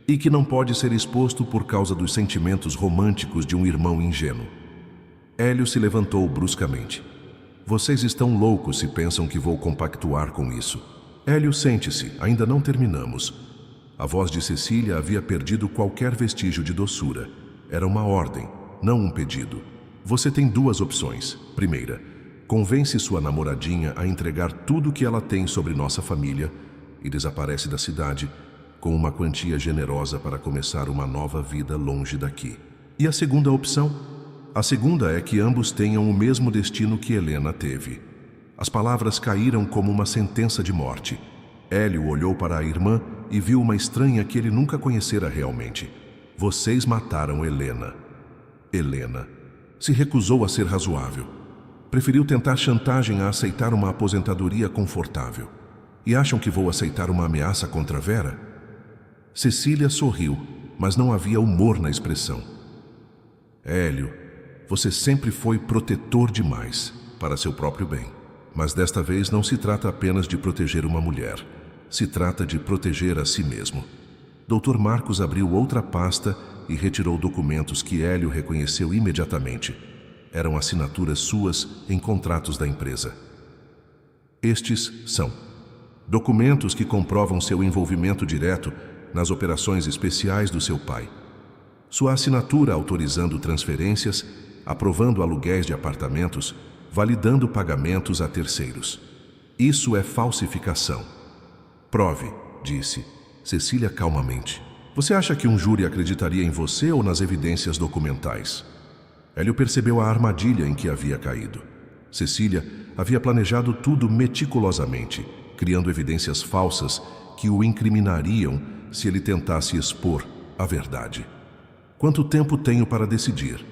e que não pode ser exposto por causa dos sentimentos românticos de um irmão ingênuo. Hélio se levantou bruscamente. Vocês estão loucos se pensam que vou compactuar com isso. Hélio, sente-se, ainda não terminamos. A voz de Cecília havia perdido qualquer vestígio de doçura. Era uma ordem, não um pedido. Você tem duas opções. Primeira, convence sua namoradinha a entregar tudo o que ela tem sobre nossa família e desaparece da cidade com uma quantia generosa para começar uma nova vida longe daqui. E a segunda opção? A segunda é que ambos tenham o mesmo destino que Helena teve. As palavras caíram como uma sentença de morte. Hélio olhou para a irmã e viu uma estranha que ele nunca conhecera realmente. Vocês mataram Helena. Helena se recusou a ser razoável. Preferiu tentar chantagem a aceitar uma aposentadoria confortável. E acham que vou aceitar uma ameaça contra Vera? Cecília sorriu, mas não havia humor na expressão. Hélio, você sempre foi protetor demais para seu próprio bem. Mas desta vez não se trata apenas de proteger uma mulher. Se trata de proteger a si mesmo. Dr. Marcos abriu outra pasta e retirou documentos que Hélio reconheceu imediatamente. Eram assinaturas suas em contratos da empresa. Estes são documentos que comprovam seu envolvimento direto nas operações especiais do seu pai. Sua assinatura autorizando transferências, aprovando aluguéis de apartamentos, validando pagamentos a terceiros. Isso é falsificação. Prove, disse Cecília calmamente. Você acha que um júri acreditaria em você ou nas evidências documentais? Hélio percebeu a armadilha em que havia caído. Cecília havia planejado tudo meticulosamente, criando evidências falsas que o incriminariam se ele tentasse expor a verdade. Quanto tempo tenho para decidir?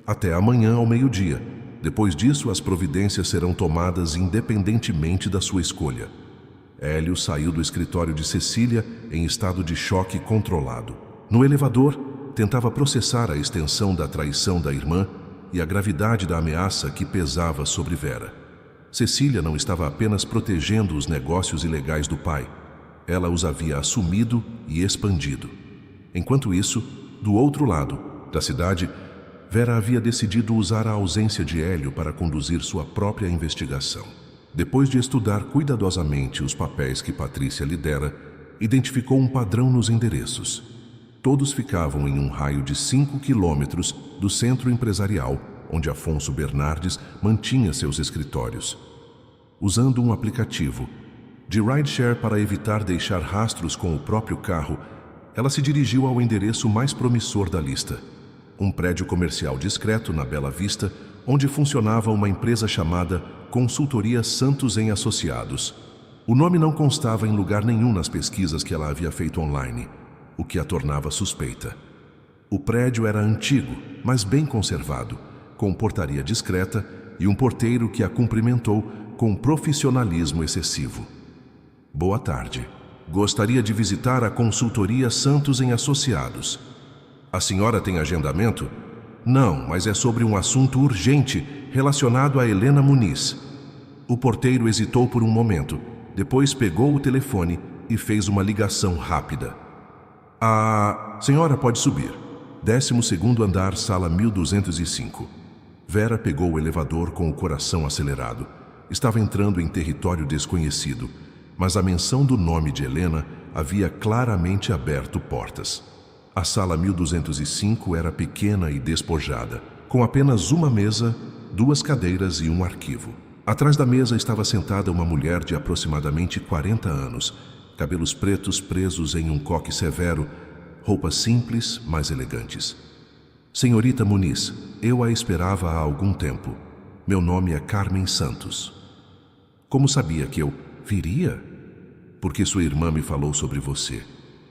Até amanhã ao meio-dia. Depois disso, as providências serão tomadas independentemente da sua escolha. Hélio saiu do escritório de Cecília em estado de choque controlado. No elevador, tentava processar a extensão da traição da irmã e a gravidade da ameaça que pesava sobre Vera. Cecília não estava apenas protegendo os negócios ilegais do pai. Ela os havia assumido e expandido. Enquanto isso, do outro lado da cidade, Vera havia decidido usar a ausência de Hélio para conduzir sua própria investigação. Depois de estudar cuidadosamente os papéis que Patrícia lhe dera, identificou um padrão nos endereços. Todos ficavam em um raio de 5 quilômetros do centro empresarial, onde Afonso Bernardes mantinha seus escritórios. Usando um aplicativo de rideshare para evitar deixar rastros com o próprio carro, ela se dirigiu ao endereço mais promissor da lista. Um prédio comercial discreto na Bela Vista, onde funcionava uma empresa chamada Consultoria Santos em Associados. O nome não constava em lugar nenhum nas pesquisas que ela havia feito online, o que a tornava suspeita. O prédio era antigo, mas bem conservado, com portaria discreta e um porteiro que a cumprimentou com profissionalismo excessivo. Boa tarde. Gostaria de visitar a Consultoria Santos em Associados. A senhora tem agendamento? Não, mas é sobre um assunto urgente relacionado a Helena Muniz. O porteiro hesitou por um momento, depois pegou o telefone e fez uma ligação rápida. A senhora pode subir. 12º andar, sala 1205. Vera pegou o elevador com o coração acelerado. Estava entrando em território desconhecido, mas a menção do nome de Helena havia claramente aberto portas. A sala 1205 era pequena e despojada, com apenas uma mesa, 2 cadeiras e um arquivo. Atrás da mesa estava sentada uma mulher de aproximadamente 40 anos, cabelos pretos presos em um coque severo, roupas simples, mas elegantes. Senhorita Muniz, eu a esperava há algum tempo. Meu nome é Carmen Santos. Como sabia que eu viria? Porque sua irmã me falou sobre você.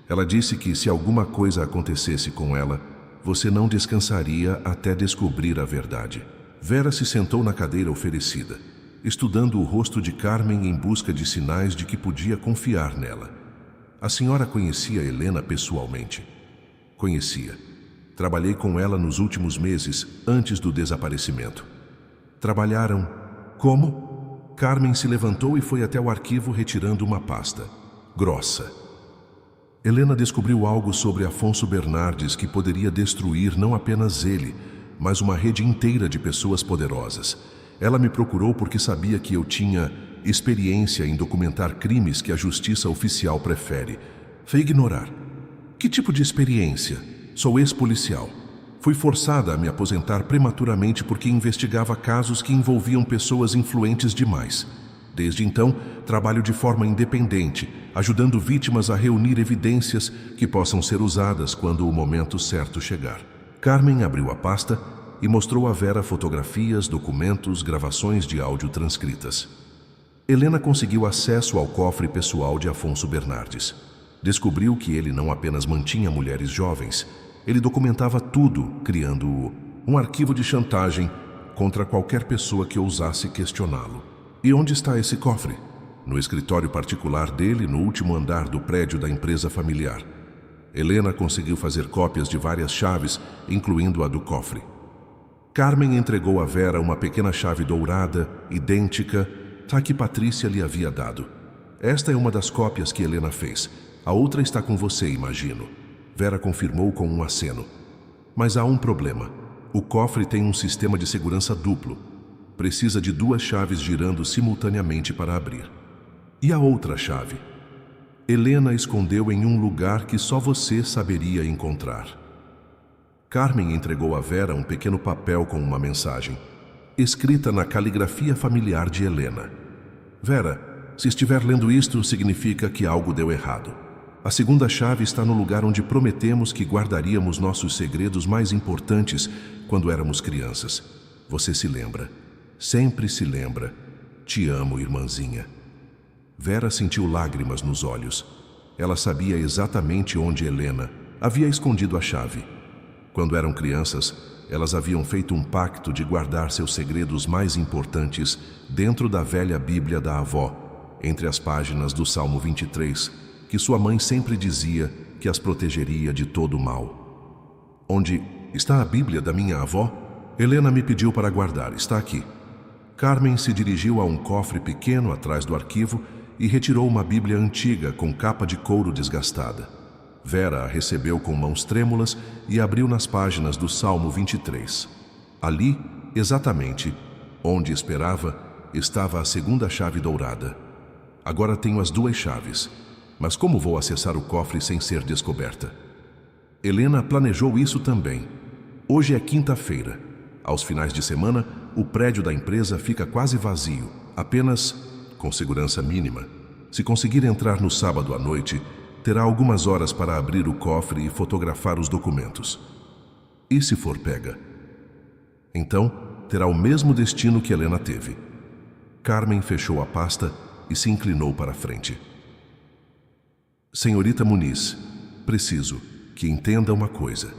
Ela disse que se alguma coisa acontecesse com ela, você não descansaria até descobrir a verdade. Vera se sentou na cadeira oferecida, estudando o rosto de Carmen em busca de sinais de que podia confiar nela. A senhora conhecia Helena pessoalmente? Conhecia. Trabalhei com ela nos últimos meses, antes do desaparecimento. Trabalharam... Como? Carmen se levantou e foi até o arquivo retirando uma pasta. Grossa. Helena descobriu algo sobre Afonso Bernardes que poderia destruir não apenas ele, mas uma rede inteira de pessoas poderosas. Ela me procurou porque sabia que eu tinha experiência em documentar crimes que a justiça oficial prefere. Foi ignorar. Que tipo de experiência? Sou ex-policial. Fui forçada a me aposentar prematuramente porque investigava casos que envolviam pessoas influentes demais. Desde então, trabalho de forma independente, ajudando vítimas a reunir evidências que possam ser usadas quando o momento certo chegar. Carmen abriu a pasta e mostrou a Vera fotografias, documentos, gravações de áudio transcritas. Helena conseguiu acesso ao cofre pessoal de Afonso Bernardes. Descobriu que ele não apenas mantinha mulheres jovens, ele documentava tudo, criando um arquivo de chantagem contra qualquer pessoa que ousasse questioná-lo. E onde está esse cofre? No escritório particular dele, no último andar do prédio da empresa familiar. Helena conseguiu fazer cópias de várias chaves, incluindo a do cofre. Carmen entregou a Vera uma pequena chave dourada, idêntica, à que Patrícia lhe havia dado. Esta é uma das cópias que Helena fez. A outra está com você, imagino. Vera confirmou com um aceno. Mas há um problema. O cofre tem um sistema de segurança duplo. Precisa de 2 chaves girando simultaneamente para abrir. E a outra chave? Helena escondeu em um lugar que só você saberia encontrar. Carmen entregou a Vera um pequeno papel com uma mensagem, escrita na caligrafia familiar de Helena. Vera, se estiver lendo isto, significa que algo deu errado. A segunda chave está no lugar onde prometemos que guardaríamos nossos segredos mais importantes quando éramos crianças. Você se lembra? Sempre se lembra. Te amo, irmãzinha. Vera sentiu lágrimas nos olhos. Ela sabia exatamente onde Helena havia escondido a chave. Quando eram crianças, elas haviam feito um pacto de guardar seus segredos mais importantes dentro da velha Bíblia da avó, entre as páginas do Salmo 23, que sua mãe sempre dizia que as protegeria de todo o mal. Onde está a Bíblia da minha avó? Helena me pediu para guardar. Está aqui. Carmen se dirigiu a um cofre pequeno atrás do arquivo e retirou uma Bíblia antiga com capa de couro desgastada. Vera a recebeu com mãos trêmulas e abriu nas páginas do Salmo 23. Ali, exatamente, onde esperava, estava a segunda chave dourada. Agora tenho as 2 chaves, mas como vou acessar o cofre sem ser descoberta? Helena planejou isso também. Hoje é quinta-feira. Aos finais de semana, o prédio da empresa fica quase vazio, apenas com segurança mínima. Se conseguir entrar no sábado à noite, terá algumas horas para abrir o cofre e fotografar os documentos. E se for pega? Então, terá o mesmo destino que Helena teve. Carmen fechou a pasta e se inclinou para a frente. Senhorita Muniz, preciso que entenda uma coisa.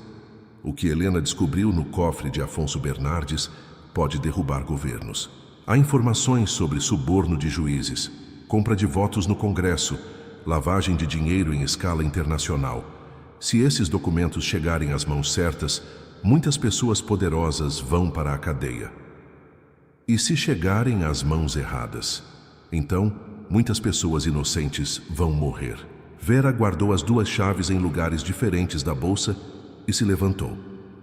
O que Helena descobriu no cofre de Afonso Bernardes pode derrubar governos. Há informações sobre suborno de juízes, compra de votos no Congresso, lavagem de dinheiro em escala internacional. Se esses documentos chegarem às mãos certas, muitas pessoas poderosas vão para a cadeia. E se chegarem às mãos erradas, então muitas pessoas inocentes vão morrer. Vera guardou as 2 chaves em lugares diferentes da bolsa e se levantou.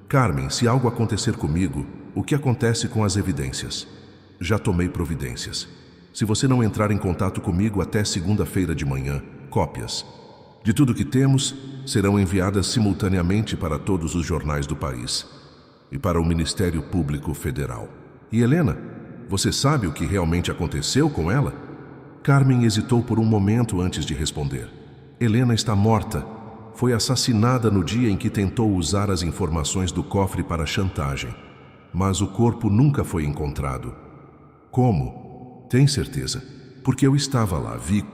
Carmen, se algo acontecer comigo, o que acontece com as evidências? Já tomei providências. Se você não entrar em contato comigo até segunda-feira de manhã, cópias de tudo que temos serão enviadas simultaneamente para todos os jornais do país e para o Ministério Público Federal. E Helena, Você sabe o que realmente aconteceu com ela? Carmen hesitou por um momento antes de responder. Helena está morta. Foi assassinada no dia em que tentou usar as informações do cofre para chantagem. Mas o corpo nunca foi encontrado. Como? Tem certeza? Porque eu estava lá, vi